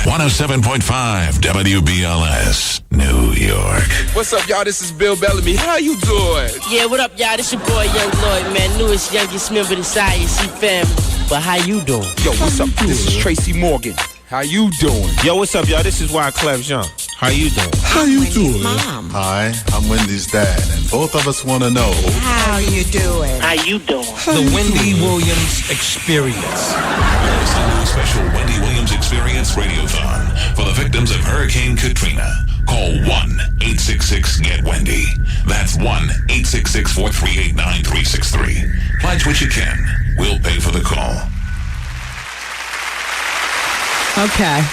107.5 WBLS, New York. What's up, y'all? This is Bill Bellamy. How you doing? Yeah, what up, y'all? This your boy Young Lloyd, man. Newest, youngest member of the IAC family. But how you doing? Yo, what's up? This is Tracy Morgan. How you doing? Yo, what's up, y'all? This is Wyclef Jean. How you doing? How you doing? Hi, I'm Wendy's dad, and both of us want to know. How you doing? How you doing? The Wendy Williams Experience. It's the new special Wendy Williams Experience Radiothon for the victims of Hurricane Katrina. Call 1-866-GET-WENDY. That's 1-866-438-9363. Pledge what you can. We'll pay for the call. Okay.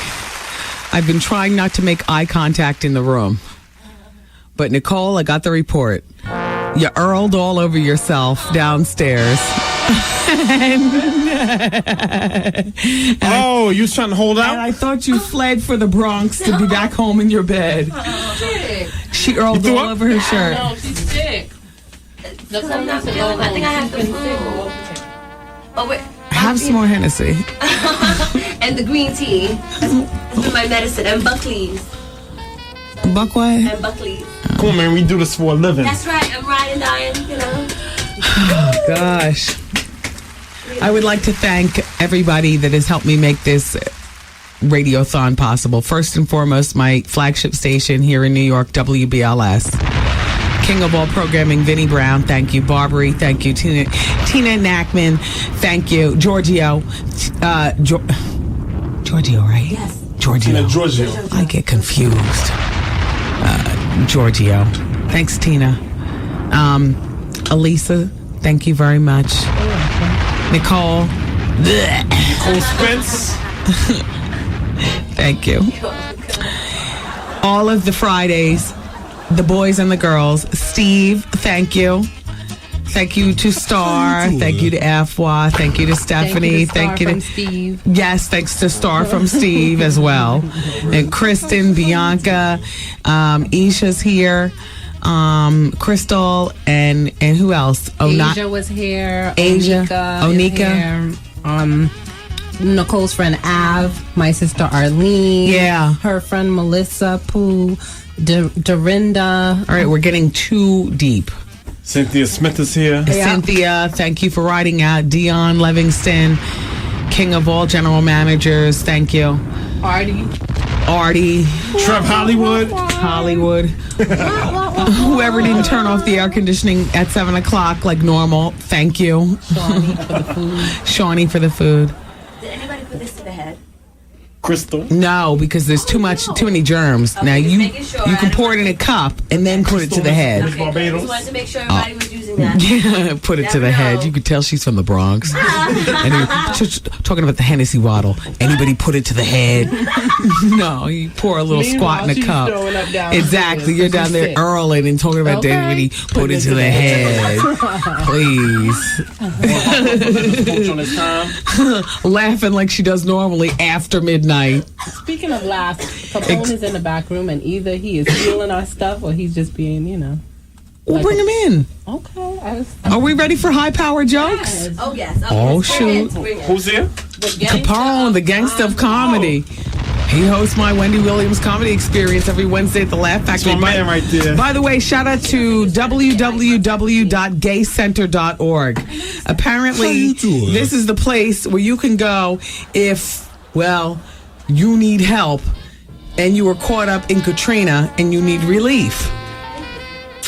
I've been trying not to make eye contact in the room. But Nicole, I got the report. You earled all over yourself downstairs. Oh, you was trying to hold out? And I thought you fled for the Bronx to be back home in your bed. She earled all over her shirt. No, she's sick. Because I'm not feeling. I think I have the flu. Oh, wait. Have some more Hennessy. And the green tea. It's been my medicine. And Buckley's. Buck what? And Buckley's. Come on, man. We do this for a living. That's right. I'm riding, dying, Oh, gosh. I would like to thank everybody that has helped me make this radiothon possible. First and foremost, my flagship station here in New York, WBLS. King of all programming, Vinnie Brown, thank you. Barbary, thank you. Tina Nackman, thank you. Giorgio, Giorgio, right? Yes. Giorgio. Giorgio. I get confused. Giorgio. Thanks, Tina. Elisa, thank you very much. Nicole. Nicole Spence. Thank you. All of the Fridays, the boys and the girls. Steve, thank you. Thank you to Star. Thank you to Afwa. Thank you to Stephanie. Thank you to Steve. Yes, thanks to Star from Steve as well. And Kristen, Bianca, Isha's here. Crystal and who else? Asia was here. Asia. Onika. Is here. Nicole's friend Av, my sister Arlene. Yeah. Her friend Melissa Pooh. Dorinda. All right, we're getting too deep. Cynthia Smith is here. Yeah. Cynthia, thank you for riding out. Dion Livingston, king of all general managers, thank you. Artie. Trev Hollywood. Whoever didn't turn off the air conditioning at 7 o'clock like normal, thank you. Shawnee for the food. Did anybody put this to the head? Crystal. No, because there's too many germs. Okay, now you sure can pour it in a cup and then put it to the head. Okay, I just wanted to make sure everybody was using using that. Yeah, put it to the head. You could tell she's from the Bronx. Talking about the Hennessy bottle. Anybody put it to the head? No, you pour a little squat in a cup. Exactly. You're down there earling and talking about anybody put it to the head. Please. Laughing like she does normally after midnight. Speaking of laughs, Capone is in the back room, and either he is stealing our stuff or he's just being, We'll bring him in. Okay. Are we ready for high power jokes? Yes. Oh, yes. Oh, shoot. Who's here? Capone, the gangsta of comedy. He hosts my Wendy Williams comedy experience every Wednesday at the Laugh Factory. That's my man right there. By the way, shout out to www.gaycenter.org. Apparently, this is the place where you can go if, you need help and you were caught up in Katrina and you need relief.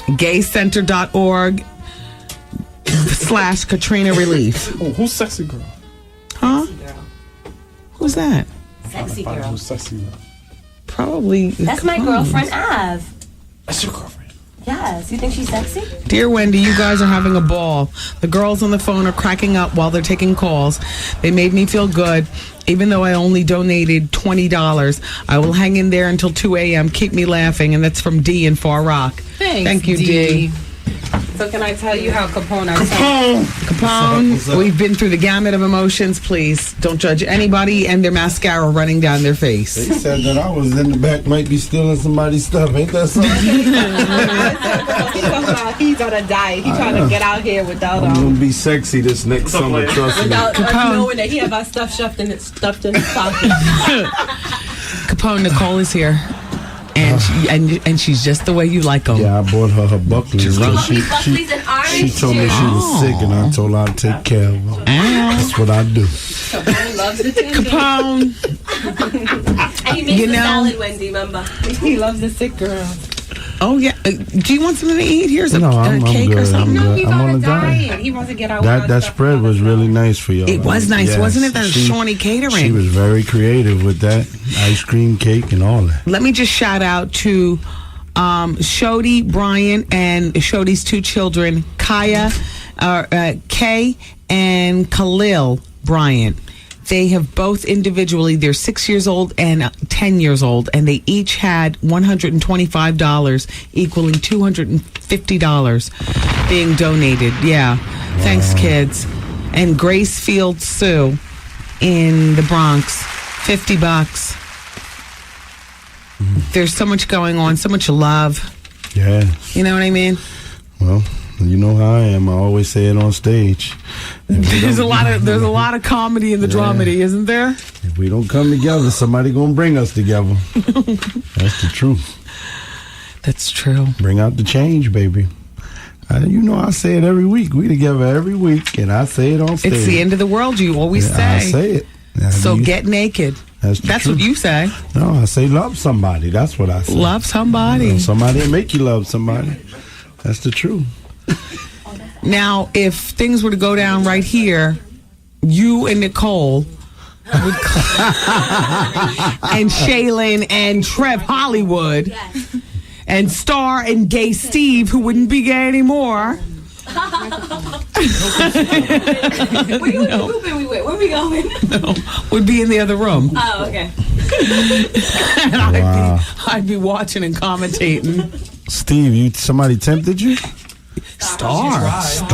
gaycenter.org/Katrina relief. Oh, who's sexy girl? Huh? Who's that? Sexy girl. Who's sexy girl? Probably. That's my girlfriend, Av. That's your girlfriend? Yes. You think she's sexy? Dear Wendy, you guys are having a ball. The girls on the phone are cracking up while they're taking calls. They made me feel good. Even though I only donated $20, I will hang in there until 2 a.m. Keep me laughing. And that's from D in Far Rock. Thanks, Thank you, D. So can I tell you how Capone... Capone, we've been through the gamut of emotions. Please don't judge anybody and their mascara running down their face. They said that I was in the back, might be stealing somebody's stuff. Ain't that something? He's on a diet. He's trying to get out here without... I'm going to be sexy this next summer, trust me. Without us knowing that he have our stuff stuffed in his pocket. Capone, Nicole is here. And she's just the way you like them. Yeah, I bought her buckley. She told me she was sick, and I told her I'd take care of her. That's what I do. Capone loves the Capone. And he makes the salad, Wendy, remember? He loves the sick girl. Oh, yeah. Do you want something to eat? Here's a cake good. or something. No, he's on a diet. He wants to get out. That spread was really nice for y'all. It was nice, wasn't it? That Shawnee Catering. She was very creative with that ice cream cake and all that. Let me just shout out to Shodi, Brian, and Shodi's two children, Kaya, Kay, and Khalil Bryant. They have both individually, they're 6 years old and 10 years old, and they each had $125, equaling $250 being donated. Yeah. Wow. Thanks, kids. And Grace Field Sue in the Bronx, $50. There's so much going on, so much love. Yeah. You know what I mean? Well, you know how I am. I always say it on stage. There's a lot of comedy in the dramedy, isn't there? If we don't come together, somebody gonna bring us together. That's the truth. That's true. Bring out the change, baby. I say it every week. We together every week, and I say it on stage. It's the end of the world. You always say. I say it. So get naked. That's what you say. No, I say love somebody. That's what I say. Love somebody. Somebody will make you love somebody. That's the truth. Now, if things were to go down right here, you and Nicole would and Shaylin and Trev Hollywood and Star and Gay Steve, who wouldn't be gay anymore. Where are we going? No, would be in the other room. Oh, okay. And I'd be watching and commentating. Steve, somebody tempted you? Star? She's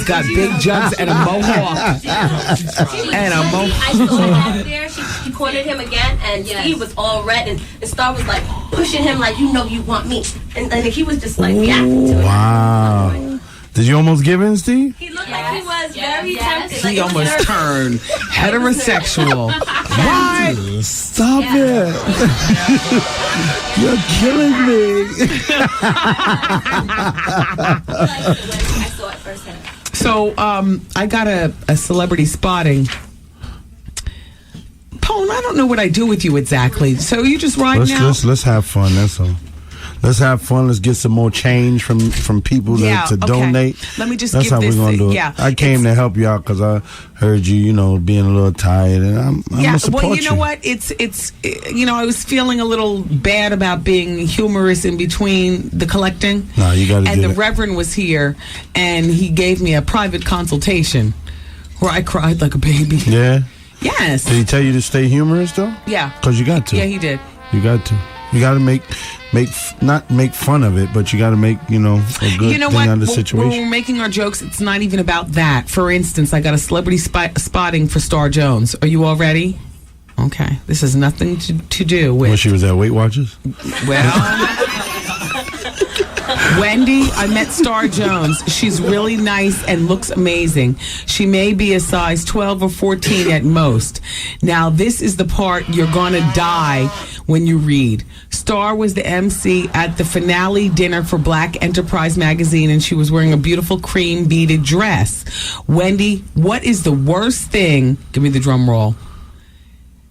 got big jugs and a mohawk. And a mohawk. I saw her there. She cornered him again, and Steve was all red, and Star was like pushing him like, you want me. And he was just like reacting to it. Wow. Did you almost give in, Steve? He looked like he was very tempted. He almost turned heterosexual. What? Stop it. You're killing me. I saw it firsthand. So, I got a celebrity spotting. Pone, I don't know what I do with you exactly. So you just ride now? Let's have fun, that's all. Let's have fun. Let's get some more change from people to donate. Let me just That's give how this we're gonna do it. Yeah, I came to help you out because I heard you, being a little tired, and I'm gonna support you. Well, you know what? It's I was feeling a little bad about being humorous in between the collecting. No, you got to do it. And the Reverend was here, and he gave me a private consultation where I cried like a baby. Yeah. Yes. Did he tell you to stay humorous though? Yeah. Because you got to. Yeah, he did. You got to. You got to not make fun of it, but you got to make a good thing out of the situation. When we're making our jokes, it's not even about that. For instance, I got a celebrity spotting for Star Jones. Are you all ready? Okay. This has nothing to do with when she was at Weight Watchers. Well. Wendy, I met Star Jones. She's really nice and looks amazing. She may be a size 12 or 14 at most. Now, this is the part you're going to die when you read. Star was the MC at the finale dinner for Black Enterprise magazine, and she was wearing a beautiful cream beaded dress. Wendy, what is the worst thing, give me the drum roll,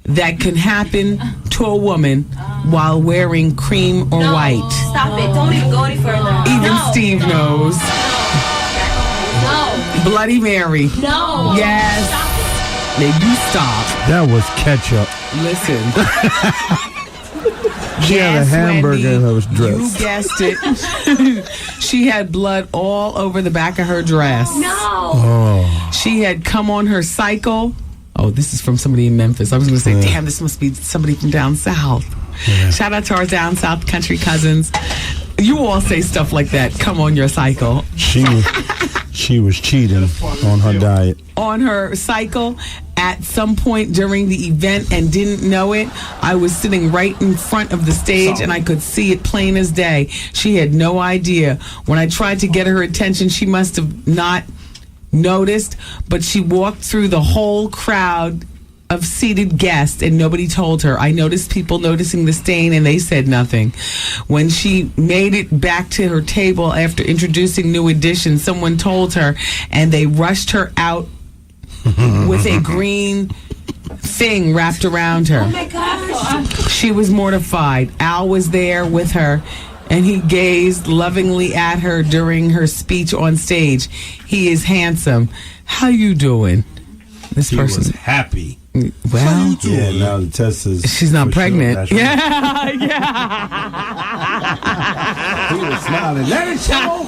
that can happen to a woman while wearing cream or white? Stop it. Don't even go any further. Even Steve knows. No. Bloody Mary. No. Yes. Now you stop. That was ketchup. Listen. She had a hamburger in her dress. You guessed it. She had blood all over the back of her dress. No. Oh. She had come on her cycle. Oh, this is from somebody in Memphis. I was going to say, damn, this must be somebody from down south. Yeah. Shout out to our down south country cousins. You all say stuff like that. Come on your cycle. She was cheating on her diet. On her cycle at some point during the event and didn't know it. I was sitting right in front of the stage and I could see it plain as day. She had no idea. When I tried to get her attention, she must have not noticed, but she walked through the whole crowd of seated guests and nobody told her. I noticed people noticing the stain and they said nothing. When she made it back to her table after introducing new additions, someone told her and they rushed her out with a green thing wrapped around her. Oh my gosh. She was mortified. Al was there with her and he gazed lovingly at her during her speech on stage. He is handsome. How you doing? This person was happy. Well, yeah. Now the test is she's not pregnant. Sure. Yeah. He was smiling. Let it show.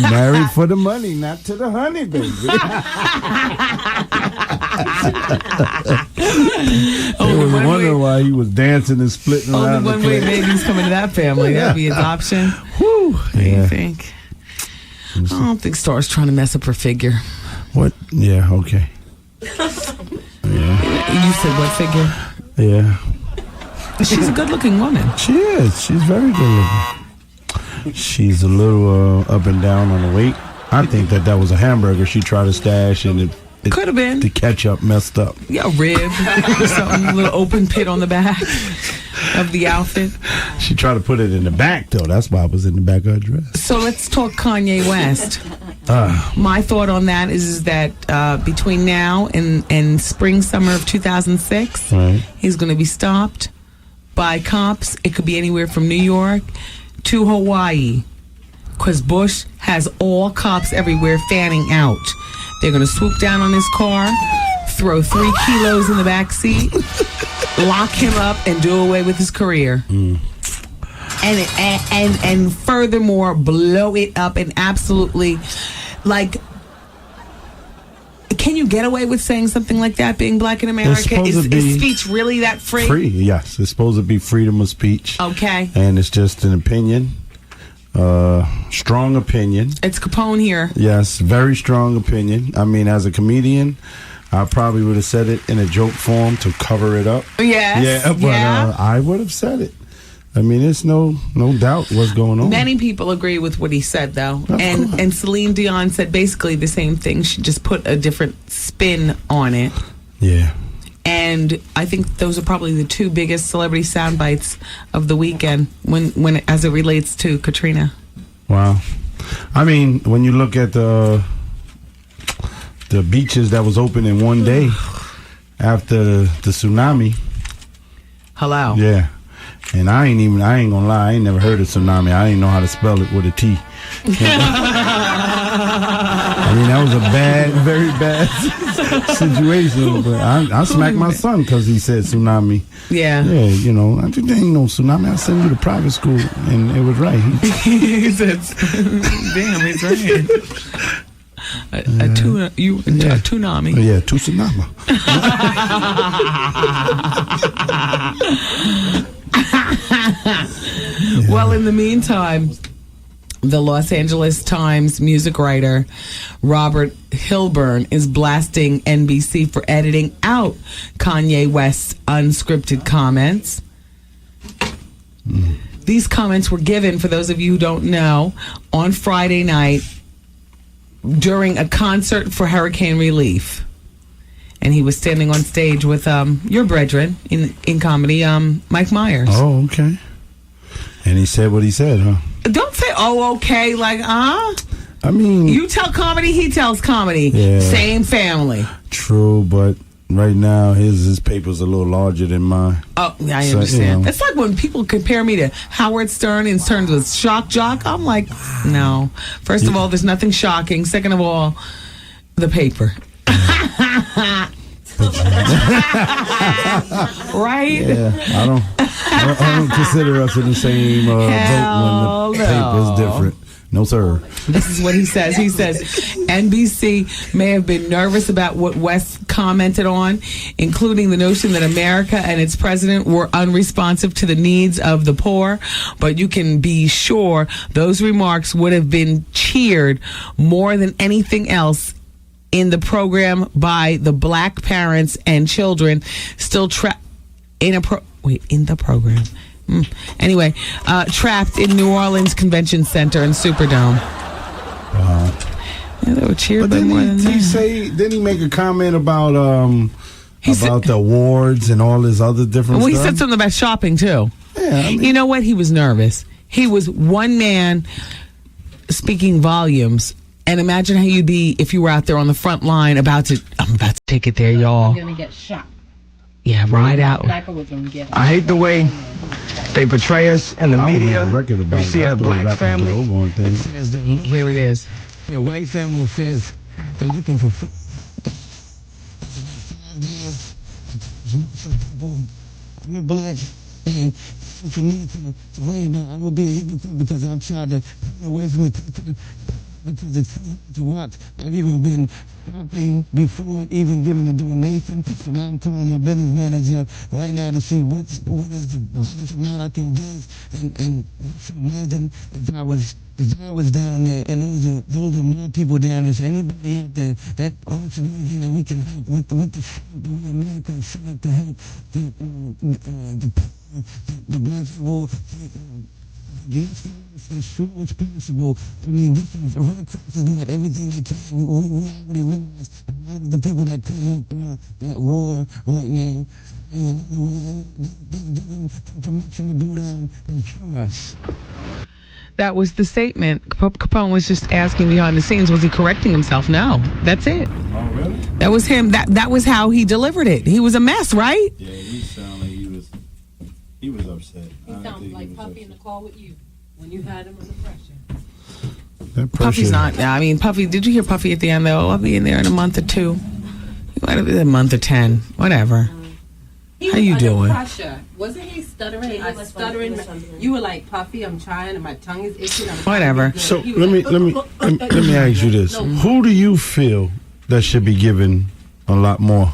Married for the money, not to the honey, baby. I was wondering why he was dancing and splitting around. Only one way baby's coming to that family. That'd be adoption. Whew. What do you think? I don't think Star's trying to mess up her figure. What? Yeah, okay. Yeah. You said what figure? Yeah. She's a good-looking woman. She is. She's very good-looking. She's a little up and down on the weight. I think that was a hamburger she tried to stash, and it could have been. The ketchup messed up. Yeah, rib, something, a little open pit on the back of the outfit. She tried to put it in the back, though. That's why it was in the back of her dress. So let's talk Kanye West. My thought on that is that between now and spring, summer of 2006, he's going to be stopped by cops. It could be anywhere from New York to Hawaii, because Bush has all cops everywhere fanning out. They're going to swoop down on his car, throw 3 kilos in the back seat, lock him up, and do away with his career. And furthermore, blow it up and absolutely, like, can you get away with saying something like that, being black in America? Is speech really that free? Free, yes. It's supposed to be freedom of speech. Okay. And it's just an opinion. Strong opinion. It's Capone here. Yes, very strong opinion. I mean, as a comedian, I probably would have said it in a joke form to cover it up. Yes. Yeah, but I would have said it. I mean, there's no doubt what's going on. Many people agree with what he said, though. And Celine Dion said basically the same thing. She just put a different spin on it. Yeah. And I think those are probably the 2 biggest celebrity sound bites of the weekend when as it relates to Katrina. Wow. I mean, when you look at the the beaches that was open in one day after the tsunami. Hello. Yeah. And I ain't gonna lie, I ain't never heard of tsunami. I didn't know how to spell it with a T. I mean, that was a very bad situation. But I smacked my son because he said tsunami. Yeah. Yeah, you know, I think there ain't no tsunami. I sent you to private school, and it was right. He said, damn, he's right. A tsunami. Yeah, tsunami. Well, in the meantime, the Los Angeles Times music writer Robert Hilburn is blasting NBC for editing out Kanye West's unscripted comments. These comments were given, for those of you who don't know, on Friday night during a concert for hurricane relief. And he was standing on stage with your brethren in comedy, Mike Myers. Oh, okay. And he said what he said, huh? Don't say, oh, okay, like, I mean... You tell comedy, he tells comedy. Yeah. Same family. True, but right now his paper's a little larger than mine. Oh, yeah, I understand. It's like when people compare me to Howard Stern in terms of shock jock. I'm like, no. First of all, there's nothing shocking. Second of all, the paper. Right? Yeah, I don't consider us in the same boat when the paper's different. No, sir. This is what he says. He says NBC may have been nervous about what West commented on, including the notion that America and its president were unresponsive to the needs of the poor. But you can be sure those remarks would have been cheered more than anything else in the program by the black parents and children still trapped in the program. Anyway, trapped in New Orleans Convention Center and Superdome. Wow. Yeah, they were cheered. But didn't he make a comment about the awards and all this other different stuff? Well, he said something about shopping too. Yeah, I mean, you know what? He was nervous. He was one man speaking volumes. And imagine how you'd be if you were out there on the front line I'm about to take it there, y'all. You're gonna get shot. Yeah, right out. I hate the way they portray us in the media. You see a black family. Here it is. A white family says they're looking for we're black. And if you need to worry about, I will be able to because I'm trying to get away from it. Because it's to what I've even been shopping before even giving a donation. So now I'm calling my business manager right now to see what is the amount I can give. And so imagine if I was down there and those are more people down there. So anybody out there that also we can help with the American side to help the black war. Yes, as sure as possible. I mean, this is that everything that we already realized. A lot of the people that come up that war right now, permission to go down and kill us. That was the statement. Capone was just asking behind the scenes, was he correcting himself? No, that's it. Oh, really? That was him. That was how he delivered it. He was a mess, right? Yeah, he sounded like he was upset. He sounded like Puffy in the car with you when you had him under pressure. Puffy's not. I mean, Puffy. Did you hear Puffy at the end though? I'll be in there in a month or two. He might have been a month or 10, whatever. How you doing? Pressure. Wasn't he stuttering? Yeah, he was stuttering. You were like, Puffy, I'm trying, and my tongue is itching. Whatever. So let me ask you this: who do you feel that should be given a lot more?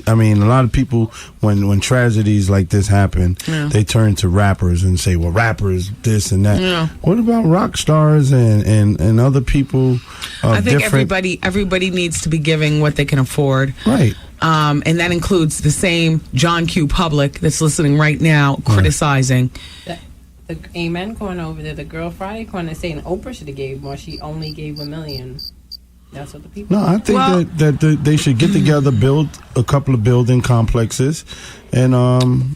I mean, a lot of people, when tragedies like this happen, they turn to rappers and say, well, rappers, this and that. Yeah. What about rock stars and other people? I think everybody needs to be giving what they can afford. Right. And that includes the same John Q. public that's listening right now, criticizing. The Amen corner over there, the Girl Friday corner saying Oprah should have gave more. She only gave $1 million. That's what the people. No, I think that they should get together, build a couple of building complexes, and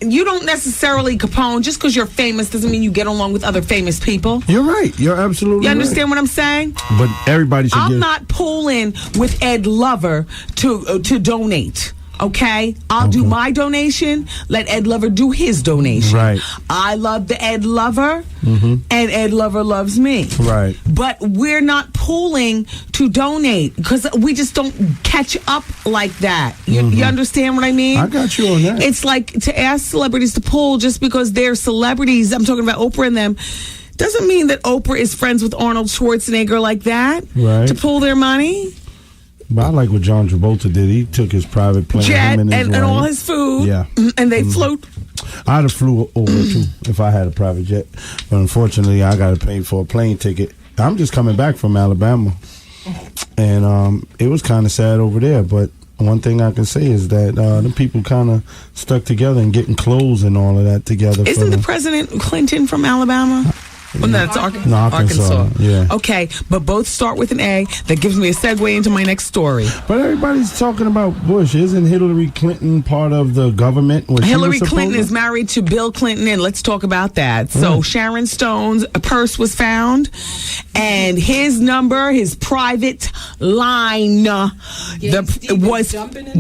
you don't necessarily, Capone, just because you're famous doesn't mean you get along with other famous people. You're right. You're absolutely. You right. understand what I'm saying? But everybody should. I'm not pulling with Ed Lover to donate. Okay, I'll do my donation. Let Ed Lover do his donation. Right. I love the Ed Lover, and Ed Lover loves me. Right. But we're not pooling to donate because we just don't catch up like that. You understand what I mean? I got you on that. It's like to ask celebrities to pool just because they're celebrities. I'm talking about Oprah and them. Doesn't mean that Oprah is friends with Arnold Schwarzenegger like that. Right. To pool their money. But I like what John Travolta did. He took his private plane, jet, him and all his food. Yeah. And they float. I'd have flew over too if I had a private jet. But unfortunately, I got to pay for a plane ticket. I'm just coming back from Alabama. And it was kind of sad over there. But one thing I can say is that the people kind of stuck together and getting clothes and all of that together. Isn't the President Clinton from Alabama? Well, no, that's Arkansas. Yeah. Okay, but both start with an A. That gives me a segue into my next story. But everybody's talking about Bush. Isn't Hillary Clinton part of the government? Hillary Clinton is married to Bill Clinton, and let's talk about that. So Sharon Stone's purse was found, and his number, his private line, was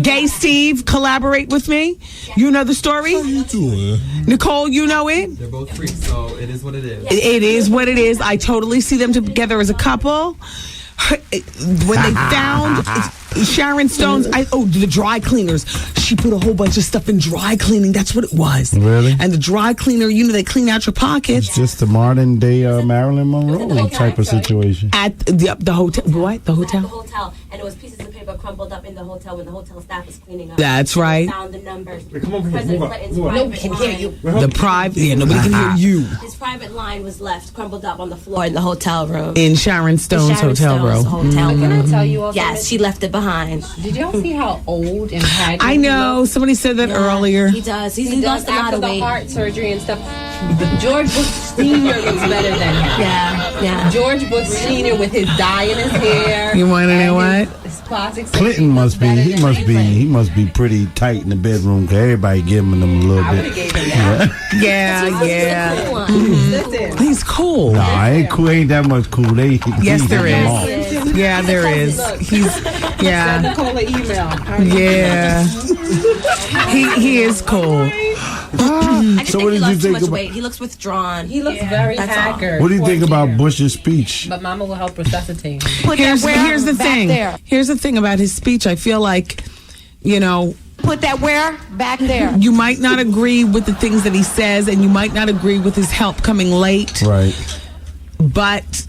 Gay Steve. Collaborate with me. You know the story? How you doing? Nicole, you know it? They're both freaks, so it is what it is. It is what it is. I totally see them together as a couple. When they found Sharon Stone's, the dry cleaners. She put a whole bunch of stuff in dry cleaning. That's what it was. Really? And the dry cleaner, they clean out your pockets. It's just the modern day Marilyn Monroe type of situation. At the hotel. What? The hotel? At the hotel. And it was pieces of paper crumpled up in the hotel when the hotel staff was cleaning up. That's right. They found the numbers. Come on, President Clinton's private can line. hear you. The private, nobody can hear you. His private line was left crumpled up on the floor in the hotel room. In Sharon Stone's hotel room. Can I tell you also? Yes, she left it behind. Did y'all see how old and haggard I know. Somebody said that earlier. He does. He lost a lot after of the weight. heart surgery and stuff. George Bush Sr. looks better than him. Yeah. George Bush Sr. with his dye in his hair. You want to know what? His classic. Clinton must be. He must be pretty tight in the bedroom. Cause everybody giving him a little bit. Yeah. He's cool. No, ain't cool. Ain't that much cool. Yes, there is. Yeah, there is. Send Nicole an email. Yeah. He is cool. I just So think what he did you lost too think much about? weight. He looks withdrawn. He looks very That's all. haggard. What do you think about Bush's speech? But Mama will help resuscitate him. Here's the thing. Here's the thing about his speech. I feel like, Put that where? Back there. you might not agree with the things that he says, and you might not agree with his help coming late. Right. But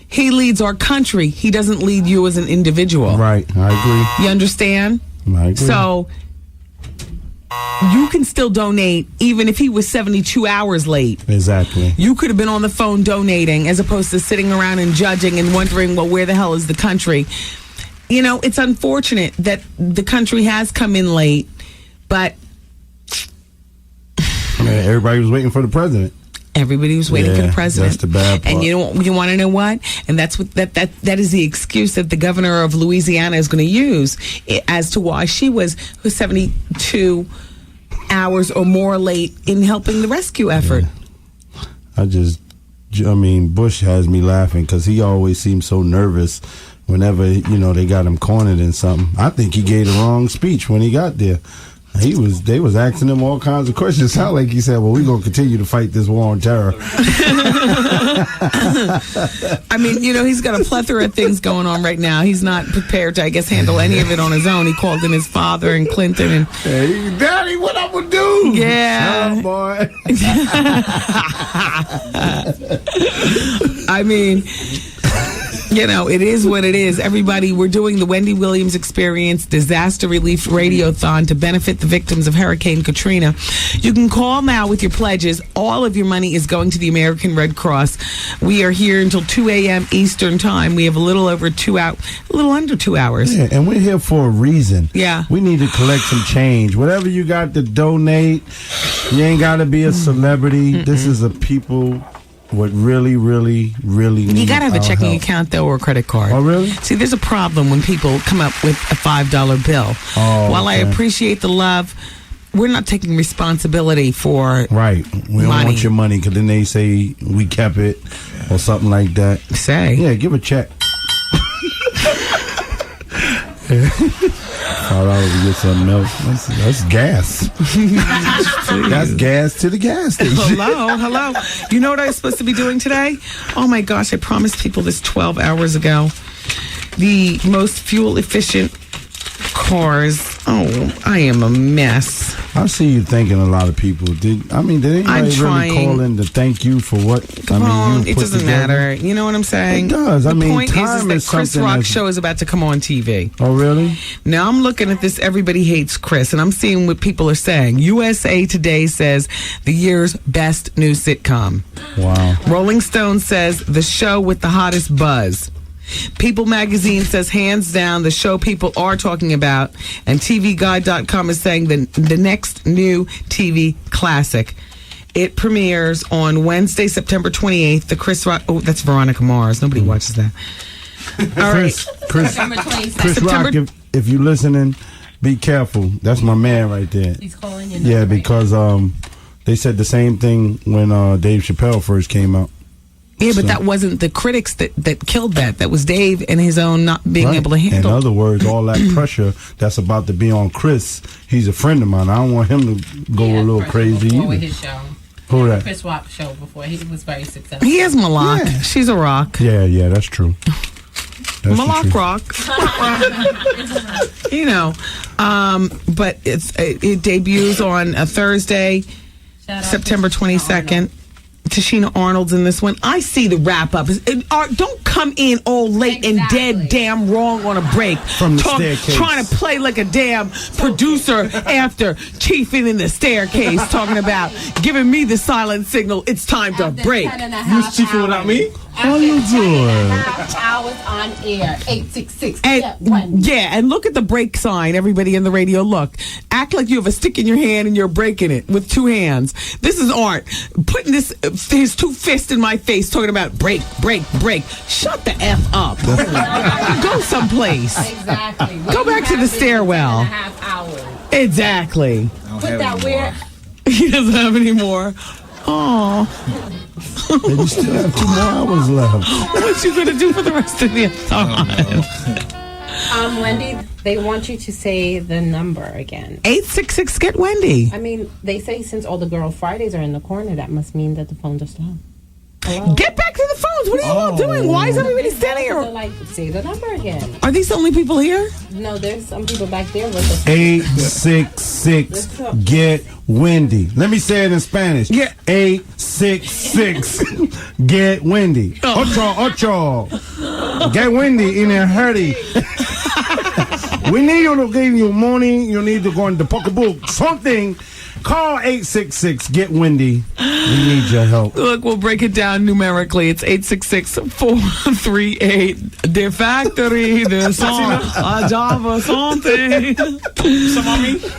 he leads our country. He doesn't lead you as an individual. Right. I agree. You understand? I agree. So you can still donate even if he was 72 hours late. Exactly. You could have been on the phone donating as opposed to sitting around and judging and wondering, well, where the hell is the country? It's unfortunate that the country has come in late, but everybody was waiting for the president. Everybody was waiting for the president. That's the bad part. And you want to know what? And that's what that is the excuse that the governor of Louisiana is going to use as to why she was 72 hours or more late in helping the rescue effort. Bush has me laughing because he always seems so nervous whenever they got him cornered in something. I think he gave the wrong speech when he got there. They was asking him all kinds of questions. Sound like he said, well, we're going to continue to fight this war on terror. He's got a plethora of things going on right now. He's not prepared to, I guess, handle any of it on his own. He called in his father and Clinton. And hey, Daddy, what I'm going to do? Yeah. Shut up, boy. It is what it is. Everybody, we're doing the Wendy Williams Experience Disaster Relief Radiothon to benefit the victims of Hurricane Katrina. You can call now with your pledges. All of your money is going to the American Red Cross. We are here until 2 a.m. Eastern Time. We have a little under 2 hours. Yeah, and we're here for a reason. Yeah. We need to collect some change. Whatever you got to donate, you ain't got to be a celebrity. This is a people what really You gotta have a checking account though, or a credit card. Oh, really? See, there's a problem when people come up with a $5 bill. Oh, While I okay. appreciate the love, we're not taking responsibility for Right. We don't want your money because then they say we kept it or something like that. Yeah, give a check. $5 to get something else. That's gas. That's gas to the gas station. Hello. You know what I was supposed to be doing today? Oh my gosh, I promised people this 12 hours ago. The most fuel efficient cars. Oh, I am a mess. I see you thanking a lot of people. Did anybody really call in to thank you for what? It doesn't matter. You know what I'm saying? It does. The point time is that Chris something Rock's that's- show is about to come on TV. Oh, really? Now I'm looking at this. Everybody hates Chris, and I'm seeing what people are saying. USA Today says the year's best new sitcom. Wow. Rolling Stone says the show with the hottest buzz. People Magazine says hands down the show people are talking about, and TVGuide.com is saying the next new TV classic. It premieres on Wednesday, September 28th. The Chris Rock. Oh, that's Veronica Mars. Nobody watches that. All right. Chris Rock, if you listening, be careful. That's my man right there. He's calling you. Yeah, because they said the same thing when Dave Chappelle first came out. Yeah, but that wasn't the critics that killed that. That was Dave and his own not being able to handle. In other words, all that pressure that's about to be on Chris, he's a friend of mine. I don't want him to go a little crazy Before either. his show. Who that? Chris Rock show before. He was very successful. He is Malak. Yeah. She's a rock. Yeah, that's true. That's Malak the truth. rock. You know, but it debuts on a Thursday, September 22nd. Tashina Arnold's in this one. I see the wrap up. Don't come in all late and dead damn wrong on a break. From the staircase. Trying to play like a damn producer after chiefing in the staircase, talking about giving me the silent signal. It's time to break. You was chiefing without me? How you doing? Hours on air. 866. Yeah, and look at the break sign, everybody in the radio. Look. Act like you have a stick in your hand and you're breaking it with two hands. This is art. Putting his two fists in my face, talking about break. Shut the F up. Go someplace. Exactly. Go back to the stairwell. 1.5 hours. Exactly. Put that where? He doesn't have any more. Oh. And you still have 2 more hours left. What you gonna do for the rest of the time? Wendy, they want you to say the number again. 866 get Wendy. I mean, they say since all the Girl Fridays are in the corner, that must mean that the phones are slow. Hello? Get back to the phones. What are you all doing? Why is everybody standing here? Like, say the number again. Are these the only people here? No, there's some people back there with us. 866 get Wendy. Let me say it in Spanish. Yeah. 866 get Wendy. Ocho. Get Wendy in a hurry. We need you to give you money. You need to go in the pocketbook. Something. Call 866 get Wendy. We need your help. Look, we'll break it down numerically. It's 866-438 the factory, the song, a Java something.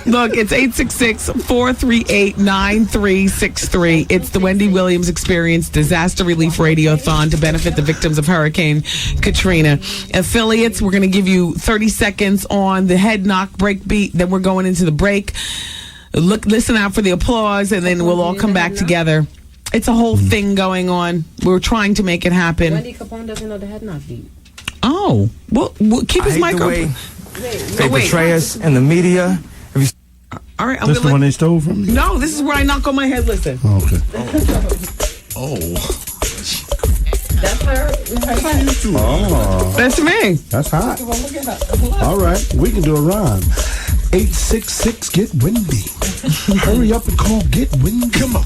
Look, it's 866-438-9363. It's the Wendy Williams Experience Disaster Relief Radiothon to benefit the victims of Hurricane Katrina. Affiliates, we're going to give you 30 seconds on the head knock break beat. Then we're going into the break. Listen out for the applause, and then we'll all come back together. It's a whole thing going on. We're trying to make it happen. Wendy Capone doesn't know the head knock beat. Oh, well keep his mic open. They portray us in the media. All right, This the one they stole from me? No, this is where I knock on my head. Listen. Okay. That's her. Oh. That's me. That's hot. All right, we can do a rhyme. 866 get Wendy. Hurry up and call Get Wendy. Come on.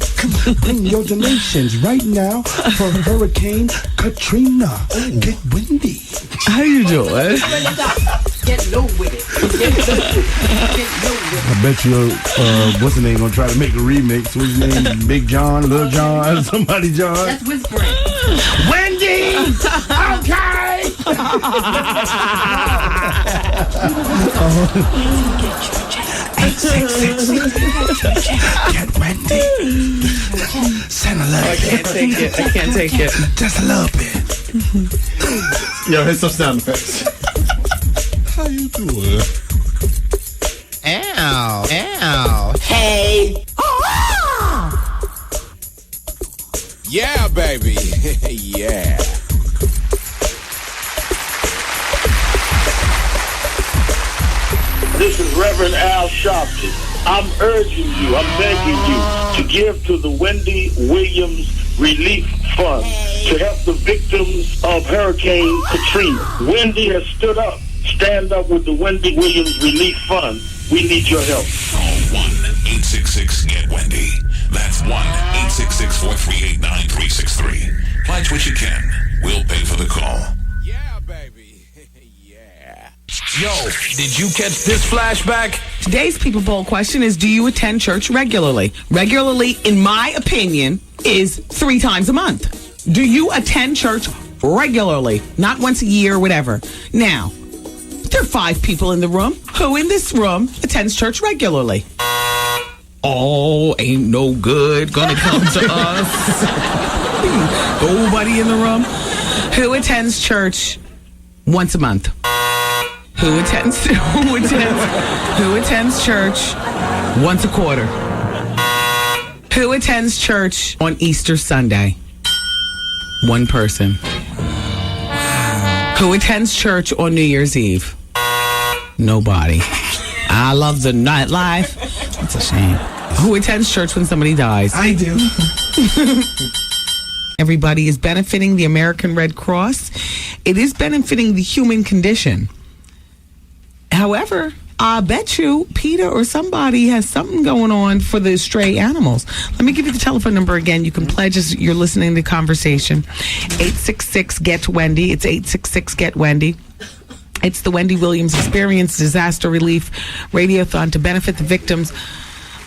Bring your donations right now for Hurricane Katrina. Get Wendy. How you doing? Get low with it. I bet you, what's the name? Gonna try to make a remix. What's his name? Big John, Little John, somebody John. That's whispering. Wendy. Okay. Get Wendy. Send a little I can't take it. I can't take it. Just a little bit. Yo, hit some sound effects. How you doing? Ow. Ow. Hey. Yeah, baby. Yeah. This is Reverend Al Sharpton. I'm urging you, I'm begging you to give to the Wendy Williams Relief Fund to help the victims of Hurricane Katrina. Wendy has stood up. Stand up with the Wendy Williams Relief Fund. We need your help. Call 1-866-GET-WENDY. That's 1-866-438-9363. Pledge what you can. We'll pay for the call. Yo, did you catch this flashback? Today's People Poll question is, do you attend church regularly? Regularly, in my opinion, is 3 times a month. Do you attend church regularly? Not once a year or whatever. Now, there are 5 people in the room. Who in this room attends church regularly? Oh, ain't no good gonna come to us. Nobody in the room. Who attends church once a month? Who attends church once a quarter? Who attends church on Easter Sunday? 1 person. Who attends church on New Year's Eve? Nobody. I love the nightlife. It's a shame. Who attends church when somebody dies? I do. Everybody is benefiting the American Red Cross. It is benefiting the human condition. However, I bet you Peter or somebody has something going on for the stray animals. Let me give you the telephone number again. You can pledge as you're listening to the conversation. 866-GET-WENDY. It's 866-GET-WENDY. It's the Wendy Williams Experience Disaster Relief Radiothon to benefit the victims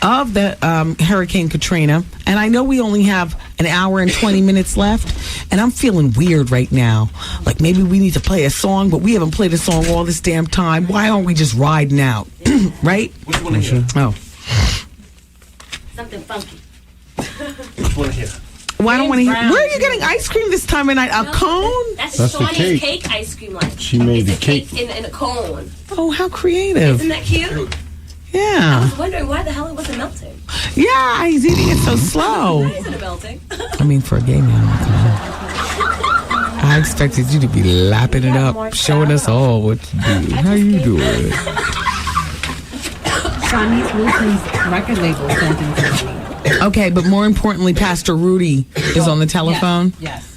of the Hurricane Katrina. And I know we only have an hour and 20 minutes left, and I'm feeling weird right now. Like maybe we need to play a song, but we haven't played a song all this damn time. Why aren't we just riding out? Right? Which one is it? Oh. Something funky. Which one is it? Well, I don't want to hear. Where are you getting ice cream this time of night? A cone? That's the Shawnee's cake. ice cream line. She made It's the cake. in a cone. Oh, how creative. Isn't that cute? I Yeah. was wondering why the hell it wasn't melting. Yeah, he's eating it so slow. Why isn't it melting? I mean, for a gay man. I expected you to be lapping it up, showing us all what to do. How you doing? Shawnee's Wilson's record label sent him to me. Okay, but more importantly, Pastor Rudy is on the telephone. Yes.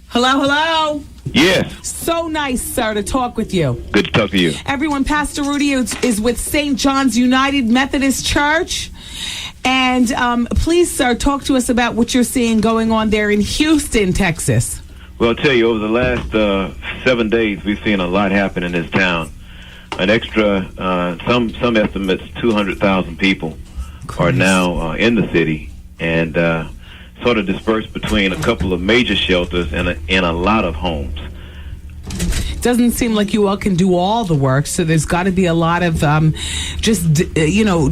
Hello? Yes. So nice, sir, to talk with you. Good to talk to you. Everyone, Pastor Rudy is with St. John's United Methodist Church. And please, sir, talk to us about what you're seeing going on there in Houston, Texas. Well, I'll tell you, over the last 7 days, we've seen a lot happen in this town. An extra, some estimates, 200,000 people are now in the city, and sort of dispersed between a couple of major shelters and a lot of homes. Doesn't seem like you all can do all the work, so there's got to be a lot of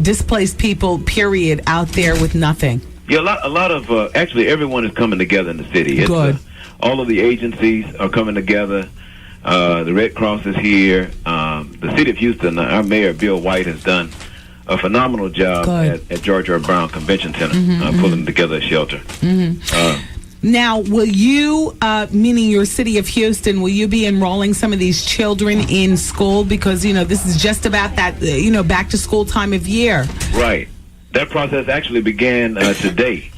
displaced people, period, out there with nothing. Yeah, a lot of actually everyone is coming together in the city. It's, Good. All of the agencies are coming together. The Red Cross is here. The city of Houston, our mayor, Bill White, has done a phenomenal job at George R. Brown Convention Center, pulling together a shelter. Now, will you, meaning your city of Houston, will you be enrolling some of these children in school? Because, this is just about that, back to school time of year. Right. That process actually began today.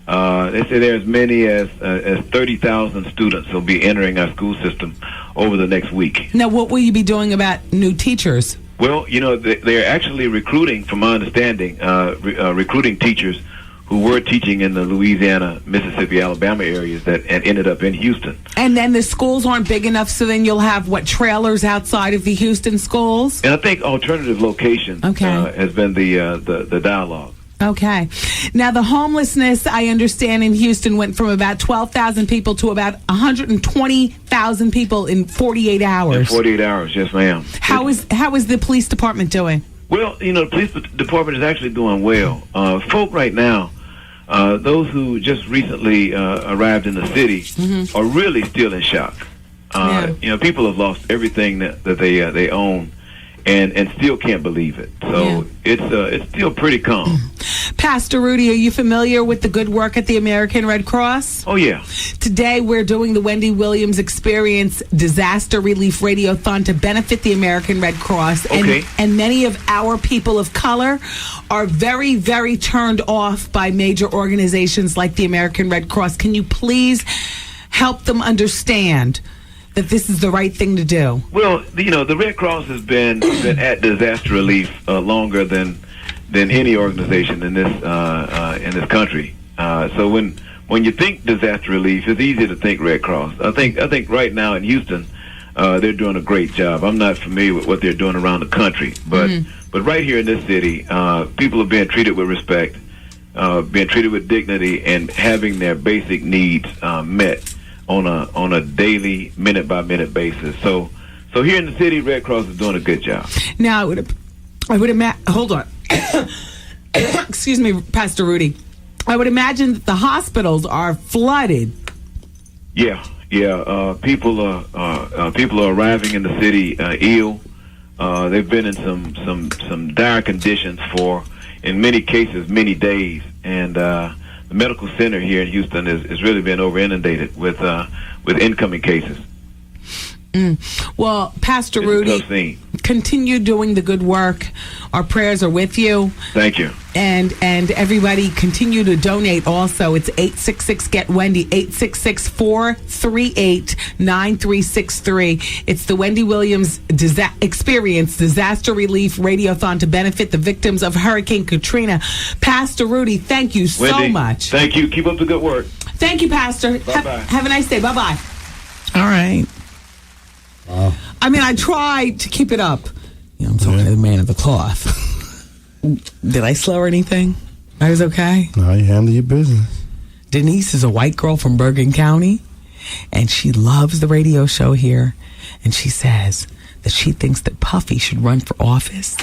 They say there are as many as 30,000 students will be entering our school system over the next week. Now, what will you be doing about new teachers? Well, they're actually recruiting, from my understanding, recruiting teachers who were teaching in the Louisiana, Mississippi, Alabama areas that ended up in Houston. And then the schools aren't big enough, so then you'll have, trailers outside of the Houston schools? And I think alternative locations has been the dialogue. Okay. Now, the homelessness, I understand, in Houston went from about 12,000 people to about 120,000 people in 48 hours. In 48 hours, yes, ma'am. How is the police department doing? Well, the police department is actually doing well. Folk right now, those who just recently arrived in the city are really still in shock. People have lost everything that they own. And still can't believe it. So it's still pretty calm. Pastor Rudy, are you familiar with the good work at the American Red Cross? Oh, yeah. Today we're doing the Wendy Williams Experience Disaster Relief Radiothon to benefit the American Red Cross. Okay. And many of our people of color are very, very turned off by major organizations like the American Red Cross. Can you please help them understand that this is the right thing to do? Well, the Red Cross has been at disaster relief longer than any organization in this country. So when you think disaster relief, it's easy to think Red Cross. I think right now in Houston, they're doing a great job. I'm not familiar with what they're doing around the country, but right here in this city, people are being treated with respect, being treated with dignity, and having their basic needs met on a daily, minute by minute basis. So here in the city, Red Cross is doing a good job. Now, I would imagine. Hold on. Excuse me, Pastor Rudy. I would imagine that the hospitals are flooded. Yeah. People are arriving in the city ill. They've been in some dire conditions for, in many cases, many days, and the medical center here in Houston is really been over inundated with incoming cases. Well, Pastor Rudy, continue doing the good work. Our prayers are with you. Thank you. And everybody continue to donate also. It's 866-GET-WENDY, 866-438-9363. It's the Wendy Williams Experience Disaster Relief Radiothon to benefit the victims of Hurricane Katrina. Pastor Rudy, thank you so much. Thank you. Keep up the good work. Thank you, Pastor. Bye-bye. Have a nice day. Bye-bye. All right. I mean, I tried to keep it up. I'm talking to the man of the cloth. Did I slur anything? I was okay? No, you handle your business. Denise is a white girl from Bergen County, and she loves the radio show here. And she says that she thinks that Puffy should run for office.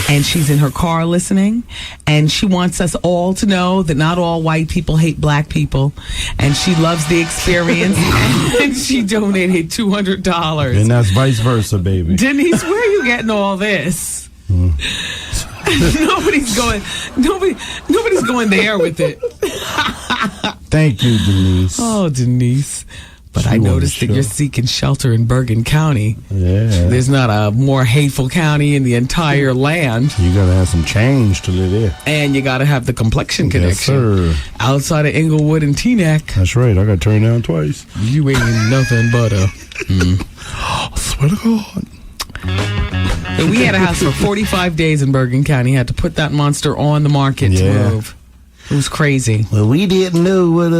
And she's in her car listening, and she wants us all to know that not all white people hate black people, and she loves the experience, and she donated $200. And that's vice versa, baby. Denise, where are you getting all this? Nobody's going there with it. Thank you, Denise. Oh, Denise. But I noticed that you're seeking shelter in Bergen County. Yeah. There's not a more hateful county in the entire land. You gotta have some change to live there. And you gotta have the complexion connection. Yes, sir. Outside of Inglewood and Teaneck. That's right. I got turned down twice. You ain't nothing but a... I swear to God. And we had a house for 45 days in Bergen County. Had to put that monster on the market to move. It was crazy. Well, we didn't know what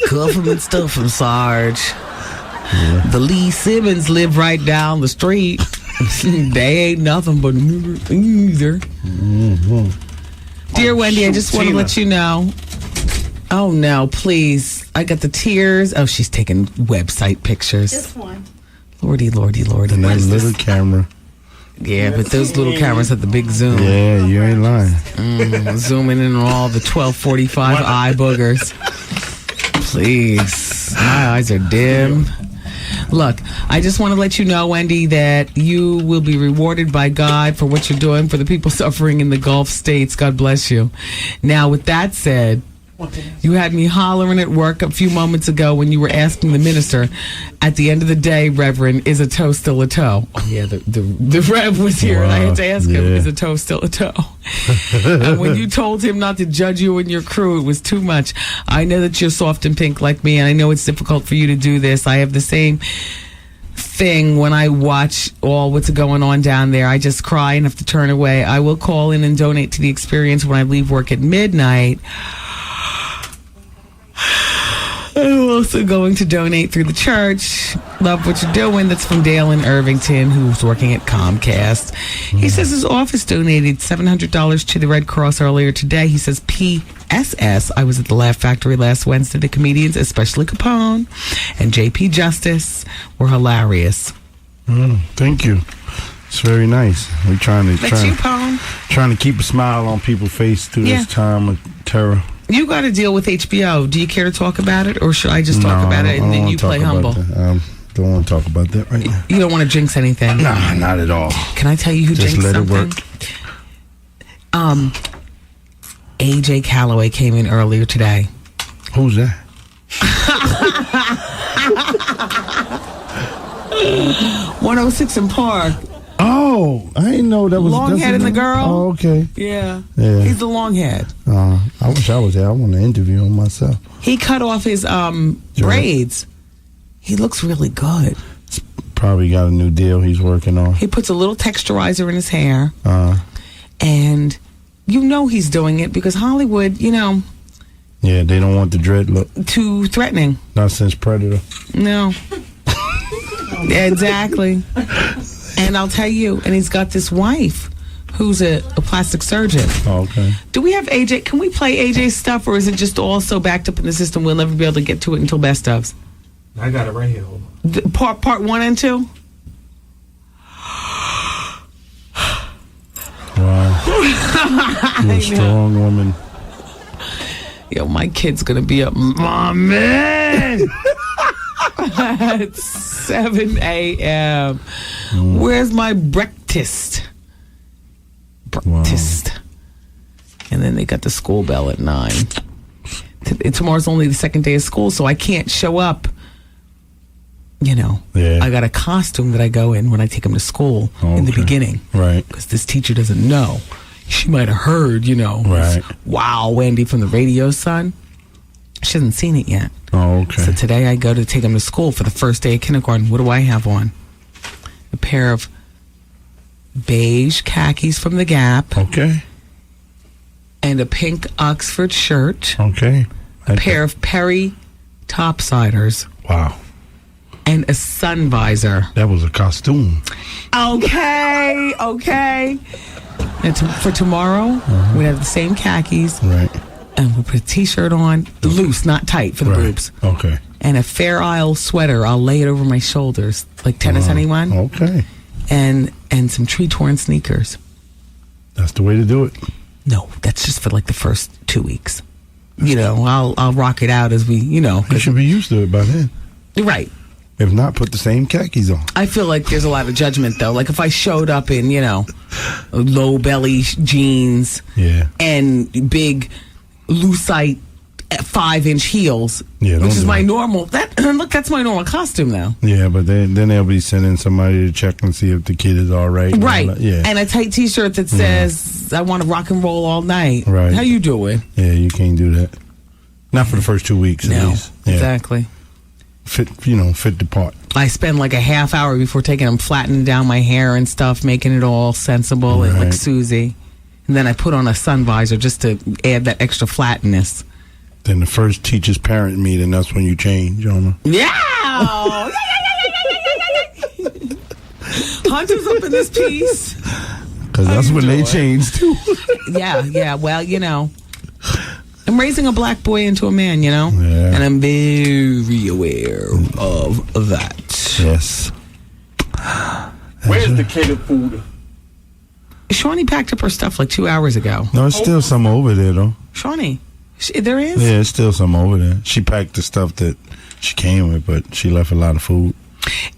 government stuff from Sarge. Yeah. The Lee Simmons live right down the street. They ain't nothing but either. Mm-hmm. Dear Wendy, I just want to let you know. Oh no, please! I got the tears. Oh, she's taking website pictures. Just one. Lordy. And that little camera. Yeah, but those little cameras have the big zoom. Yeah, you ain't lying. Zooming in on all the 1245 eye boogers. Please. My eyes are dim. Look, I just want to let you know, Wendy, that you will be rewarded by God for what you're doing for the people suffering in the Gulf states. God bless you. Now, with that said, you had me hollering at work a few moments ago when you were asking the minister, at the end of the day, Reverend, is a toe still a toe? Yeah, the Rev was here, and I had to ask him, is a toe still a toe? And when you told him not to judge you and your crew, it was too much. I know that you're soft and pink like me, and I know it's difficult for you to do this. I have the same thing when I watch all what's going on down there. I just cry and have to turn away. I will call in and donate to the experience when I leave work at midnight. I also going to donate through the church. Love what you're doing. That's from Dale in Irvington, who's working at Comcast. He says his office donated $700 to the Red Cross earlier today. He says, PSS, I was at the Laugh Factory last Wednesday. The comedians, especially Capone and JP Justice, were hilarious. Thank you. It's very nice. We're trying to keep a smile on people's face through this time of terror. You got to deal with HBO. Do you care to talk about it, or should I just talk about it and then you play humble? Don't want to talk about that right now. You don't want to jinx anything? Nah, not at all. Can I tell you who just jinxed something? Just let it work. AJ Calloway came in earlier today. Who's that? 106 in Park. Oh, I didn't know that was Longhead and the girl. Oh, okay. Yeah. He's the longhead. I wish I was there. I want to interview him myself. He cut off his braids. He looks really good. Probably got a new deal he's working on. He puts a little texturizer in his hair. And you know he's doing it because Hollywood, Yeah, they don't want the dread look. Too threatening. Not since Predator. No. Exactly. And I'll tell you, and he's got this wife who's a plastic surgeon. Oh, okay. Do we have AJ? Can we play AJ's stuff, or is it just all so backed up in the system we'll never be able to get to it until best ofs? I got it right here. Hold on. Part 1 and 2? Wow. You're a strong woman. Yo, my kid's going to be up. My man! At 7 a.m. Where's my breakfast? Breakfast. Wow. And then they got the school bell at 9. Tomorrow's only the second day of school, so I can't show up. Yeah. I got a costume that I go in when I take him to school in the beginning. Right. Because this teacher doesn't know. She might have heard, Right. Wow, Wendy from the radio, son. She hasn't seen it yet. Oh, okay. So today I go to take him to school for the first day of kindergarten. What do I have on? A pair of beige khakis from the Gap. Okay. And a pink Oxford shirt. Okay. A pair of Perry topsiders. Wow. And a sun visor. That was a costume. Okay. And for tomorrow, we have the same khakis. Right. And we'll put a t-shirt on, loose, not tight for the boobs. Okay. And a Fair Isle sweater. I'll lay it over my shoulders, like tennis anyone. Okay. And some tree-torn sneakers. That's the way to do it. No, that's just for like the first 2 weeks. I'll rock it out as we, You should be used to it by then. Right. If not, put the same khakis on. I feel like there's a lot of judgment, though. Like if I showed up in, low belly jeans and big lucite 5-inch heels, which is my normal. That's my normal costume now. Yeah, but then they'll be sending somebody to check and see if the kid is all right. Right. And a tight T-shirt that says, I want to rock and roll all night. Right. How you doing? Yeah, you can't do that. Not for the first 2 weeks, at least. Yeah. Exactly. Fit the part. I spend like a half hour before taking them, flattening down my hair and stuff, making it all sensible and like Susie. And then I put on a sun visor just to add that extra flatness. Then the first teacher's parent meeting, that's when you change, Yeah! Hunter's up in this piece. Because that's when they change, too. Yeah. Well, I'm raising a black boy into a man, Yeah. And I'm very aware of that. Yes. Where's the catered food? Shawnee packed up her stuff like 2 hours ago. No, it's still some over there, though. Shawnee, there is? Yeah, it's still some over there. She packed the stuff that she came with, but she left a lot of food.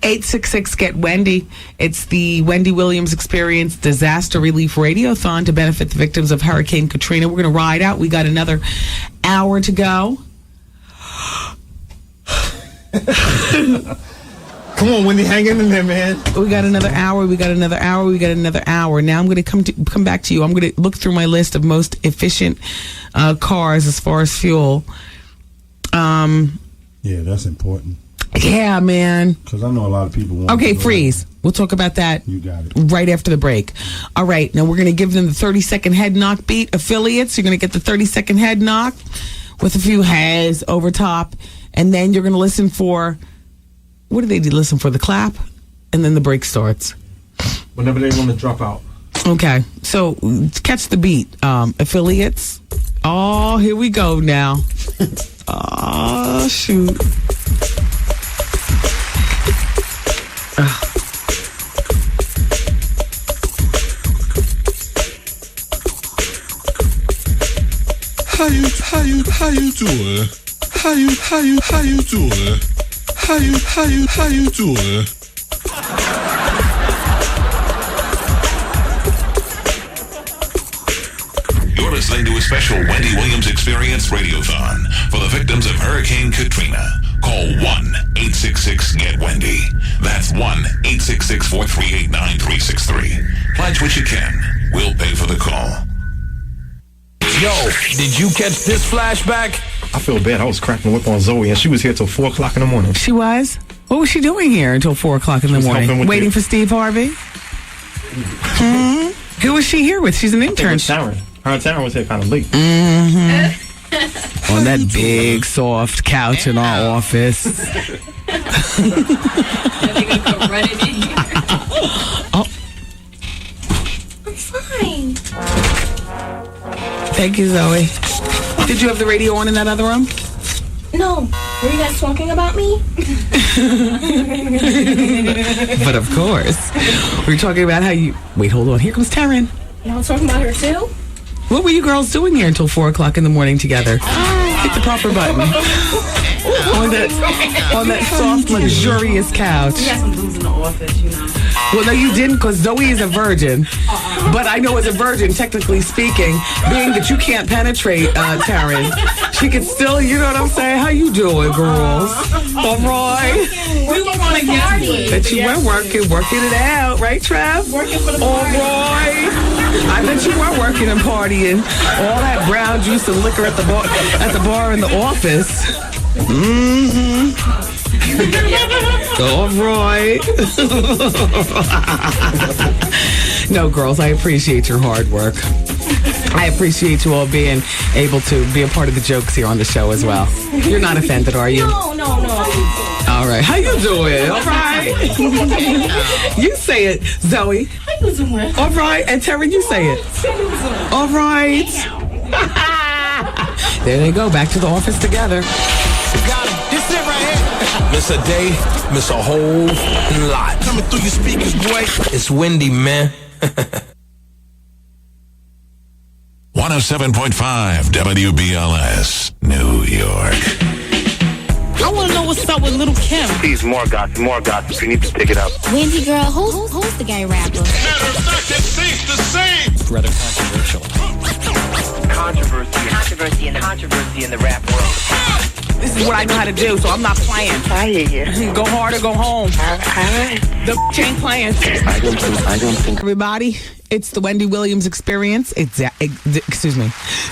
866 get Wendy. It's the Wendy Williams Experience Disaster Relief Radiothon to benefit the victims of Hurricane Katrina. We're going to ride out. We got another hour to go. Come on, Wendy, hang in there, man. We got another hour. Now I'm going to come back to you. I'm going to look through my list of most efficient cars as far as fuel. Yeah, that's important. Yeah, man. Because I know a lot of people want Okay, freeze. We'll talk about that right after the break. All right, now we're going to give them the 30-second head knock beat. Affiliates, you're going to get the 30-second head knock with a few has over top. And then you're going to listen for, what do they do? Listen for the clap, and then the break starts. Whenever they want to drop out. Okay, so catch the beat. Affiliates. Oh, here we go now. Oh, shoot. How you doing? How you doing? How you doing? You're listening to a special Wendy Williams Experience Radiothon for the victims of Hurricane Katrina. Call 1-866-GET-WENDY. That's 1-866-438-9363. Pledge what you can. We'll pay for the call. Yo, did you catch this flashback? I feel bad. I was cracking the whip on Zoe, and she was here till 4 o'clock in the morning. She was? What was she doing here until 4 o'clock in the morning? Waiting for Steve Harvey? Who was she here with? She's an intern. Her and Taryn was here kind of late. On that big, soft couch in our office. Oh. I'm fine. Thank you, Zoe. Did you have the radio on in that other room? No. Were you guys talking about me? But of course. We were talking about how you... Wait, hold on. Here comes Taryn. Y'all talking about her too? What were you girls doing here until 4 o'clock in the morning together? Hit the proper button. on that soft, luxurious couch. We got some dudes in the office, you know. Well, no, you didn't, because Zoe is a virgin. But I know as a virgin, technically speaking, being that you can't penetrate, Taryn, she could still, you know what I'm saying? How you doing, girls? All right. We were on a party. That you were working it out, right, Trav? Working for the all party. Right. I bet you were working and partying. All that brown juice and liquor at the bar in the office. Mm-hmm. All right. No, girls, I appreciate your hard work. I appreciate you all being able to be a part of the jokes here on the show as well. You're not offended, are you? No. All right. How you doing? All right. You say it, Zoe. How you doing? All right. And Terry, you say it. All right. There they go. Back to the office together. Got him. This it right here. Miss a day, miss a whole lot. Coming through your speakers, boy. It's Wendy, man. 107.5 WBLS, New York. I want to know what's up with Little Kim. Please, more gossip. You need to pick it up. Wendy girl, who's the gay rapper? Matter of fact, it stays the same. Rather controversial. Controversy in the rap world. This is what I know how to do, so I'm not playing. Go hard or go home. The ain't playing. I don't think. Everybody, it's the Wendy Williams Experience.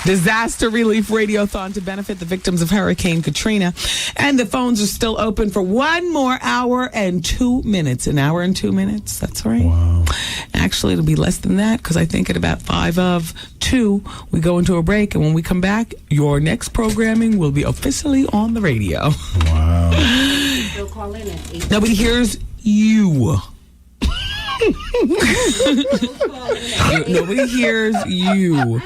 Disaster Relief Radiothon to benefit the victims of Hurricane Katrina. And the phones are still open for 1 more hour and 2 minutes. An hour and 2 minutes. That's right. Wow. Actually, it'll be less than that, because I think at about 5:02, we go into a break. And when we come back, your next programming will be officially on the radio. Wow. They'll call in at 8. Nobody hears you. Nobody hears you.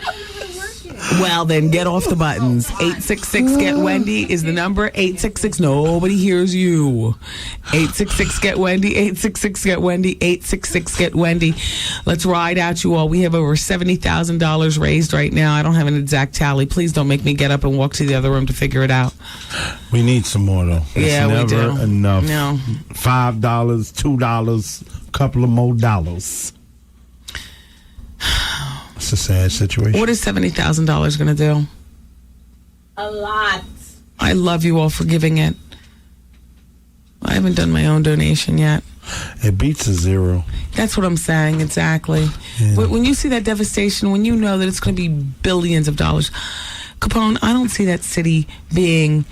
Well, then get off the buttons. 866-GET-WENDY is the number. 866. Nobody hears you. 866-GET-WENDY. 866-GET-WENDY. 866-GET-WENDY. Let's ride out, you all. We have over $70,000 raised right now. I don't have an exact tally. Please don't make me get up and walk to the other room to figure it out. We need some more, though. Yeah, it's we do. never enough. No. $5, $2, a couple of more dollars. It's a sad situation. What is $70,000 going to do? A lot. I love you all for giving it. I haven't done my own donation yet. It beats a zero. That's what I'm saying, exactly. Yeah. When you see that devastation, when you know that it's going to be billions of dollars, Capone, I don't see that city being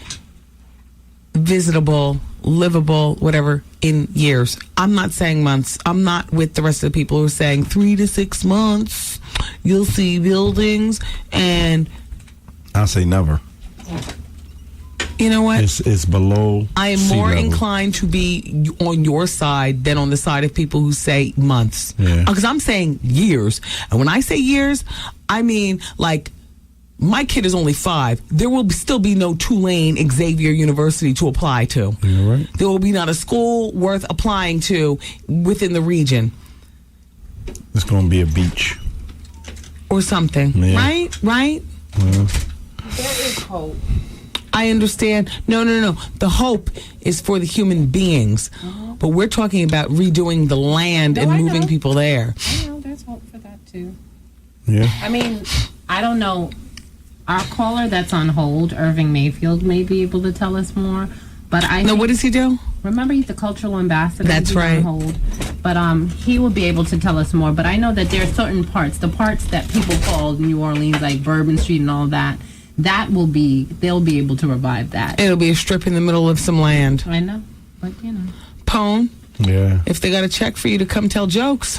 visitable, livable, whatever, in years. I'm not saying months. I'm not with the rest of the people who are saying 3 to 6 months. You'll see buildings, and I'll say never. You know what? It's below. I am sea more level. inclined to be on your side than on the side of people who say months. Yeah. Because I'm saying years. And when I say years, I mean like my kid is only 5. There will still be no Tulane Xavier University to apply to. You're right. There will be not a school worth applying to within the region. It's going to be a beach. Or something. Yeah. Right? Yeah. There is hope. I understand. No. The hope is for the human beings. But we're talking about redoing the land and moving people there. I know, there's hope for that too. Yeah. I mean, I don't know. Our caller that's on hold, Irving Mayfield, may be able to tell us more. But what does he do? Remember, he's the cultural ambassador. That's He's right. On hold. But he will be able to tell us more. But I know that there are certain parts, the parts that people call New Orleans, like Bourbon Street and all that. They'll be able to revive that. It'll be a strip in the middle of some land. I know, but you know. Pone. Yeah. If they got a check for you to come tell jokes.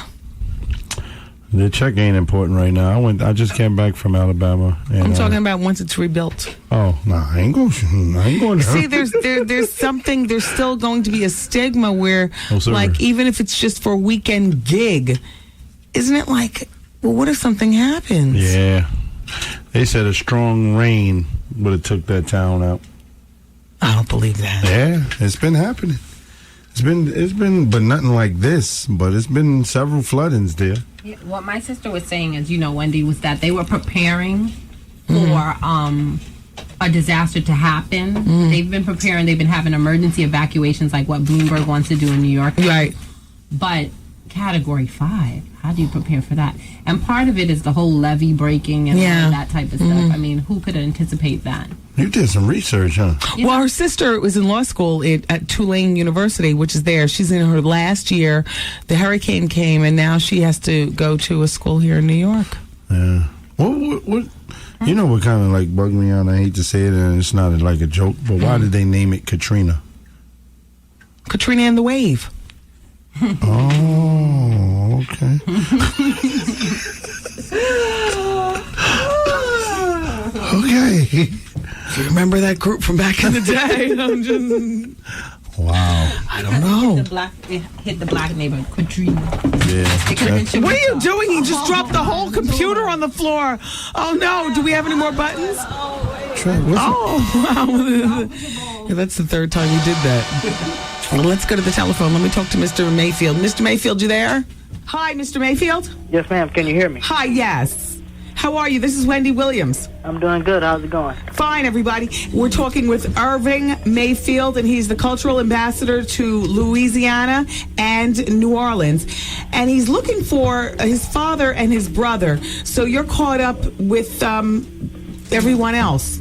The check ain't important right now. I just came back from Alabama. And, I'm talking about once it's rebuilt. Oh no, I ain't going there. See, there's something. There's still going to be a stigma where, like, even if it's just for a weekend gig, isn't it like, well, what if something happens? Yeah. They said a strong rain would have took that town out. I don't believe that. Yeah, it's been happening. It's been, but nothing like this. But it's been several floodings there. Yeah, what my sister was saying is, Wendy, was that they were preparing for a disaster to happen. They've been preparing. They've been having emergency evacuations, like what Bloomberg wants to do in New York. Right. But Category 5, how do you prepare for that? And part of it is the whole levee breaking and all of that type of stuff. I mean, who could anticipate that? You did some research, huh? Well, her sister was in law school at Tulane University, which is there. She's in her last year. The hurricane came, and now she has to go to a school here in New York. Yeah. What? You know what kind of like bugged me out? I hate to say it, and it's not like a joke, but why did they name it Katrina? Katrina and the Wave. Oh, okay. Okay. You remember that group from back in the day? I'm just... Wow. I don't know. It hit the black neighborhood, Katrina. Yeah. What are you doing? He just dropped the whole computer on the floor. Oh, no. Do we have any more buttons? Wow. Yeah, that's the third time you did that. Well, let's go to the telephone. Let me talk to Mr. Mayfield. Mr. Mayfield, you there? Hi, Mr. Mayfield? Yes, ma'am. Can you hear me? Hi, yes. How are you? This is Wendy Williams. I'm doing good. How's it going? Fine, everybody. We're talking with Irving Mayfield, and he's the cultural ambassador to Louisiana and New Orleans. And he's looking for his father and his brother. So you're caught up with everyone else.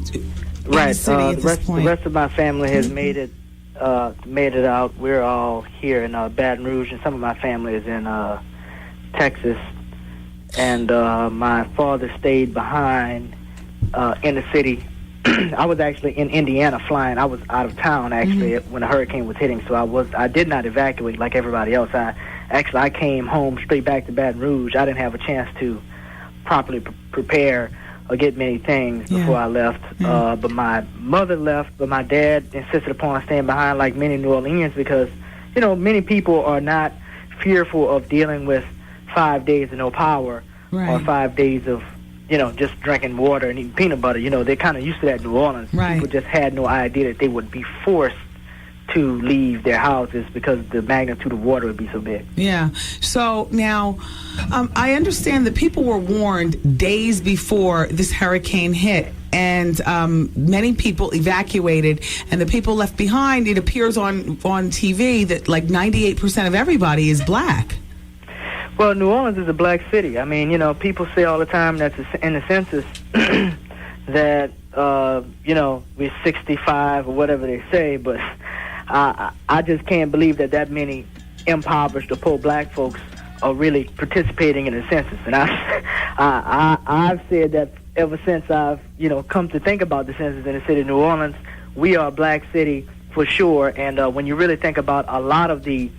Right. The rest of my family has made it out. We're all here in Baton Rouge, and some of my family is in Texas. And my father stayed behind in the city. I was actually in Indiana flying. I was out of town actually when the hurricane was hitting, so I did not evacuate like everybody else. I came home straight back to Baton Rouge. I didn't have a chance to properly prepare or get many things before I left. But my mother left, but my dad insisted upon staying behind like many New Orleanians because, many people are not fearful of dealing with 5 days of no power or 5 days of, just drinking water and eating peanut butter. They're kind of used to that in New Orleans. Right. People just had no idea that they would be forced to leave their houses because the magnitude of water would be so big. Yeah. So now, I understand that people were warned days before this hurricane hit, and many people evacuated, and the people left behind, it appears on TV that like 98% of everybody is black. Well, New Orleans is a black city. I mean, people say all the time that in the census that, we're 65 or whatever they say, but I just can't believe that many impoverished or poor black folks are really participating in the census. And I've said that ever since I've, come to think about the census in the city of New Orleans. We are a black city for sure, and when you really think about a lot of the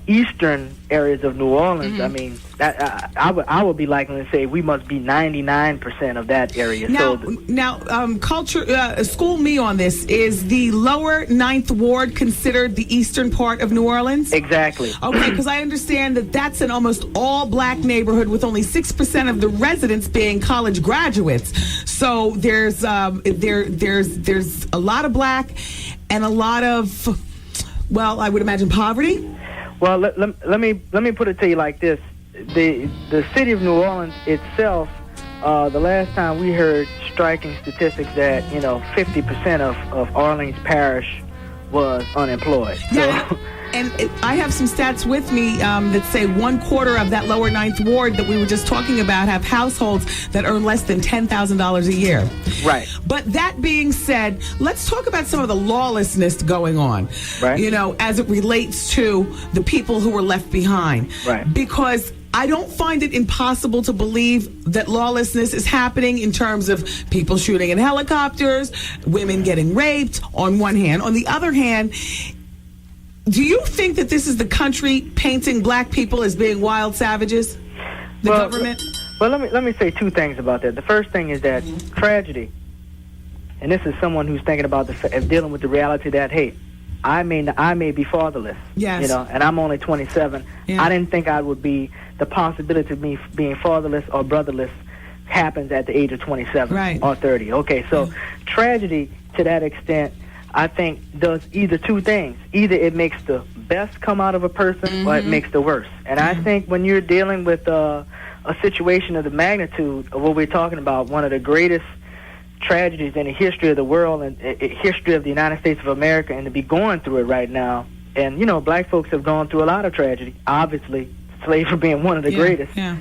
eastern areas of New Orleans, I mean, that I would be likely to say we must be 99% of that area. School me on this. Is the lower 9th Ward considered the eastern part of New Orleans? Exactly. Okay, because I understand that that's an almost all-black neighborhood with only 6% of the residents being college graduates. So there's there's a lot of black and a lot of, well, I would imagine poverty. Well, let me put it to you like this: the city of New Orleans itself, the last time we heard striking statistics that 50% of Orleans Parish was unemployed. Yeah. So, and I have some stats with me that say 1/4 of that lower 9th Ward that we were just talking about have households that earn less than $10,000 a year. Right. But that being said, let's talk about some of the lawlessness going on, right, as it relates to the people who were left behind. Right. Because I don't find it impossible to believe that lawlessness is happening in terms of people shooting in helicopters, women getting raped on one hand. On the other hand, do you think that this is the country painting black people as being wild savages? The government? Well, let me say two things about that. The first thing is that tragedy, and this is someone who's thinking about dealing with the reality that, hey, I may be fatherless. Yes. And I'm only 27. Yeah. I didn't think I would be, the possibility of me being fatherless or brotherless happens at the age of 27 or 30. Okay, so tragedy to that extent, I think, does either two things. Either it makes the best come out of a person or it makes the worst. And I think when you're dealing with a situation of the magnitude of what we're talking about, one of the greatest tragedies in the history of the world and history of the United States of America, and to be going through it right now. And, black folks have gone through a lot of tragedy, obviously, slavery being one of the greatest. Yeah.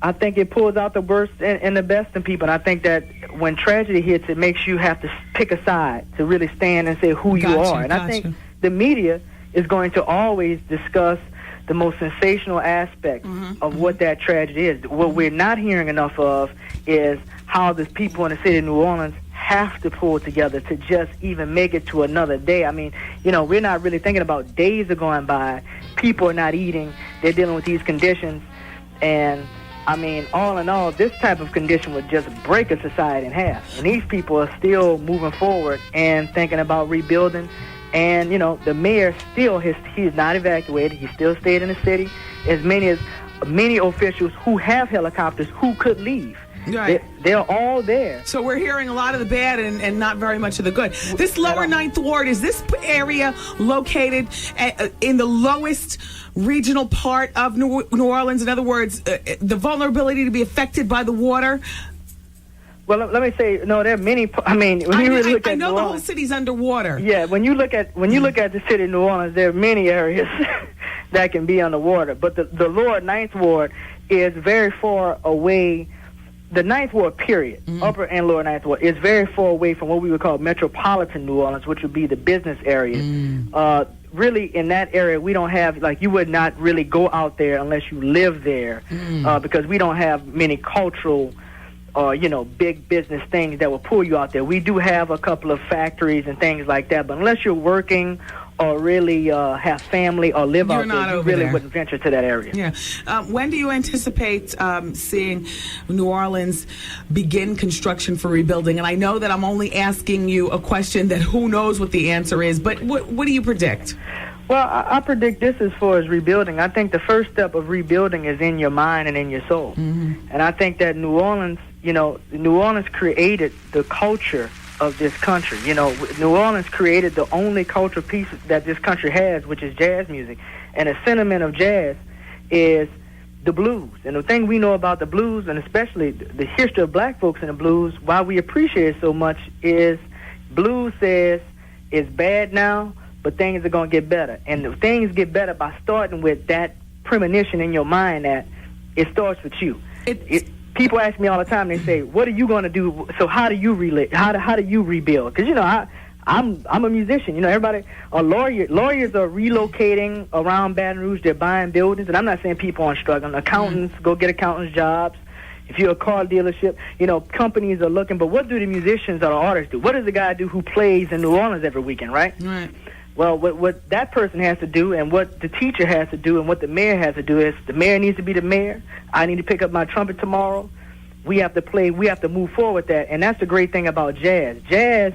I think it pulls out the worst and the best in people. And I think that when tragedy hits, it makes you have to pick a side to really stand and say who you are. And I think the media is going to always discuss the most sensational aspect of what that tragedy is. What we're not hearing enough of is how the people in the city of New Orleans have to pull together to just even make it to another day. I mean, we're not really thinking about days are going by. People are not eating. They're dealing with these conditions. And, I mean, all in all, this type of condition would just break a society in half. And these people are still moving forward and thinking about rebuilding. And, the mayor still, he's not evacuated. He still stayed in the city. As many officials who have helicopters who could leave. Right. They're all there. So we're hearing a lot of the bad and not very much of the good. This lower 9th Ward, is this area located in the lowest regional part of New Orleans? In other words, the vulnerability to be affected by the water? Well, let me say, no, there are many. I mean, when you really look at I know New the Orleans, whole city's underwater. Yeah, when you look at the city of New Orleans, there are many areas that can be underwater. But the lower 9th Ward is very far away. The 9th Ward, period, upper and lower 9th Ward, is very far away from what we would call metropolitan New Orleans, which would be the business area. Really, in that area, we don't have, you would not really go out there unless you live there, because we don't have many cultural or, big business things that will pull you out there. We do have a couple of factories and things like that, but unless you're working or really have family or live out there, you really wouldn't venture to that area. Yeah. When do you anticipate seeing New Orleans begin construction for rebuilding? And I know that I'm only asking you a question that who knows what the answer is, but what do you predict? Well, I predict this as far as rebuilding. I think the first step of rebuilding is in your mind and in your soul. And I think that New Orleans, New Orleans created the culture of this country. New Orleans created the only cultural piece that this country has, which is jazz music. And the sentiment of jazz is the blues. And the thing we know about the blues, and especially the history of black folks in the blues, why we appreciate it so much, is blues says it's bad now, but things are going to get better. And things get better by starting with that premonition in your mind that it starts with you. People ask me all the time. They say, "What are you going to do? So how do you how do you rebuild?" Because I'm a musician. Everybody, lawyers are relocating around Baton Rouge. They're buying buildings, and I'm not saying people aren't struggling. Accountants go get accountants' jobs. If you're a car dealership, companies are looking. But what do the musicians or the artists do? What does the guy do who plays in New Orleans every weekend, right? Right. Well, what that person has to do and what the teacher has to do and what the mayor has to do is the mayor needs to be the mayor. I need to pick up my trumpet tomorrow. We have to play. We have to move forward with that. And that's the great thing about jazz. Jazz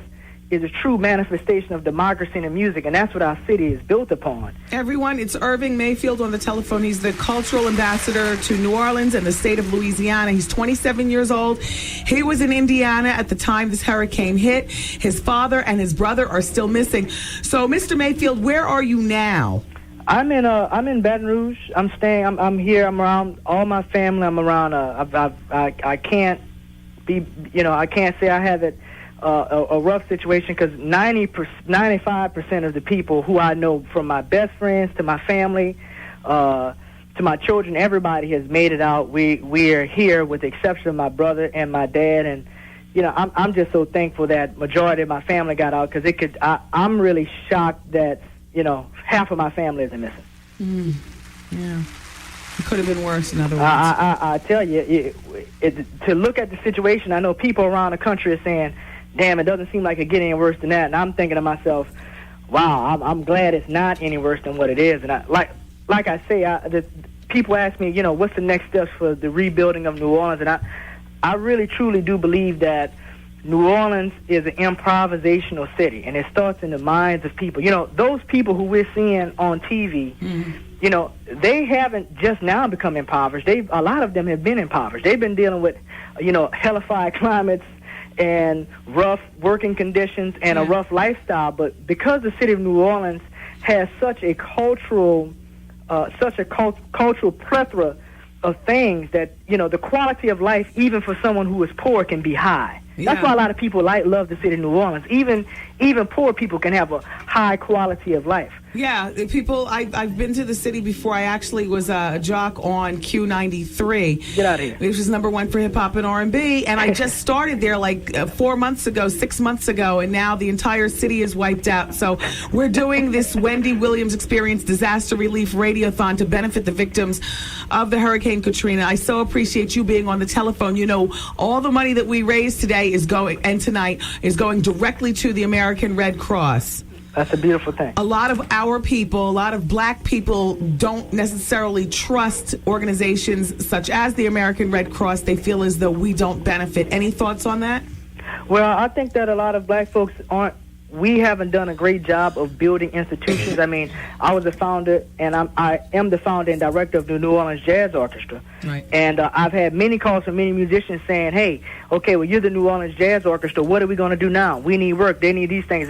is a true manifestation of democracy in music, and that's what our city is built upon. Everyone, it's Irving Mayfield on the telephone. He's the cultural ambassador to New Orleans and the state of Louisiana. He's 27 years old. He was in Indiana at the time this hurricane hit. His father and his brother are still missing. So, Mr. Mayfield, where are you now? I'm in Baton Rouge. I'm staying. I'm here. I'm around all my family. I'm around. I can't be. I can't say I have it. A rough situation because 95% of the people who I know, from my best friends to my family, to my children, everybody has made it out. We are here with the exception of my brother and my dad, and I'm just so thankful that majority of my family got out because I'm really shocked that half of my family isn't missing. Yeah. It could have been worse, in other words. I tell you, to look at the situation, I know people around the country are saying, damn, it doesn't seem like it getting any worse than that. And I'm thinking to myself, wow, I'm glad it's not any worse than what it is. And like I say, the people ask me, what's the next steps for the rebuilding of New Orleans? And I really, truly do believe that New Orleans is an improvisational city, and it starts in the minds of people. Those people who we're seeing on TV, they haven't just now become impoverished. A lot of them have been impoverished. They've been dealing with, hellified climates, and rough working conditions and a rough lifestyle. But because the city of New Orleans has such a cultural plethora of things that, the quality of life, even for someone who is poor, can be high. Yeah. That's why a lot of people love the city of New Orleans. Even poor people can have a high quality of life. Yeah, people, I've been to the city before. I actually was a jock on Q93. Get out of here. Which was #1 for hip-hop and R&B. And I just started there 6 months ago, and now the entire city is wiped out. So we're doing this Wendy Williams Experience Disaster Relief Radiothon to benefit the victims of the Hurricane Katrina. I so appreciate you being on the telephone. All the money that we raised today tonight is going directly to the American Red Cross. That's a beautiful thing. A lot of our people, a lot of black people don't necessarily trust organizations such as the American Red Cross. They feel as though we don't benefit. Any thoughts on that? Well, I think that a lot of black folks we haven't done a great job of building institutions. I mean, I was the founder, and I am the founder and director of the New Orleans Jazz Orchestra. Right. And I've had many calls from many musicians saying, hey, okay, well, you're the New Orleans Jazz Orchestra. What are we going to do now? We need work. They need these things.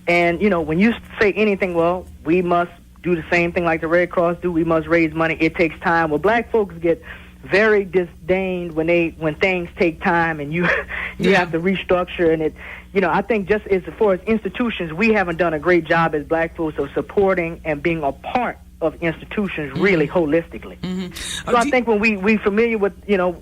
And when you say anything, well, we must do the same thing like the Red Cross do. We must raise money. It takes time. Well, black folks get very disdained when things take time and you have to restructure. And I think just as far as institutions, we haven't done a great job as black folks of supporting and being a part of institutions really holistically. So I think when we familiar with,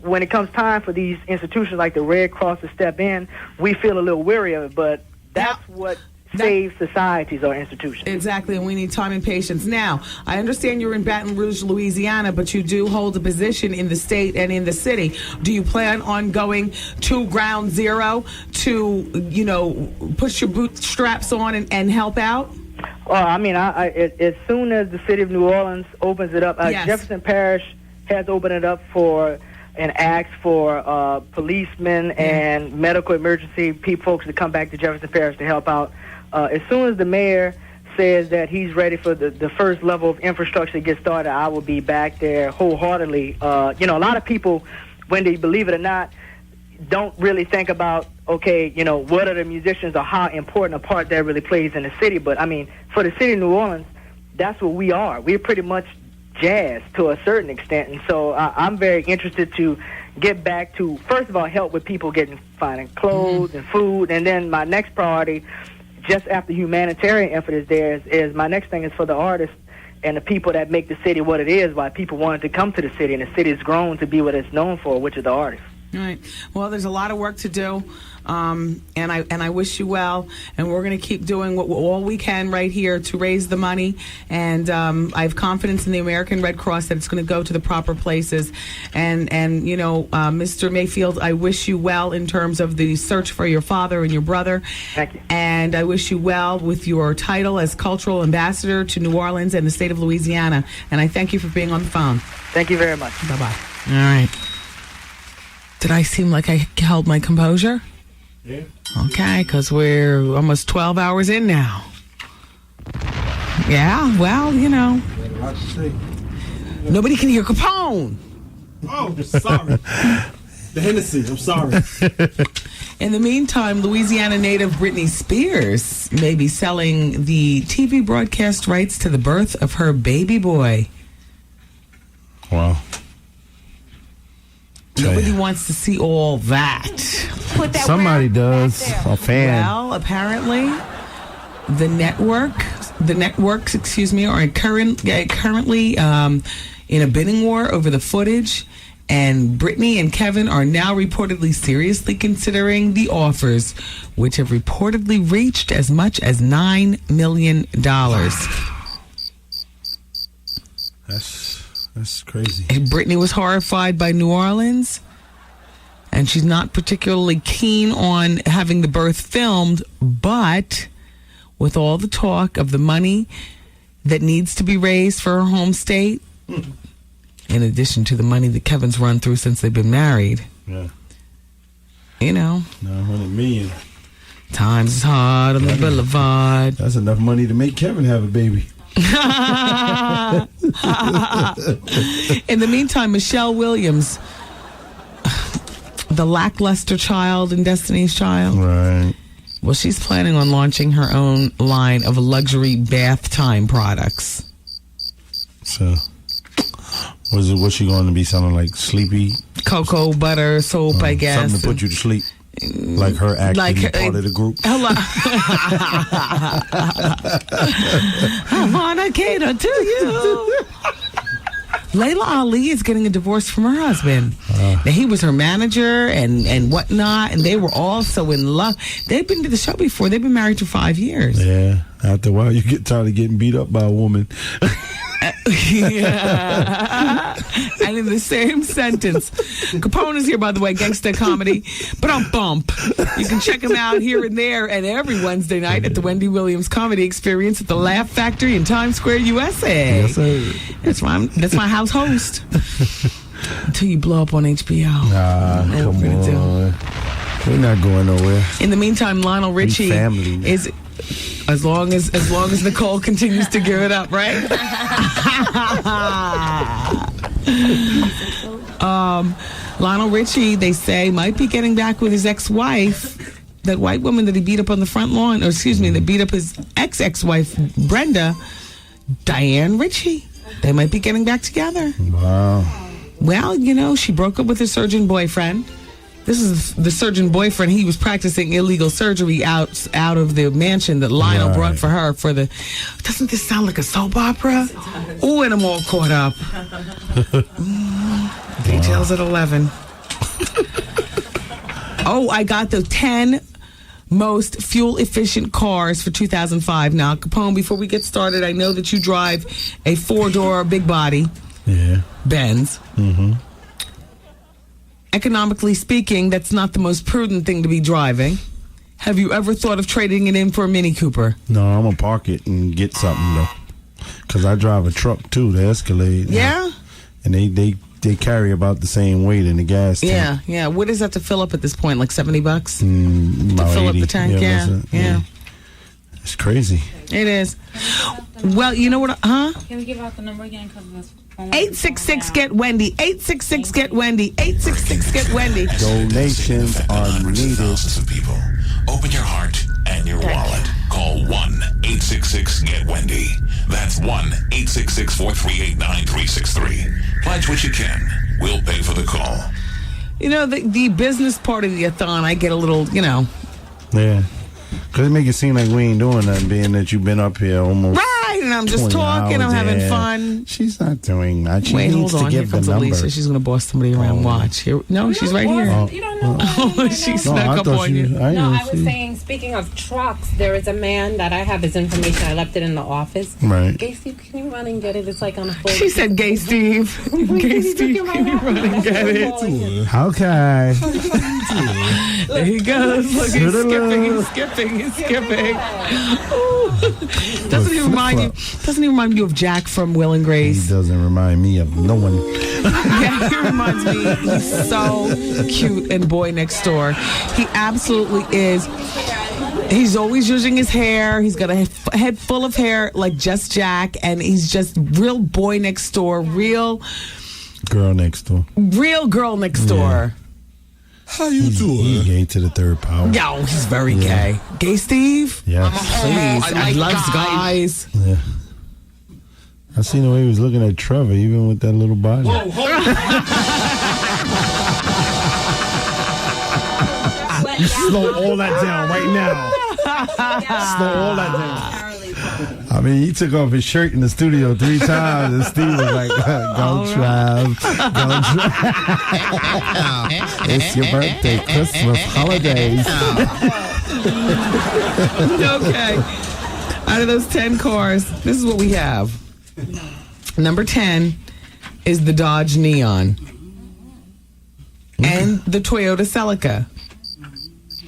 when it comes time for these institutions like the Red Cross to step in, we feel a little weary of it, but that's what save societies or institutions. Exactly, and we need time and patience. Now, I understand you're in Baton Rouge, Louisiana, but you do hold a position in the state and in the city. Do you plan on going to ground zero to, push your bootstraps on and help out? I mean, as soon as the city of New Orleans opens it up, Yes. Jefferson Parish has opened it up for and asked for policemen and medical emergency folks to come back to Jefferson Parish to help out. As soon as the mayor says that he's ready for the first level of infrastructure to get started, I will be back there wholeheartedly. A lot of people, Wendy, believe it or not, don't really think about, okay, what are the musicians or how important a part that really plays in the city. But, I mean, for the city of New Orleans, that's what we are. We're pretty much jazz to a certain extent. And so I'm very interested to get back to, first of all, help with people finding clothes and food. And then my next priority, just after humanitarian effort is my next thing is for the artists and the people that make the city what it is, why people wanted to come to the city, and the city has grown to be what it's known for, which is the artists. All right. Well, there's a lot of work to do. And I wish you well. And we're going to keep doing all we can right here to raise the money. And I have confidence in the American Red Cross that it's going to go to the proper places. And Mr. Mayfield, I wish you well in terms of the search for your father and your brother. Thank you. And I wish you well with your title as cultural ambassador to New Orleans and the state of Louisiana. And I thank you for being on the phone. Thank you very much. Bye-bye. All right. Did I seem like I held my composure? Yeah. Okay, because we're almost 12 hours in now. Yeah, well, nobody can hear Capone. Oh, sorry. The Hennessy, I'm sorry. In the meantime, Louisiana native Britney Spears may be selling the TV broadcast rights to the birth of her baby boy. Wow. Nobody wants to see all that. Somebody does. A fan. Well, apparently, the networks, are currently in a bidding war over the footage. And Britney and Kevin are now reportedly seriously considering the offers, which have reportedly reached as much as $9 million. That's crazy. And Britney was horrified by New Orleans, and she's not particularly keen on having the birth filmed, but with all the talk of the money that needs to be raised for her home state, in addition to the money that Kevin's run through since they've been married. Yeah. 900 million. Times is hard on the boulevard. That's enough money to make Kevin have a baby. In the meantime, Michelle Williams, the lackluster child in Destiny's Child. Right. Well, she's planning on launching her own line of luxury bath time products. So, what's she going to be selling? Like sleepy? Cocoa butter, soap, I guess. Something to put you to sleep. Like her actually part of the group. Hello. I want to cater to you. Layla Ali is getting a divorce from her husband. Now, he was her manager and whatnot, and they were all so in love. They've been to the show before. They've been married for 5 years. Yeah. After a while, you get tired of getting beat up by a woman. Yeah. And in the same sentence, Capone is here, by the way, gangsta comedy. Bump. You can check him out here and there and every Wednesday night at the Wendy Williams Comedy Experience at the Laugh Factory in Times Square, USA. Yes, sir. That's my house host. Until you blow up on HBO. Nah, come on. We're not going nowhere. In the meantime, Lionel Richie is. As long as Nicole continues to give it up, right? Lionel Richie, they say, might be getting back with his ex-wife, that white woman that he beat up on the front lawn, that beat up his ex-wife, Brenda, Diane Richie. They might be getting back together. Wow. Well, she broke up with her surgeon boyfriend. This is the surgeon boyfriend. He was practicing illegal surgery out of the mansion that Lionel brought for her for the... Doesn't this sound like a soap opera? Oh, and I'm all caught up. Details at 11. Oh, I got the 10 most fuel-efficient cars for 2005. Now, Capone, before we get started, I know that you drive a 4-door big body. Yeah. Benz. Mm-hmm. Economically speaking, that's not the most prudent thing to be driving. Have you ever thought of trading it in for a Mini Cooper? No, I'm going to park it and get something, though. Because I drive a truck, too, the Escalade. Yeah? And they carry about the same weight in the gas tank. Yeah. What is that to fill up at this point? Like $70? About to fill 80. up the tank? Yeah. It's crazy. It is. Well, you know what? Can we give out the number again? Because 866-GET-WENDY. 866-GET-WENDY. 866-GET-WENDY. Donations are needed. Thousands of people. Open your heart and your wallet. Call 1-866-GET-WENDY. That's 1-866-438-9363. Pledge what you can. We'll pay for the call. The business part of the a-thon, I get a little, Yeah. Because it make it seem like we ain't doing nothing, being that you've been up here almost right, and I'm just talking. I'm having fun. She's not doing that. She Wait, needs hold on. to Here give the comes number. Alicia. She's going to boss somebody around. Watch. Here. No, she's right here. You don't know. She snuck up on you. No, I was saying, speaking of trucks, there is a man that I have his information. I left it in the office. Right. Gay Steve, can you run and get it? It's like on a full. She said, Gay Steve. Gay Steve, can you run and get it? Okay. There he goes. Look, he's skipping. Doesn't he remind you of Jack from Will and Grace? He doesn't remind me of no one. Yeah, he reminds me. He's so cute and boy next door. He absolutely is. He's always using his hair. He's got a head full of hair like just Jack, and he's just real boy next door, real girl next door. Real girl next door. How you doing? He's gay to the third power. Yo, he's very gay. Gay Steve? Yeah. Please. I loves guys. Yeah. I seen the way he was looking at Trevor, even with that little body. Whoa, You slow all that down right now. Slow all that down. I mean, he took off his shirt in the studio 3 times, and Steve was like, go Trav. It's your birthday, Christmas, holidays. Okay. Out of those 10 cars, this is what we have. Number 10 is the Dodge Neon and the Toyota Celica.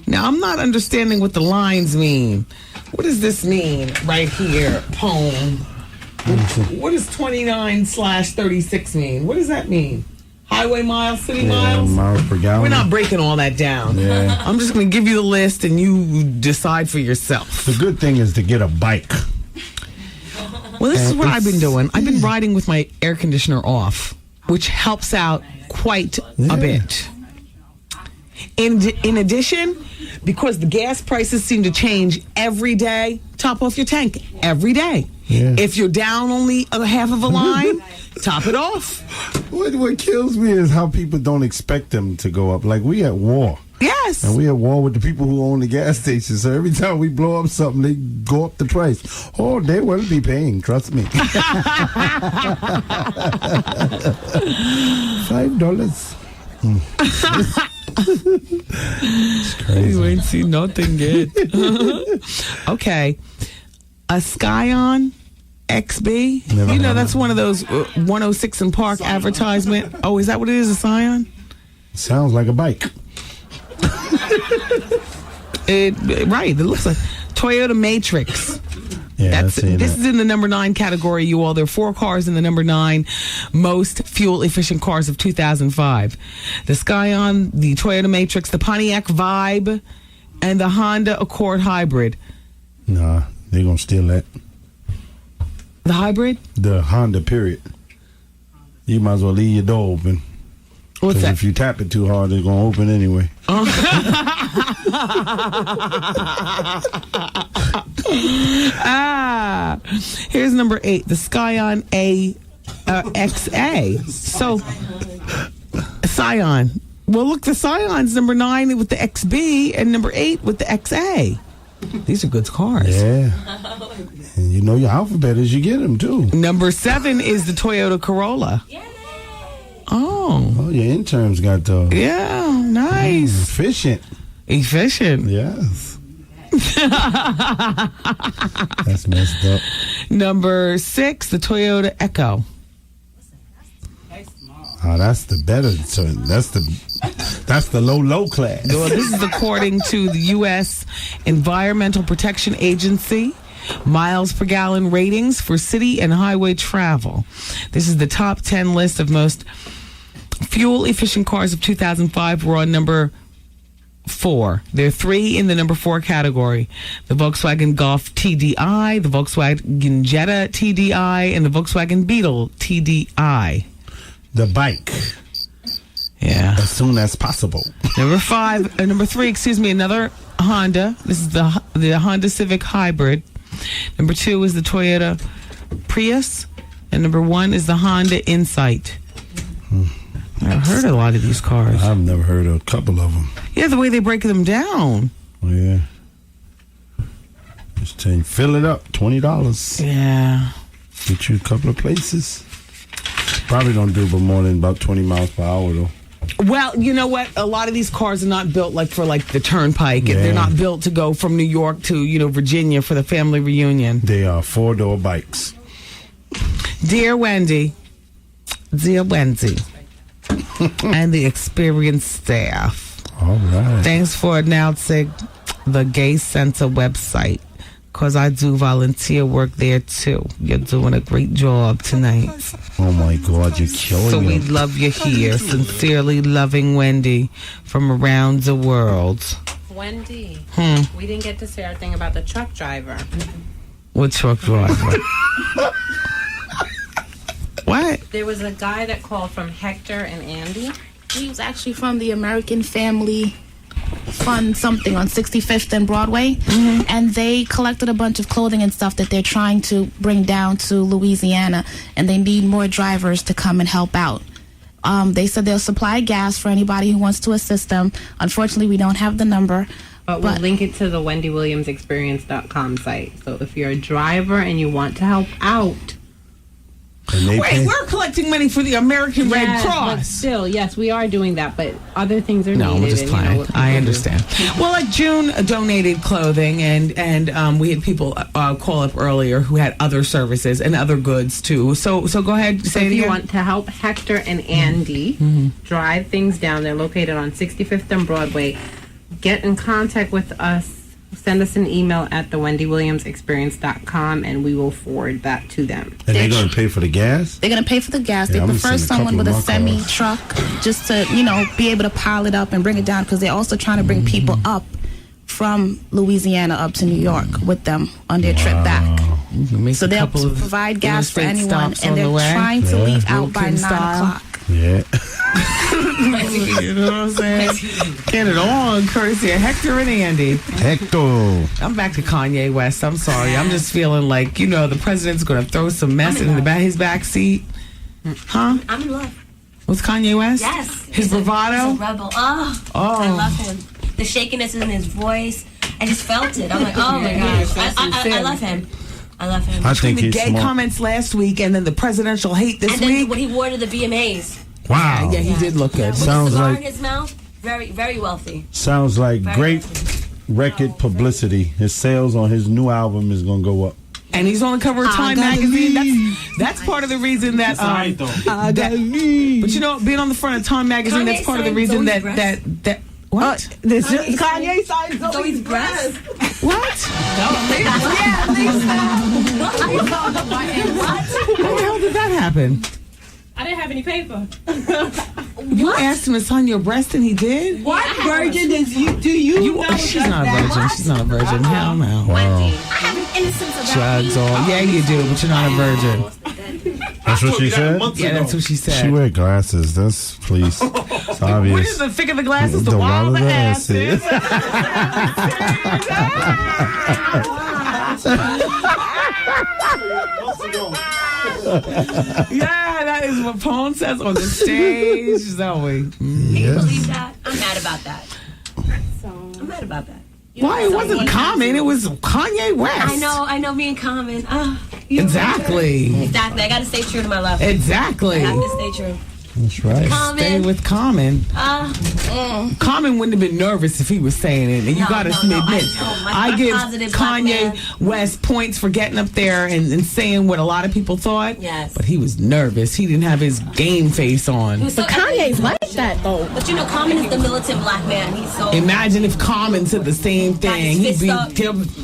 Now, I'm not understanding what the lines mean. What does this mean right here? Poem. What does 29/36 mean? What does that mean? Highway miles, city miles? Miles per gallon. We're not breaking all that down. Yeah. I'm just going to give you the list and you decide for yourself. The good thing is to get a bike. Well, this is what I've been doing. I've been riding with my air conditioner off, which helps out quite a bit. In addition, because the gas prices seem to change every day, top off your tank every day. Yeah. If you're down only a half of a line, top it off. What kills me is how people don't expect them to go up. Like, we at war. Yes. And we at war with the people who own the gas stations. So every time we blow up something, they go up the price. Oh, they will be paying. Trust me. $5. It's crazy. You ain't seen nothing yet. Okay. A Scion XB. Never you know, heard that's one of those 106 and Park advertisement. Oh, is that what it is, a Scion? Sounds like a bike. Right. It looks like Toyota Matrix. Yeah, This is in the number 9 category, you all. There are 4 cars in the number 9 most fuel-efficient cars of 2005. The Scion, the Toyota Matrix, the Pontiac Vibe, and the Honda Accord Hybrid. Nah, they're going to steal that. The hybrid? The Honda, period. You might as well leave your door open. What's that? If you tap it too hard, it's going to open anyway. Here's number 8, the Scion XA. So, Scion. Well, look, the Scion's number 9 with the XB and number 8 with the XA. These are good cars. Yeah. And you know your alphabet as you get them, too. Number 7 is the Toyota Corolla. Oh, your interns got those. Yeah, nice. Efficient. Yes. That's messed up. Number 6, the Toyota Echo. Oh, that's the better. So that's the low class. Well, this is according to the U.S. Environmental Protection Agency. Miles per gallon ratings for city and highway travel. This is the top 10 list of most fuel-efficient cars of 2005. We're on number 4. There are 3 in the number 4 category. The Volkswagen Golf TDI, the Volkswagen Jetta TDI, and the Volkswagen Beetle TDI. The bike. Yeah. As soon as possible. Number 3, another Honda. This is the Honda Civic Hybrid. Number 2 is the Toyota Prius. And number 1 is the Honda Insight. I've heard a lot of these cars. I've never heard of a couple of them. Yeah, the way they break them down. Oh, yeah. Just tell you, fill it up, $20. Yeah. Get you a couple of places. Probably don't do but more than about 20 miles per hour though. Well, you know what? A lot of these cars are not built like for like the turnpike. Yeah. They're not built to go from New York to, Virginia for the family reunion. They are 4-door bikes. Dear Wendy, and the experienced staff. All right. Thanks for announcing the Gay Center website, because I do volunteer work there too. You're doing a great job tonight. Oh my God, you're killing So we me. love you here. Sincerely loving Wendy from around the world. Wendy, we didn't get to say our thing about the truck driver. What truck driver? What? There was a guy that called from Hector and Andy. He was actually from the American Family Fund something on 65th and Broadway. And they collected a bunch of clothing and stuff that they're trying to bring down to Louisiana. And they need more drivers to come and help out. They said they'll supply gas for anybody who wants to assist them. Unfortunately, we don't have the number. But we'll link it to the WendyWilliamsExperience.com site. So if you're a driver and you want to help out. Wait, we're collecting money for the American Red Yes, Cross. but still, yes, we are doing that, but other things are No, needed. we're just playing. I understand. Well, like June donated clothing, and we had people call up earlier who had other services and other goods too. So go ahead, So say it if you again. want to help Hector and Andy drive things down, they're located on 65th and Broadway. Get in contact with us. Send us an email at thewendywilliamsexperience.com and we will forward that to them. And they're going to pay for the gas? They're going to pay for the gas. Yeah, They I'm gonna prefer send a someone couple with a of my semi cars. truck just to, be able to pile it up and bring it down, because they're also trying to bring people up from Louisiana up to New York with them on their trip back. So they'll provide gas for interstate anyone, stops and on they're the way. trying to Yeah. leave out by Wilkin 9 style. o'clock. Yeah. You know what I'm saying? Get it on, courtesy of Hector and Andy. Hector. I'm back to Kanye West. I'm sorry. I'm just feeling like, the president's going to throw some mess in his back seat. Huh? I'm in love. With Kanye West? Yes. His bravado? He's a rebel. I love him. The shakiness in his voice. I just felt it. I'm like, oh my gosh. I love him. I love him. I think Between the he's gay smart. comments last week and then the presidential hate this And then week. what he wore to the VMAs. Wow. Yeah, he did look good. With a Sounds cigar like in his mouth. Very, very wealthy. Sounds like Very great record publicity. His sales on his new album is going to go up. And he's on the cover of Time magazine. That's part of the reason that. But being on the front of Time magazine, Kanye that's part of the signed reason Zoe's that what? Kanye signed Zoe's breast. What? How the hell did that happen? I didn't have any paper. You asked him to sign your breast and he did? What virgin do you know? She's not a virgin. She's not a virgin. Hell no. Wow. I have an innocence about Drugs all. Yeah, you do, but you're not a virgin. That's what she said? Yeah, that's what she She said. wear glasses. That's, please. It's obvious. What is the thick of the glasses? The wild wild of the asses. Yeah, that is what Pone says on the stage, Zoe. Can you believe that? I'm mad about that. I'm mad about that. Why? It wasn't Common. It was Kanye West. I know. Me and Common. Exactly. Exactly. I got to stay true to my love. Exactly. I have to stay true. That's right. Common. Stay with Common. Common wouldn't have been nervous if he was saying it. And you got to admit, I give Kanye West points for getting up there and saying what a lot of people thought. Yes. But he was nervous. He didn't have his game face on. But Kanye's like that, though. But Common is the militant black man. He's so. Imagine if Common said the same thing. He'd be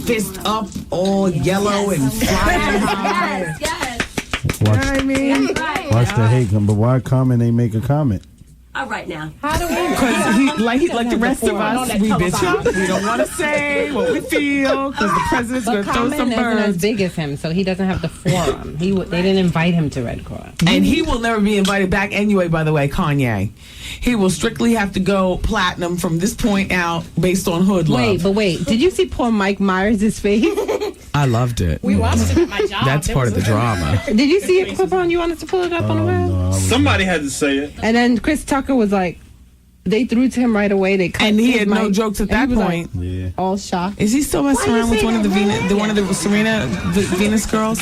fist up, all yellow and flying high. Yes. Watch, I mean? watch the hate come, but why comment ain't make a comment? All right now. How do we? Because he, like the rest of us, we bitch. We don't want to say what we feel because the president's going to throw Common some isn't as birds. big as him, so he doesn't have the forum. They didn't invite him to Red Cross. And he will never be invited back anyway, by the way, Kanye. He will strictly have to go platinum from this point out based on hood love. Wait. Did you see poor Mike Myers' face? I loved it. We watched it at my job. That's part of the drama. Did you see a clip on? You wanted to pull it up on the web? Somebody had to say it. And then Chris Tucker was like, They threw to him right away. They cut and he his had no mic, jokes at and that he was point. like, all shocked. Is he still messing around with one of the Serena Venus girls?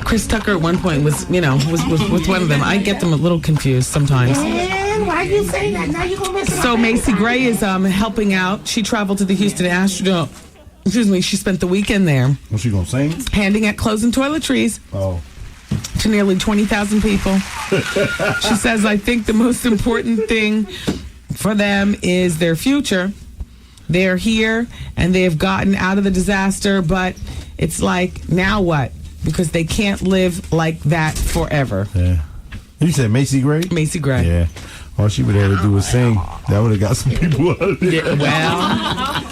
Chris Tucker at one point was with one of them. I get them a little confused sometimes. Man, why you say that? Now you gonna mess So Macy Gray is helping out. She traveled to the Houston Astrodome. Excuse me. She spent the weekend there. What's she gonna sing? Handing out clothes and toiletries. Oh. To nearly 20,000 people. She says, I think the most important thing for them is their future. They're here and they have gotten out of the disaster, but it's like, now what? Because they can't live like that forever. Yeah. You said Macy Gray? Macy Gray. Yeah. All she would have to do was sing. That would have got some people out of there. Yeah, well.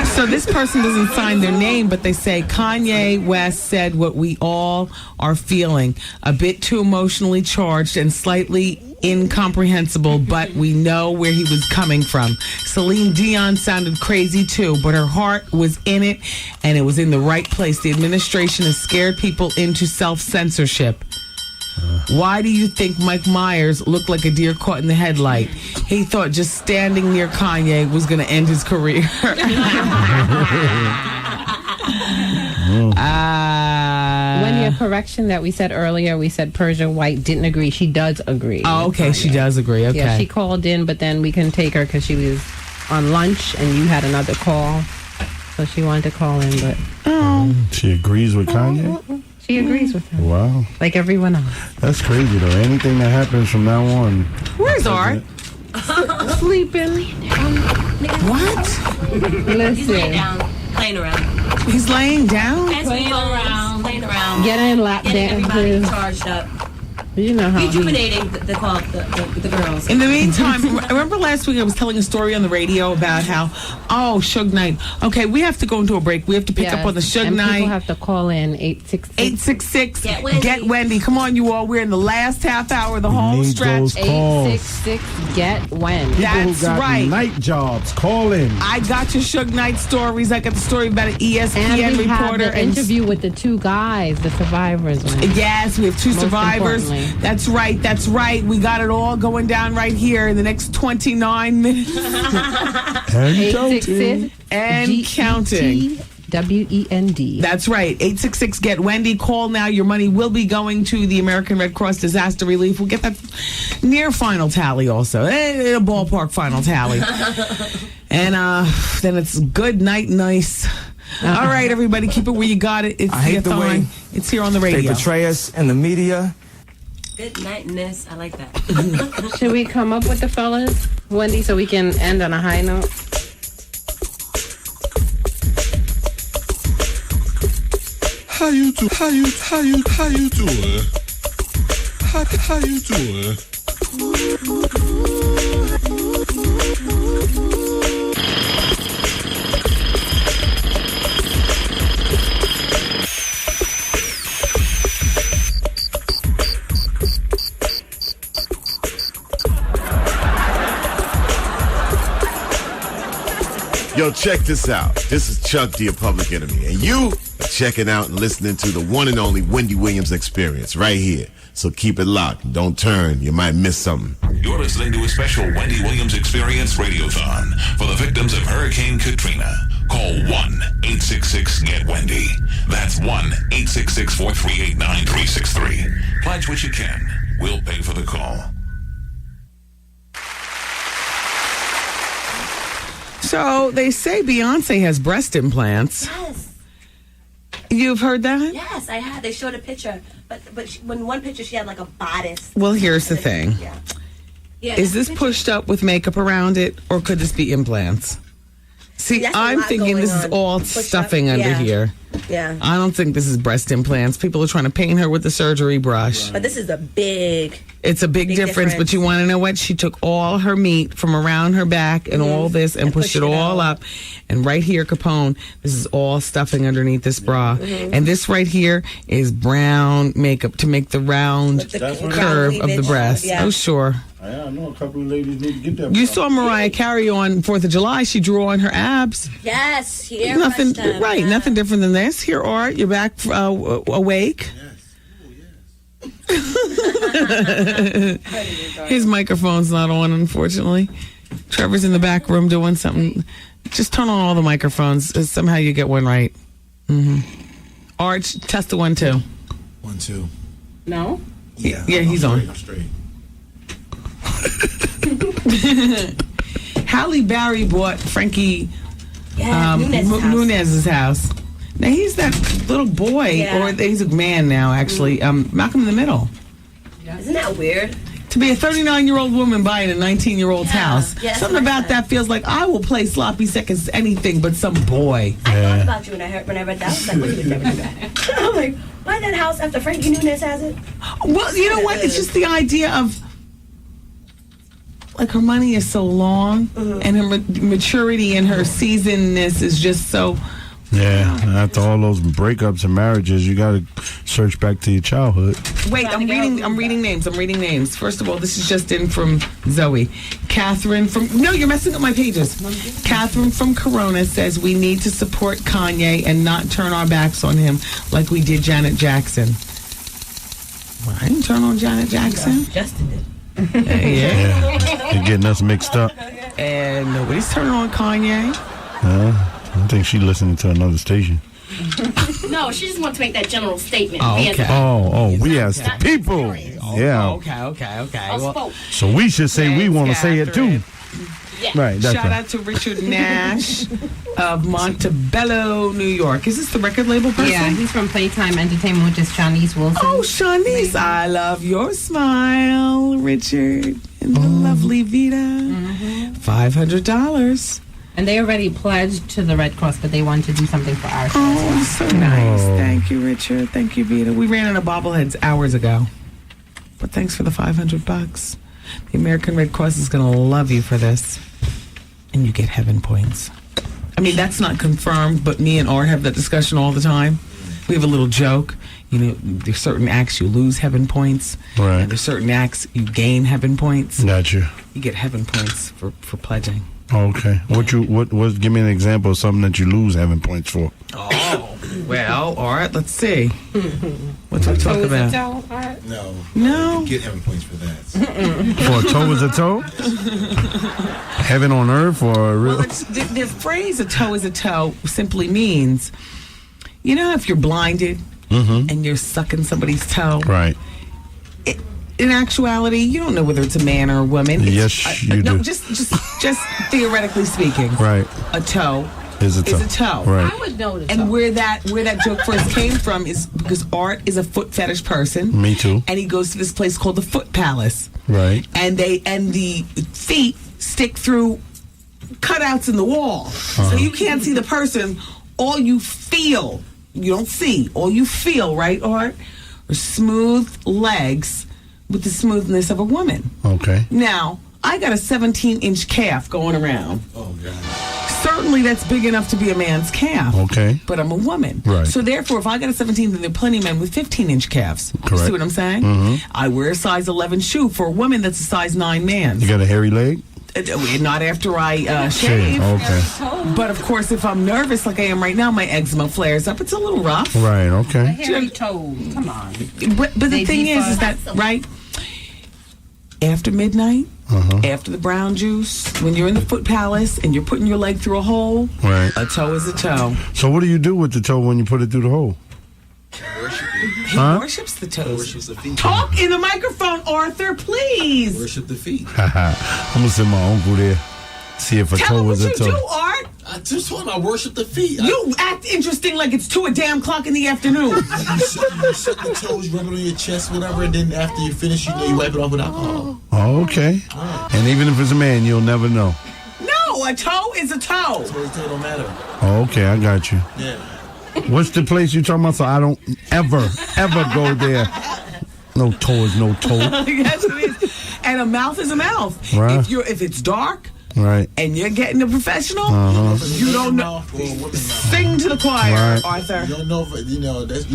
So this person doesn't sign their name, but they say Kanye West said what we all are feeling. A bit too emotionally charged and slightly incomprehensible, but we know where he was coming from. Celine Dion sounded crazy too, but her heart was in it, and it was in the right place. The administration has scared people into self-censorship. Why do you think Mike Myers looked like a deer caught in the headlight? He thought just standing near Kanye was going to end his career. Wendy, a correction that we said earlier, we said Persia White didn't agree. She does agree. Oh, okay. She does agree. Okay. Yeah, she called in, but then we couldn't take her because she was on lunch and you had another call. So she wanted to call in, but... She agrees with Kanye? She agrees with him. Wow. Like everyone else. That's crazy, though. Anything that happens from now on... Where's Art? Sleeping. What? Listen. He's laying down, playing around. He's laying down? Playing around. Getting lap Getting everybody dances. charged up. You know how rejuvenating the girls. In the meantime, remember last week I was telling a story on the radio about how, Suge Knight. Okay, we have to go into a break. We have to pick up on the Suge and Knight. People have to call in 866. Get Wendy. Come on, you all. We're in the last half hour of the home stretch. 866 get Wendy. That's who got right. Night jobs. Call in. I got your Suge Knight stories. I got the story about an ESPN and we reporter. Have the interview with the two guys, the survivors. Wendy. Yes, we have two Most survivors. importantly. That's right. We got it all going down right here in the next 29 minutes. And counting. And counting. WEND. That's right. 866 get Wendy. Call now. Your money will be going to the American Red Cross Disaster Relief. We'll get that near final tally also. A ballpark final tally. And then it's good night nice. All right, everybody, keep it where you got it. It's I hate the way it's here on the radio. they portray us in the media. Good night-ness. I like that. Should we come up with the fellas, Wendy, so we can end on a high note? How you doing? How you doing? How you doing? Yo, check this out. This is Chuck D, a Public Enemy, and you are checking out and listening to the one and only Wendy Williams Experience right here. So keep it locked. Don't turn. You might miss something. You're listening to a special Wendy Williams Experience Radiothon for the victims of Hurricane Katrina. Call 1-866-GET-WENDY. That's 1-866-438-9363. Pledge what you can. We'll pay for the call. So they say Beyonce has breast implants. Yes. You've heard that? Yes, I had. They showed a picture, but when one picture she had like a bodice. Well, here's the thing. Yeah. Is this pushed up with makeup around it, or could this be implants? See, That's a I'm lot thinking this is going all on. Push stuffing up, under yeah. here. Yeah. I don't think this is breast implants. People are trying to paint her with the surgery brush. But this is a big. It's a big difference, but you want to know what? She took all her meat from around her back and all this and pushed it all up. And right here, Capone, this is all stuffing underneath this bra. And this right here is brown makeup to make the round curve of the breast. Yeah. Oh, sure. I know a couple of ladies need to get that. You saw Mariah Carey on 4th of July. She drew on her abs. Yes, here. Nothing, right? Nothing different than this. Here, Art, you're back awake. His microphone's not on, unfortunately. Trevor's in the back room doing something. Just turn on all the microphones. Somehow you get one right. Arch, test the 1, 2. 1, 2. No? Yeah, he's on. I'm straight. Halle Berry bought Frankie Nunez's house. Now he's that little boy, or he's a man now, actually. Malcolm in the Middle. Isn't that weird? To be a 39-year-old woman buying a 19-year-old's house. Yeah, Something about that feels like I will play sloppy seconds anything but some boy. I thought about you when I read that. I was like, well, you would never do that. I'm like, buy that house after Frankie Nunez has it? Well, you know what? It's just the idea of, like, her money is so long, and her maturity and her seasonedness is just so... Yeah, after all those breakups and marriages, you got to search back to your childhood. Wait, I'm reading names. First of all, this is just in from Zoe. Catherine from... No, you're messing up my pages. Catherine from Corona says we need to support Kanye and not turn our backs on him like we did Janet Jackson. Well, I didn't turn on Janet Jackson. Justin did. Yeah. You're getting us mixed up. And nobody's turning on Kanye. I think she's listening to another station. No, she just wants to make that general statement. Oh, okay. We as the people. Yeah. Okay. Well, so we should say we want to say it too. Yeah. Right. That's Shout out to Richard Nash of Montebello, New York. Is this the record label person? Yeah, he's from Playtime Entertainment, which is Shanice Wilson. Oh, Shanice, I love your smile, Richard, and the lovely Vita. $500. And they already pledged to the Red Cross, but they wanted to do something for our show. Oh, so nice. Thank you, Richard. Thank you, Vita. We ran into bobbleheads hours ago. But thanks for the $500. The American Red Cross is going to love you for this. And you get heaven points. I mean, that's not confirmed, but me and Art have that discussion all the time. We have a little joke. You know, there's certain acts you lose heaven points. Right. And there's certain acts you gain heaven points. Gotcha. You get heaven points for pledging. Okay. What? Give me an example of something that you lose heaven points for. Oh, well, all right. Let's see. What do we talk about? No. You get heaven points for that. For a toe is a toe? Heaven on earth or a real? Well, the phrase "a toe is a toe" simply means, you know, if you're blinded and you're sucking somebody's toe, right? In actuality, you don't know whether it's a man or a woman. Yes, you do. No, just theoretically speaking, right? A toe is a toe. Right. I would know the toe. And where that joke first came from is because Art is a foot fetish person. Me too. And he goes to this place called the Foot Palace. Right. And the feet stick through cutouts in the wall, so you can't see the person. All you feel, you don't see. All you feel, right, Art, are smooth legs with the smoothness of a woman. Okay. Now, I got a 17-inch calf going around. Oh, God. Certainly that's big enough to be a man's calf. Okay. But I'm a woman. Right. So therefore, if I got a 17, then there are plenty of men with 15-inch calves. Correct. You see what I'm saying? I wear a size 11 shoe for a woman that's a size 9 man. You got a hairy leg? Not after I shave. Okay. But of course, if I'm nervous like I am right now, my eczema flares up. It's a little rough. Right, okay. Hairy toe. Come on. But the thing is that, right, after midnight, after the brown juice, when you're in the Foot Palace and you're putting your leg through a hole, right, a toe is a toe. So what do you do with the toe when you put it through the hole? He worships the toes. Worships the feet. Talk in the microphone, Arthur, please. Worship the feet. I'm gonna send my uncle there. See if a toe is a toe. Tell him what you do, Art. I just told him I worship the feet. You act interesting like it's 2:00 in the afternoon. You set the toes, rub it on your chest, whatever, and then after you finish, you wipe it off with alcohol. Oh, okay. And even if it's a man, you'll never know. No, a toe is a toe. Toe don't matter. Oh, okay, I got you. Yeah. What's the place you talking about? So I don't ever go there. No toe is no toe. Yes, it is. And a mouth is a mouth. Right. If it's dark, Right. And you're getting a professional, you don't know. Sing to the choir, Right. Arthur. You don't know if you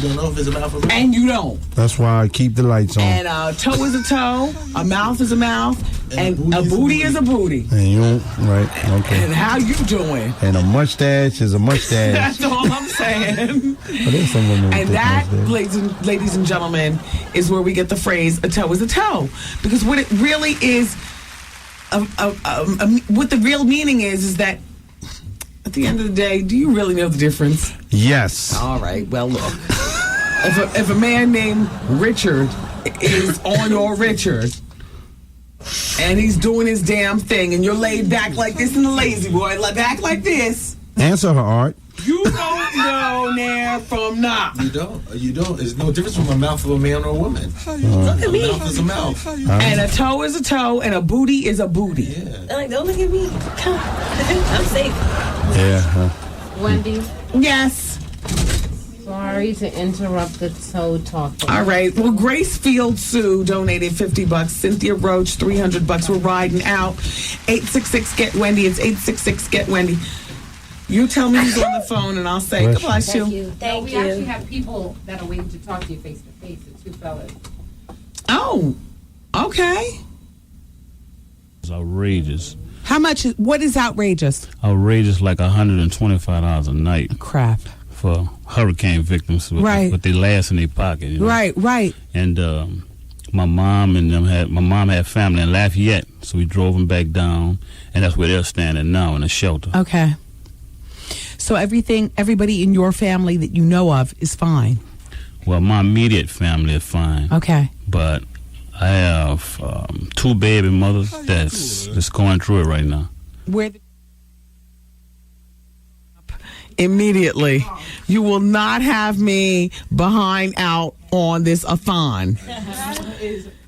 don't know if it's a mouth or a mouth. And you don't. That's why I keep the lights on. And a toe is a toe, a mouth is a mouth, and a booty is a booty. And you don't, right? Okay. And how you doing? And a mustache is a mustache. That's all I'm saying. But there's some women with And thick that, mustache. ladies and gentlemen, is where we get the phrase "a toe is a toe," because what it really is, what the real meaning is that at the end of the day, do you really know the difference? Yes. All right. Well, look, if a man named Richard is on your Richard, and he's doing his damn thing, and you're laid back like this in the lazy boy, back like this. Answer her, Art. You don't know now from now. You don't. There's no difference from a mouth of a man or a woman. Look at me. A mouth is a mouth. And a toe is a toe, and a booty is a booty. Like, don't look at me. I'm safe. Yeah. Wendy, Yes. sorry to interrupt the toe talk. All right. Well, Grace Field Sue donated $50. Cynthia Roach $300. We're riding out. 866 Get Wendy. It's 866 Get Wendy. You tell me who's on the phone, and I'll say, God bless you. Thank we you. actually have people that are waiting to talk to you face to face. The two fellas. Oh, okay. It's outrageous. How much? What is outrageous? Outrageous, like $125 a night. Crap. For hurricane victims with, Right. with their last in their pocket. You know? Right. And my mom had family in Lafayette, so we drove them back down, and that's where they're standing now in a shelter. Okay. So everybody in your family that you know of is fine. Well, my immediate family is fine. Okay. But I have two baby mothers that's going through it right now. Where immediately, you will not have me behind out on this a-thon.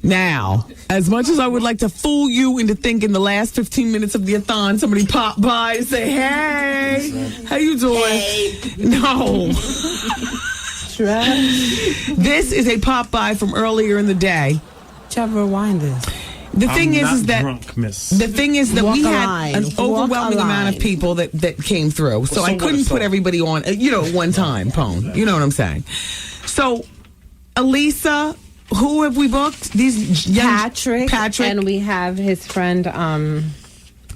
Now, as much as I would like to fool you into thinking the last 15 minutes of the a-thon, somebody pop by and say, "Hey, how you doing?" No. This is a pop by from earlier in the day. Trevor, rewind this. The thing I'm is not that drunk, miss. the thing is that Walk we a had line. an Walk overwhelming a amount line. of people that came through, so I couldn't put everybody on, at one time, Pone. You know what I'm saying? So, Elisa, who have we booked? These young Patrick, and we have his friend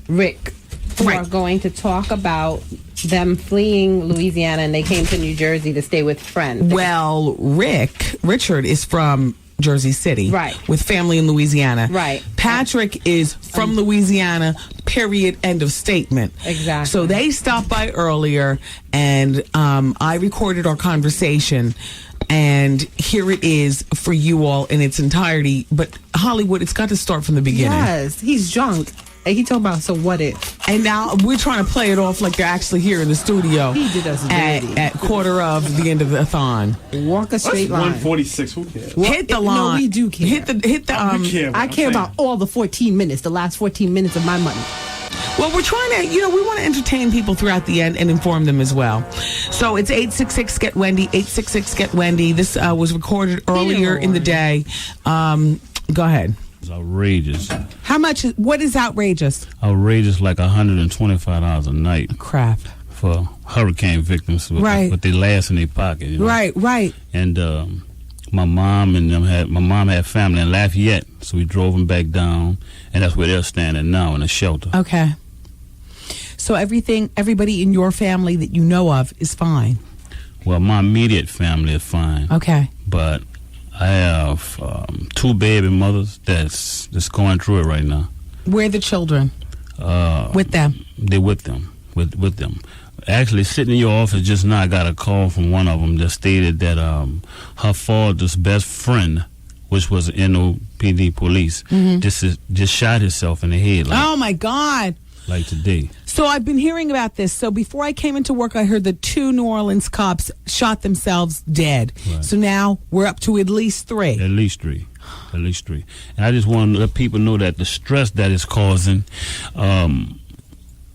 Rick, who are going to talk about them fleeing Louisiana, and they came to New Jersey to stay with friends. Well, Richard is from Jersey City, right, with family in Louisiana, right. Patrick is from Louisiana. Period. End of statement. Exactly. So they stopped by earlier, and I recorded our conversation. And here it is for you all in its entirety. But Hollywood, it's got to start from the beginning. Yes, he's drunk. And he talking about, so what if? And now we're trying to play it off like they're actually here in the studio. He did us dirty. At quarter of the end of the thon. Walk a straight line. 146. Who cares? Hit the line. No, we do care. Hit the. I care about all the 14 minutes, the last 14 minutes of my money. Well, we're trying to, we want to entertain people throughout the end and inform them as well. So it's 866 Get Wendy, 866 Get Wendy. This was recorded earlier in the day. Go ahead. It's outrageous. How much? What is outrageous? Outrageous, like $125 a night. Crap. For hurricane victims with their last in their pocket. You know? Right. And my mom had family in Lafayette, so we drove them back down, and that's where they're standing now in a shelter. Okay. So everybody in your family that you know of is fine. Well, my immediate family is fine. Okay. But I have two baby mothers that's going through it right now. Where are the children? With them. They're with them. With them. Actually, sitting in your office just now, I got a call from one of them that stated that her father's best friend, which was NOPD police, just shot himself in the head. Oh my God! Like today. So I've been hearing about this. So before I came into work, I heard that 2 New Orleans cops shot themselves dead. Right. So now we're up to at least 3. At least three. And I just want to let people know that the stress that is causing.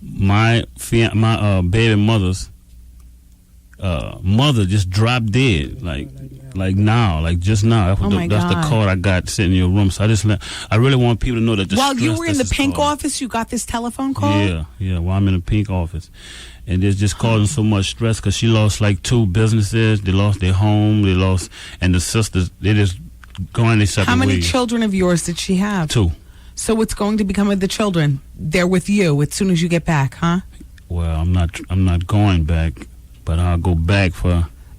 My baby mother's mother just dropped dead. Like Like now, like just now. That's the card I got sitting in your room. So I really want people to know that. While you were in the pink office, you got this telephone call? Yeah. While I'm in the pink office. And it's just causing so much stress because she lost like 2 businesses. They lost their home. And the sisters, they just going their separate ways. How many children of yours did she have? 2. So what's going to become of the children? They're with you as soon as you get back, huh? Well, I'm not going back, but I'll go back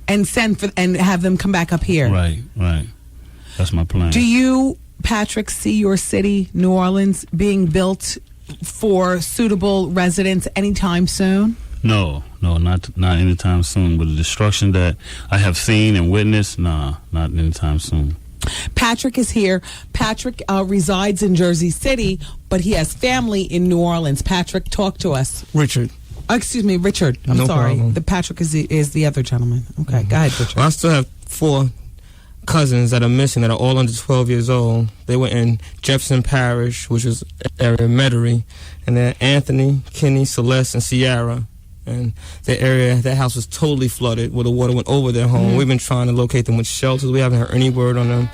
and have them come back up here. Right. That's my plan. Do you, Patrick, see your city, New Orleans, being built for suitable residents anytime soon? No, not anytime soon. With the destruction that I have seen and witnessed, not anytime soon. Patrick is here. Patrick resides in Jersey City, but he has family in New Orleans. Patrick, talk to us. Richard. Excuse me, Richard. I'm no sorry. Problem. The Patrick is the other gentleman. Okay, Go ahead, Richard. Well, I still have 4 cousins that are missing that are all under 12 years old. They were in Jefferson Parish, which is area Metairie, and then Anthony, Kenny, Celeste, and Sierra. And that house was totally flooded where the water went over their home. We've been trying to locate them with shelters. We haven't heard any word on them.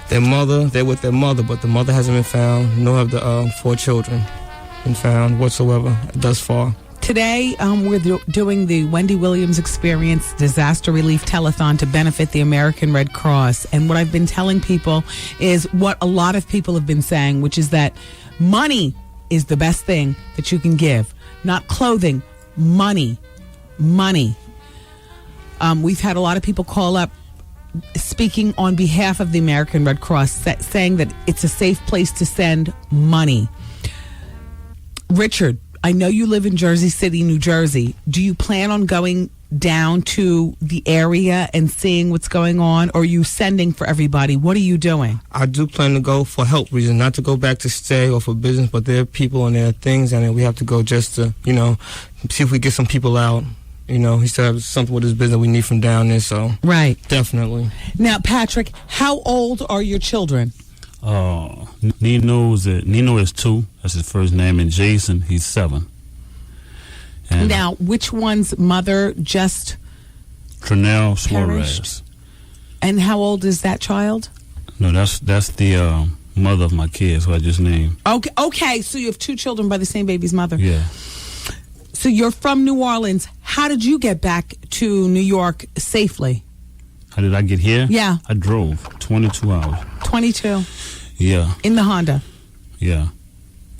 They're with their mother, but the mother hasn't been found, nor have the 4 children been found whatsoever thus far. Today, we're doing the Wendy Williams Experience Disaster Relief Telethon to benefit the American Red Cross. And what I've been telling people is what a lot of people have been saying, which is that money is the best thing that you can give. Not clothing, money. We've had a lot of people call up speaking on behalf of the American Red Cross, saying that it's a safe place to send money. Richard, I know you live in Jersey City, New Jersey. Do you plan on going down to the area and seeing what's going on, or are you sending for everybody? What are you doing? I do plan to go for health reasons, not to go back to stay or for business, but there are people and there are things, and we have to go just to, see if we get some people out. He still has something with his business we need from down there, so. Right. Definitely. Now, Patrick, how old are your children? Nino is 2. That's his first name. And Jason, he's 7. And now, which one's mother just Trinell Suarez. And how old is that child? No, that's the mother of my kids, who I just named. Okay. So you have 2 children by the same baby's mother. Yeah. So you're from New Orleans. How did you get back to New York safely? How did I get here? Yeah. I drove 22 hours. 22? Yeah. In the Honda? Yeah.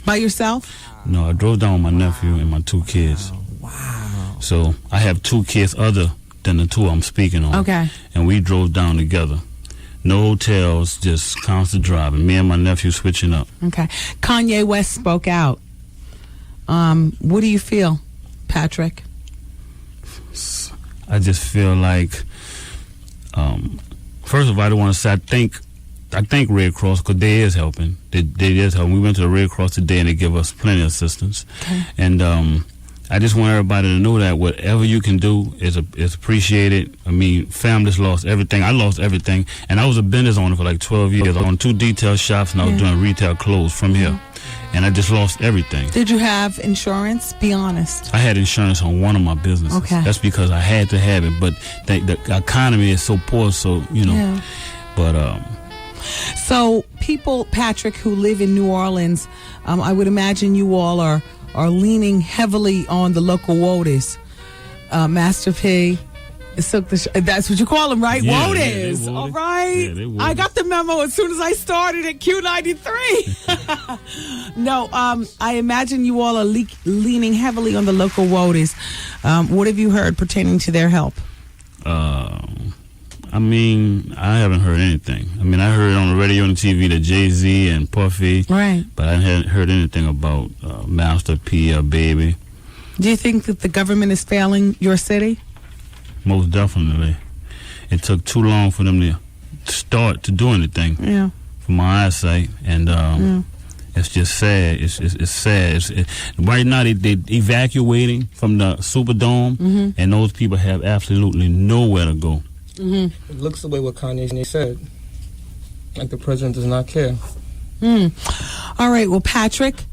By yourself? No, I drove down with my nephew and my 2 kids. Wow. So I have 2 kids other than the 2 I'm speaking on. Okay. And we drove down together. No hotels, just constant driving. Me and my nephew switching up. Okay. Kanye West spoke out. What do you feel, Patrick? I just feel like, first of all, I don't want to say I thank Red Cross because they is helping. They is helping. We went to the Red Cross today and they give us plenty of assistance. Okay. And I just want everybody to know that whatever you can do is appreciated. I mean, families lost everything. I lost everything. And I was a business owner for like 12 years. I owned 2 detail shops and I was doing retail clothes from here. And I just lost everything. Did you have insurance? Be honest. I had insurance on one of my businesses. Okay. That's because I had to have it. But the economy is so poor, so, Yeah. But... So people, Patrick, who live in New Orleans, I would imagine you all are leaning heavily on the local woties. Master P, that's what you call them, right? Yeah, woties. All right. Yeah, I got the memo as soon as I started at Q93. No, I imagine you all are leaning heavily on the local woties. What have you heard pertaining to their help? I mean, I haven't heard anything. I mean, I heard on the radio and TV that Jay-Z and Puffy. Right. But I hadn't heard anything about Master P or Baby. Do you think that the government is failing your city? Most definitely. It took too long for them to start to do anything. Yeah. From my eyesight. And it's just sad. It's sad. Right now, they're evacuating from the Superdome, and those people have absolutely nowhere to go. It looks the way what Kanye said. Like the president does not care. All right. Well, Patrick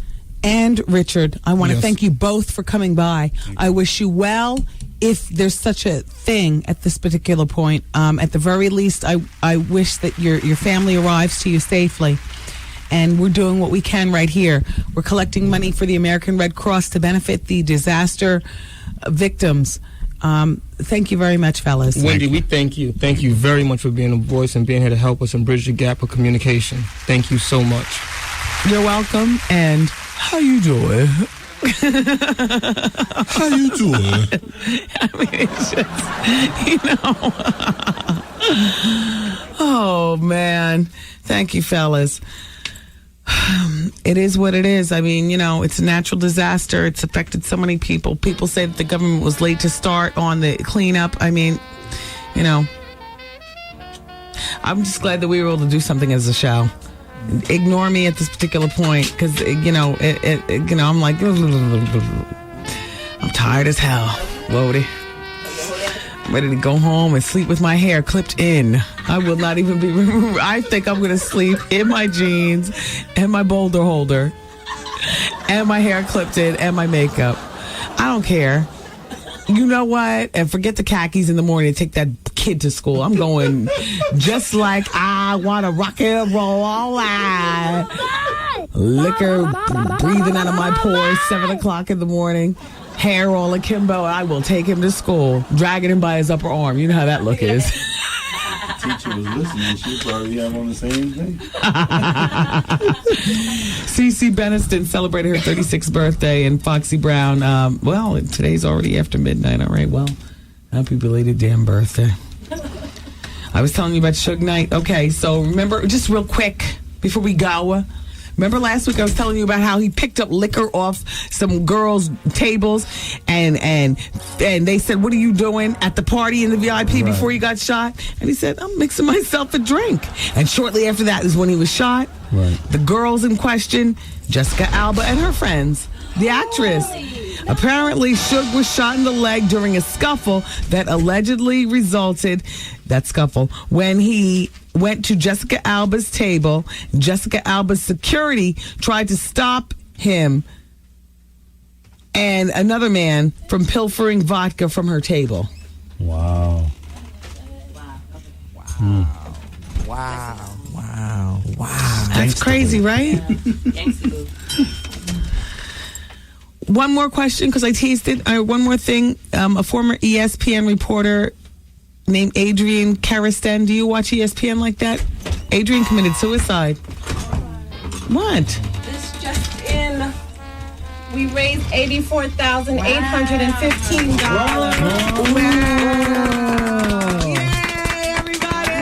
and Richard, I want to thank you both for coming by. I wish you well if there's such a thing at this particular point. At the very least, I wish that your family arrives to you safely. And we're doing what we can right here. We're collecting money for the American Red Cross to benefit the disaster victims. Thank you very much, fellas. Wendy, we thank you. Thank you very much for being a voice and being here to help us and bridge the gap of communication. Thank you so much. You're welcome. And how you doing? How you doing? I mean, it's just, oh, man. Thank you, fellas. It is what it is. I mean, it's a natural disaster. It's affected so many people. People say that the government was late to start on the cleanup. I mean, I'm just glad that we were able to do something as a show. Ignore me at this particular point because, I'm like, I'm tired as hell, Lodi. I'm ready to go home and sleep with my hair clipped in. I will not even be removed. I think I'm going to sleep in my jeans and my boulder holder and my hair clipped in and my makeup. I don't care. You know what? And forget the khakis in the morning and take that kid to school. I'm going just like I want to rock and roll all night. Liquor breathing out of my pores, 7 o'clock in the morning. Hair all akimbo. I will take him to school, dragging him by his upper arm. You know how that look is. Teacher was listening. She probably have on the same thing. Cece Beniston celebrated her 36th birthday, and Foxy Brown. Today's already after midnight. All right. Well, happy belated damn birthday. I was telling you about Suge Knight. Okay, so remember, just real quick before we go. Remember last week I was telling you about how he picked up liquor off some girls' tables and they said, "What are you doing at the party in the VIP before you got shot?" And he said, "I'm mixing myself a drink." And shortly after that is when he was shot. Right. The girls in question, Jessica Alba and her friends, the actress. Apparently, Suge was shot in the leg during a scuffle that allegedly resulted, when he went to Jessica Alba's table. Jessica Alba's security tried to stop him and another man from pilfering vodka from her table. Wow. Wow. That's crazy, right? One more question, because I teased it. One more thing. A former ESPN reporter named Adrian Karisten. Do you watch ESPN like that? Adrian committed suicide. What? This just in. We raised $84,815. Wow. Yay, everybody!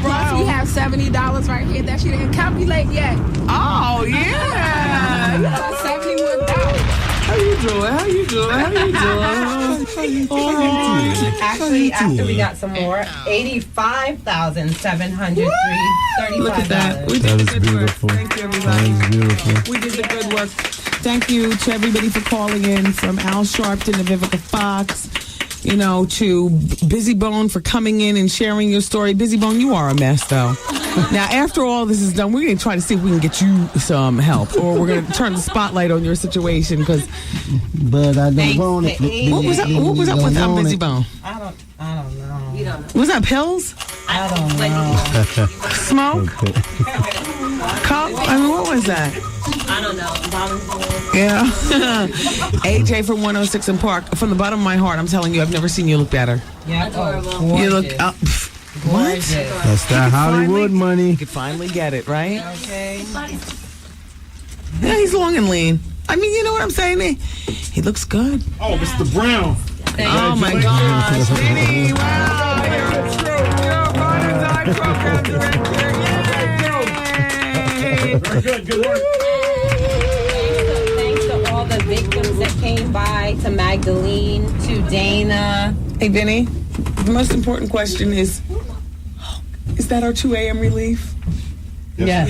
Plus, we have $70 right here that she didn't calculate yet. Oh, yeah. $71. How you doing? Actually, after we got some more, $85,735. Look at that. That is beautiful. Thank you, everybody. That is beautiful. We did the good work. Thank you to everybody for calling in, from Al Sharpton to Vivica Fox, to Busy Bone for coming in and sharing your story. Busy Bone, you are a mess, though. Now, after all this is done, we're going to try to see if we can get you some help, or we're going to turn the spotlight on your situation, because... But I don't want it. What was up with Busy Bone? I don't know. You don't know. Was that pills? I don't know. Smoke? Cup? I mean, what was that? I don't know. Yeah. AJ from 106 in Park. From the bottom of my heart, I'm telling you, I've never seen you look better. Yeah, Adorable. You look... what? That's that Hollywood money. You could finally get it, right? Okay. Yeah, he's long and lean. I mean, you know what I'm saying? He looks good. Oh, Mr. Brown. Oh, my gosh. Vinny, wow. You're a true. You're a ride or die program director. Yay. Very good. Good work. Thanks to all the victims that came by, to Magdalene, to Dana. Hey, Vinny, the most important question is that our 2 a.m. relief? Yes.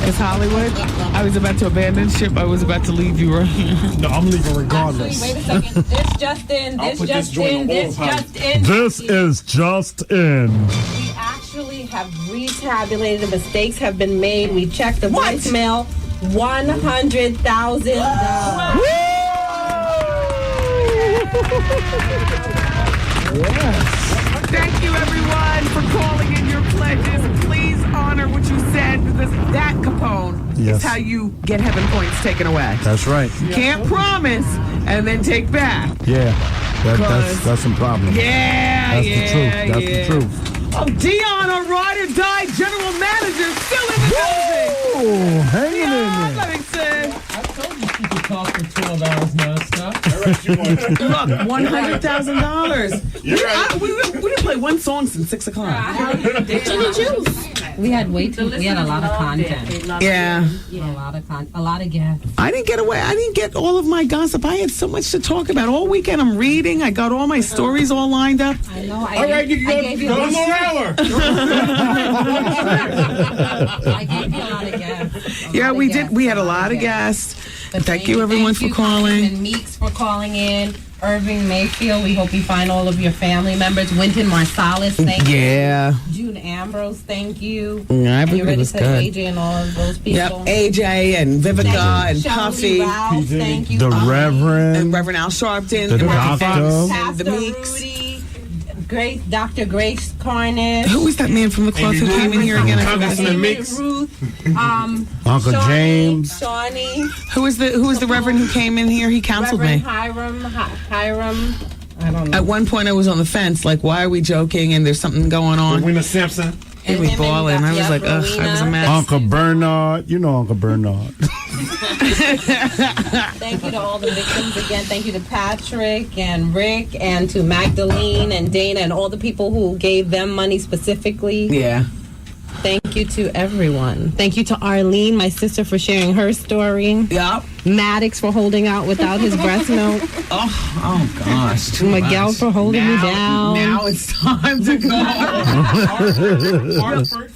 It's Hollywood. I was about to abandon ship. I was about to leave you. Right? No, I'm leaving regardless. Actually, wait a second. This just in. This just in. This just in. This is just in. We actually have retabulated. The mistakes have been made. We checked the voicemail. $100,000. Thank you, everyone, for calling in your pledges. Please honor what you said, because that, Capone, is how you get heaven points taken away. That's right. Can't promise and then take back. Yeah, that's some problem. Yeah, that's the truth. That's the truth. Oh, Dion, a ride or die general manager, still in the building. Oh, hanging in there. Livingston. I told you she could talk for 12 hours nonstop. Look, $100,000. You're right. We didn't play one song since 6 o'clock. We had way too. We had a lot of content. Yeah. A lot of guests. I didn't get away. I didn't get all of my gossip. I had so much to talk about all weekend. I'm reading. I got all my stories all lined up. I know. All right, you can go one more hour. I gave you a lot of guests. Yeah, we did. We had a lot of guests. Thank you, everyone, for calling. And Meeks for calling in. Irving Mayfield, we hope you find all of your family members. Wynton Marsalis, thank you. Yeah. June Ambrose, thank you. Yeah, and you everybody ready was for good. AJ and all of those people? Yep, AJ and Vivica and Shelley Puffy. Rouse, thank you. The Reverend. And Reverend Al Sharpton. The and doctor. And the Meeks. Grace, Dr. Grace Carnage. Who was that man from the cloth who came in here again? I forgot his name. Ruth. Uncle Shawnee, James. Shawnee. Who was the Reverend who came in here? He counseled Reverend me. Hiram. I don't know. At one point, I was on the fence, like, why are we joking? And there's something going on. Rowena Sampson. He was balling. I was like, ugh, I was a mess. Uncle Bernard. You know Uncle Bernard. Thank you to all the victims again. Thank you to Patrick and Rick and to Magdalene and Dana and all the people who gave them money specifically. Yeah. Thank you to everyone. Thank you to Arlene, my sister, for sharing her story. Yep. Maddox for holding out without his breast milk. Oh gosh. Too Miguel much. for holding me down. Now it's time to go. Hartford,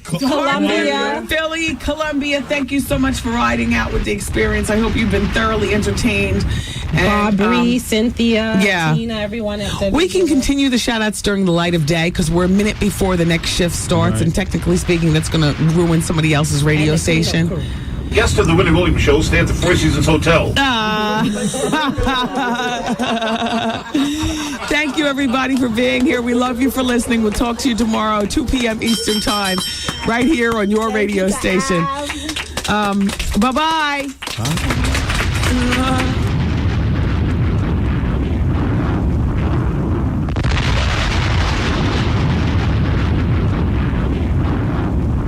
Columbia. Philly, Columbia, thank you so much for riding out with the experience. I hope you've been thoroughly entertained. And, Aubrey, Cynthia, yeah. Tina, everyone at We can continue the shout-outs during the light of day because we're a minute before the next shift starts, and technically speaking, that's going to ruin somebody else's radio station. Guest of the Wendy Williams Show stay at the Four Seasons Hotel. Thank you, everybody, for being here. We love you for listening. We'll talk to you tomorrow, 2 p.m. Eastern Time, right here on your radio station. Bye-bye.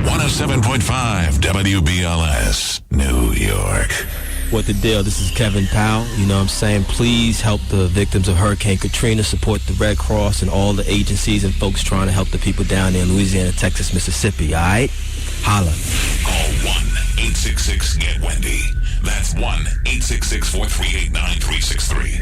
107.5 WBLS, New York. What the deal? This is Kevin Powell. You know what I'm saying? Please help the victims of Hurricane Katrina. Support the Red Cross and all the agencies and folks trying to help the people down there in Louisiana, Texas, Mississippi. All right? Holla. Call 1-866-GET-WENDY. That's 1-866-438-9363.